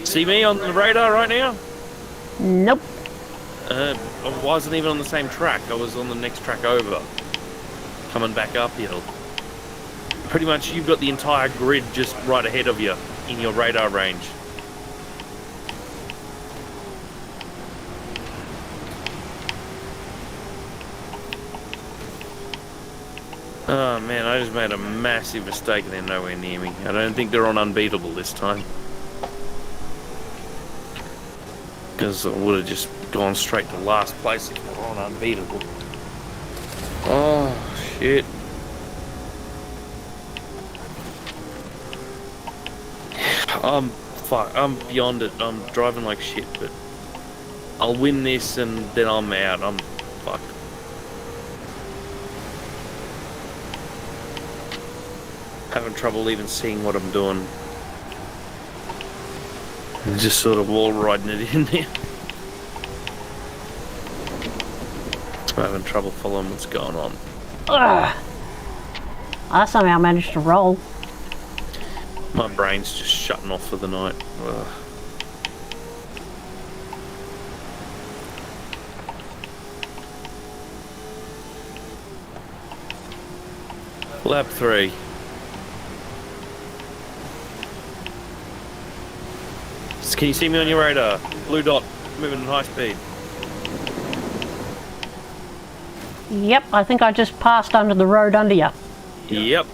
See me on the radar right now? Nope. I wasn't even on the same track. I was on the next track over, coming back uphill. Pretty much you've got the entire grid just right ahead of you in your radar range. Oh man, I just made a massive mistake and they're nowhere near me. I don't think they're on unbeatable this time. Because I would have just gone straight to last place if they were on unbeatable. Oh, shit. I'm beyond it. I'm driving like shit, but I'll win this and then I'm out. I'm fucked. Having trouble even seeing what I'm doing. I'm just sort of wall riding it in there. I'm having trouble following what's going on. Ugh. I somehow managed to roll. My brain's just shutting off for the night. Ugh. Lab 3. Can you see me on your radar? Blue dot, moving at high speed. Yep, I think I just passed under the road under you. Yep.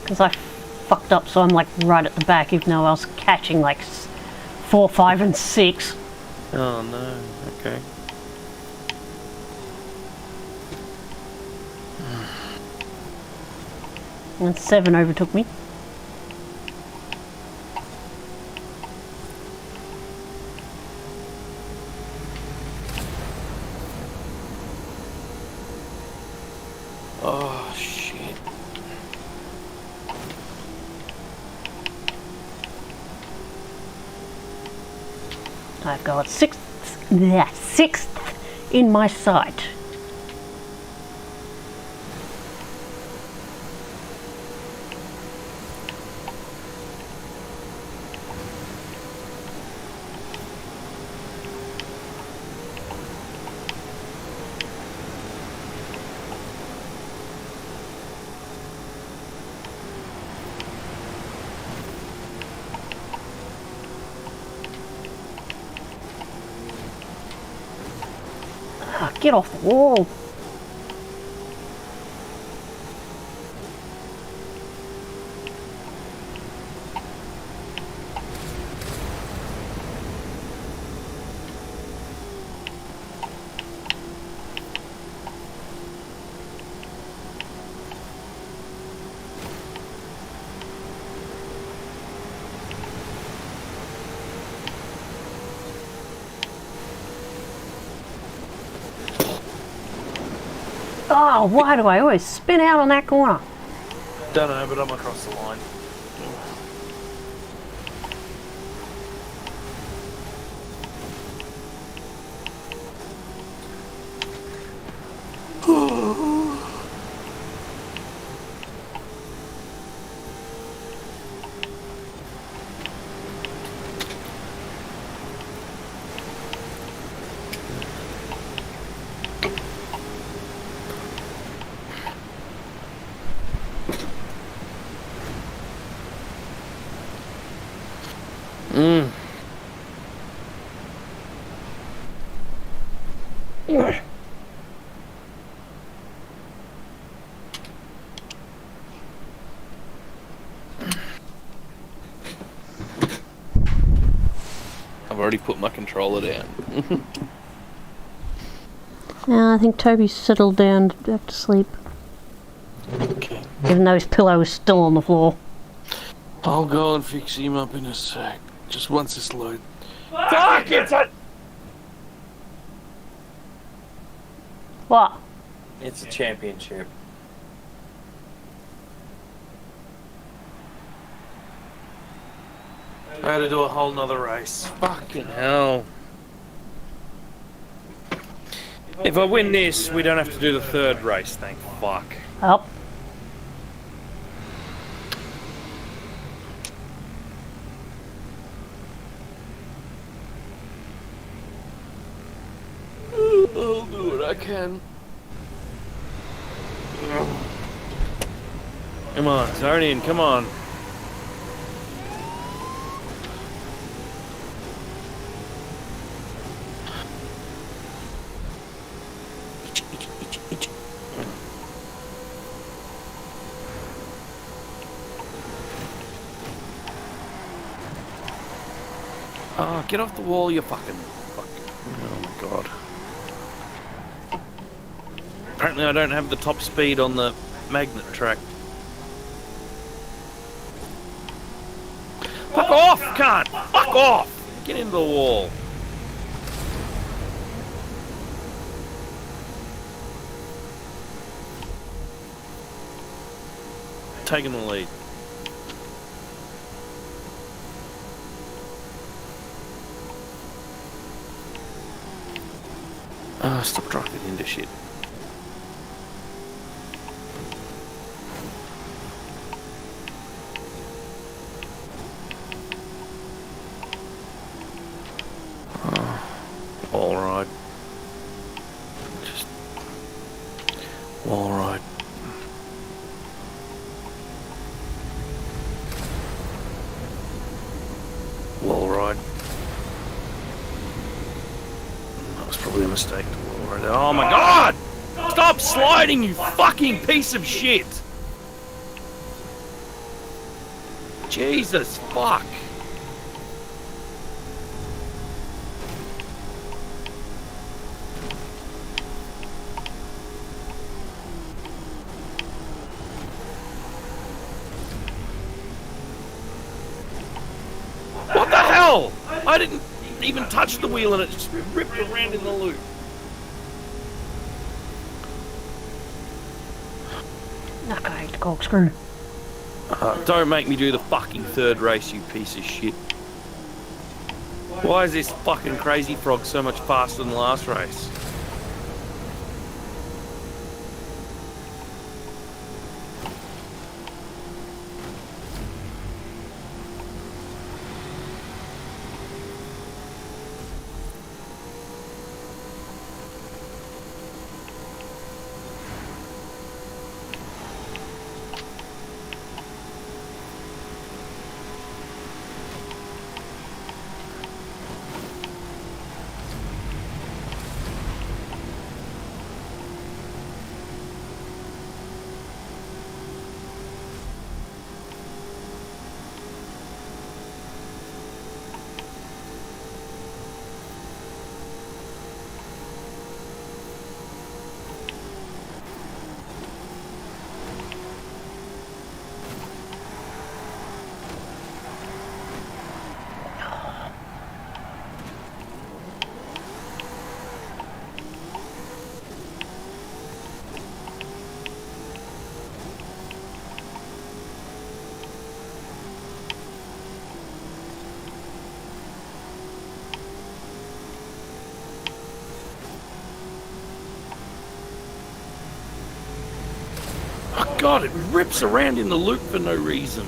Because I fucked up, so I'm like right at the back, even though I was catching like 4, 5, and 6. Oh no, okay. And 7 overtook me. Oh shit. I've got 6th in my sight. Get off the wall. Oh, why do I always spin out on that corner? Don't know, but I'm across the line. I've already put my controller down. I think Toby's settled down back to sleep. Okay. Even though his pillow is still on the floor. I'll go and fix him up in a sec. Just once it's loaded. Fuck! It's a... What? It's a championship. I had to do a whole nother race. Fucking hell. If I win this, we don't have to do the third race, thank fuck. Oh. I'll do what I can. Come on, zone in, come on. Oh, get off the wall, you fucking... Oh my god. Apparently I don't have the top speed on the magnet track. Fuck off, cunt! Fuck off! Get into the wall. Taking the lead. Stop driving into shit. wall ride. Just wall ride. Wall ride. That was probably a mistake to wall ride. Oh my god! Stop sliding, you fucking piece of shit! Jesus fuck! What the hell? I didn't even touch the wheel and it just ripped around in the loop. Okay, the corkscrew. Don't make me do the fucking third race, you piece of shit. Why is this fucking crazy frog so much faster than the last race? Oh god, it rips around in the loop for no reason.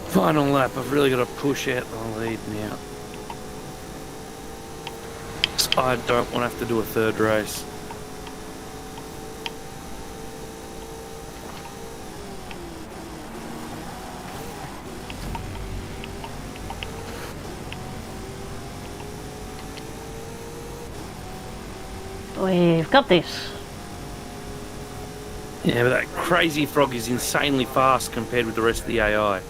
Final lap, I've really got to push out the lead now. I don't want to have to do a third race. We've got this. Yeah, but that crazy frog is insanely fast compared with the rest of the AI.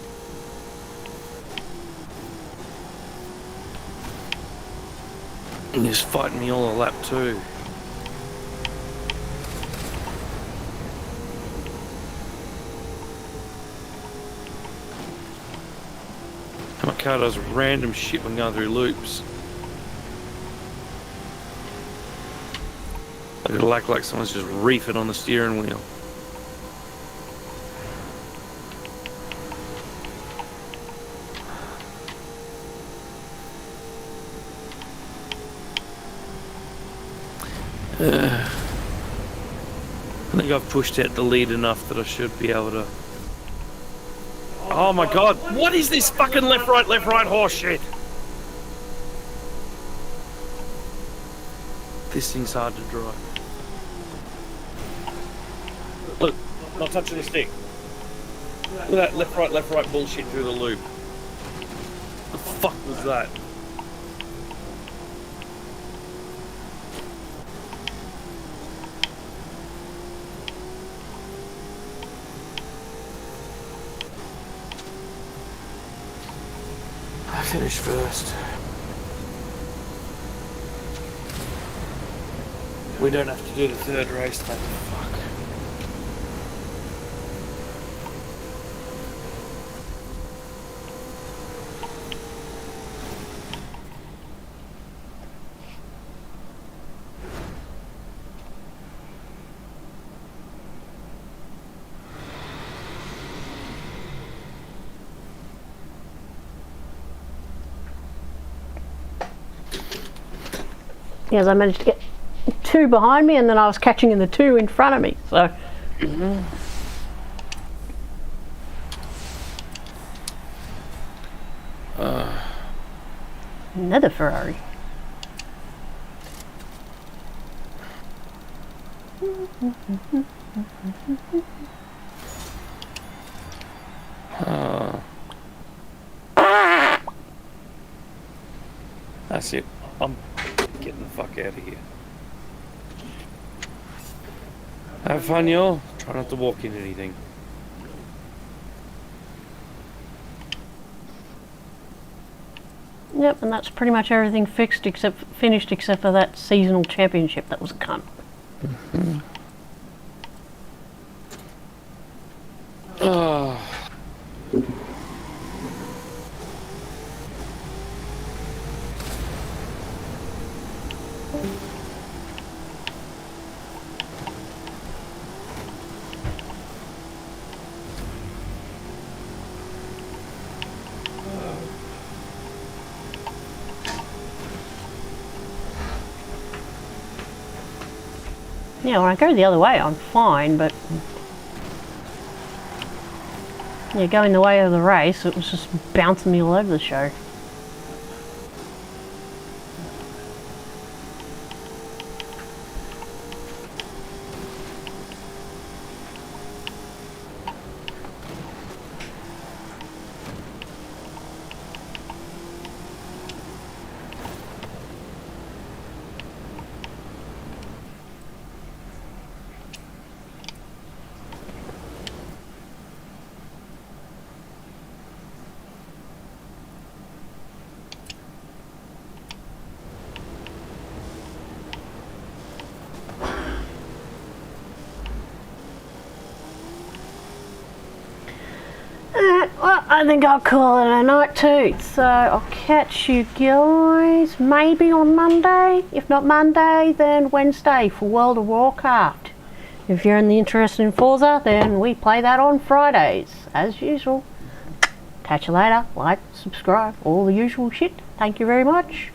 And he's fighting me all the lap too. My car does random shit when going through loops. It'll act like someone's just reefing on the steering wheel. I think I've pushed out the lead enough that I should be able to... Oh my god, what is this fucking left, right horse shit? This thing's hard to drive. Look, not touching the stick. Look at that left, right bullshit through the loop. The fuck was that? I finished first. We don't have to do the third race, thank fuck. Yes, I managed to get 2 behind me, and then I was catching in the 2 in front of me. So Another Ferrari. That's it. I'm getting the fuck out of here. Have fun, y'all. Try not to walk into anything. Yep, and that's pretty much everything finished except for that seasonal championship that was a cunt. Oh. Yeah, when I go the other way, I'm fine, but yeah, going the way of the race, it was just bouncing me all over the show. Well, I think I'll call it a night too. So I'll catch you guys maybe on Monday. If not Monday, then Wednesday for World of Warcraft. If you're interested in Forza, then we play that on Fridays, as usual. Catch you later. Like, subscribe, all the usual shit. Thank you very much.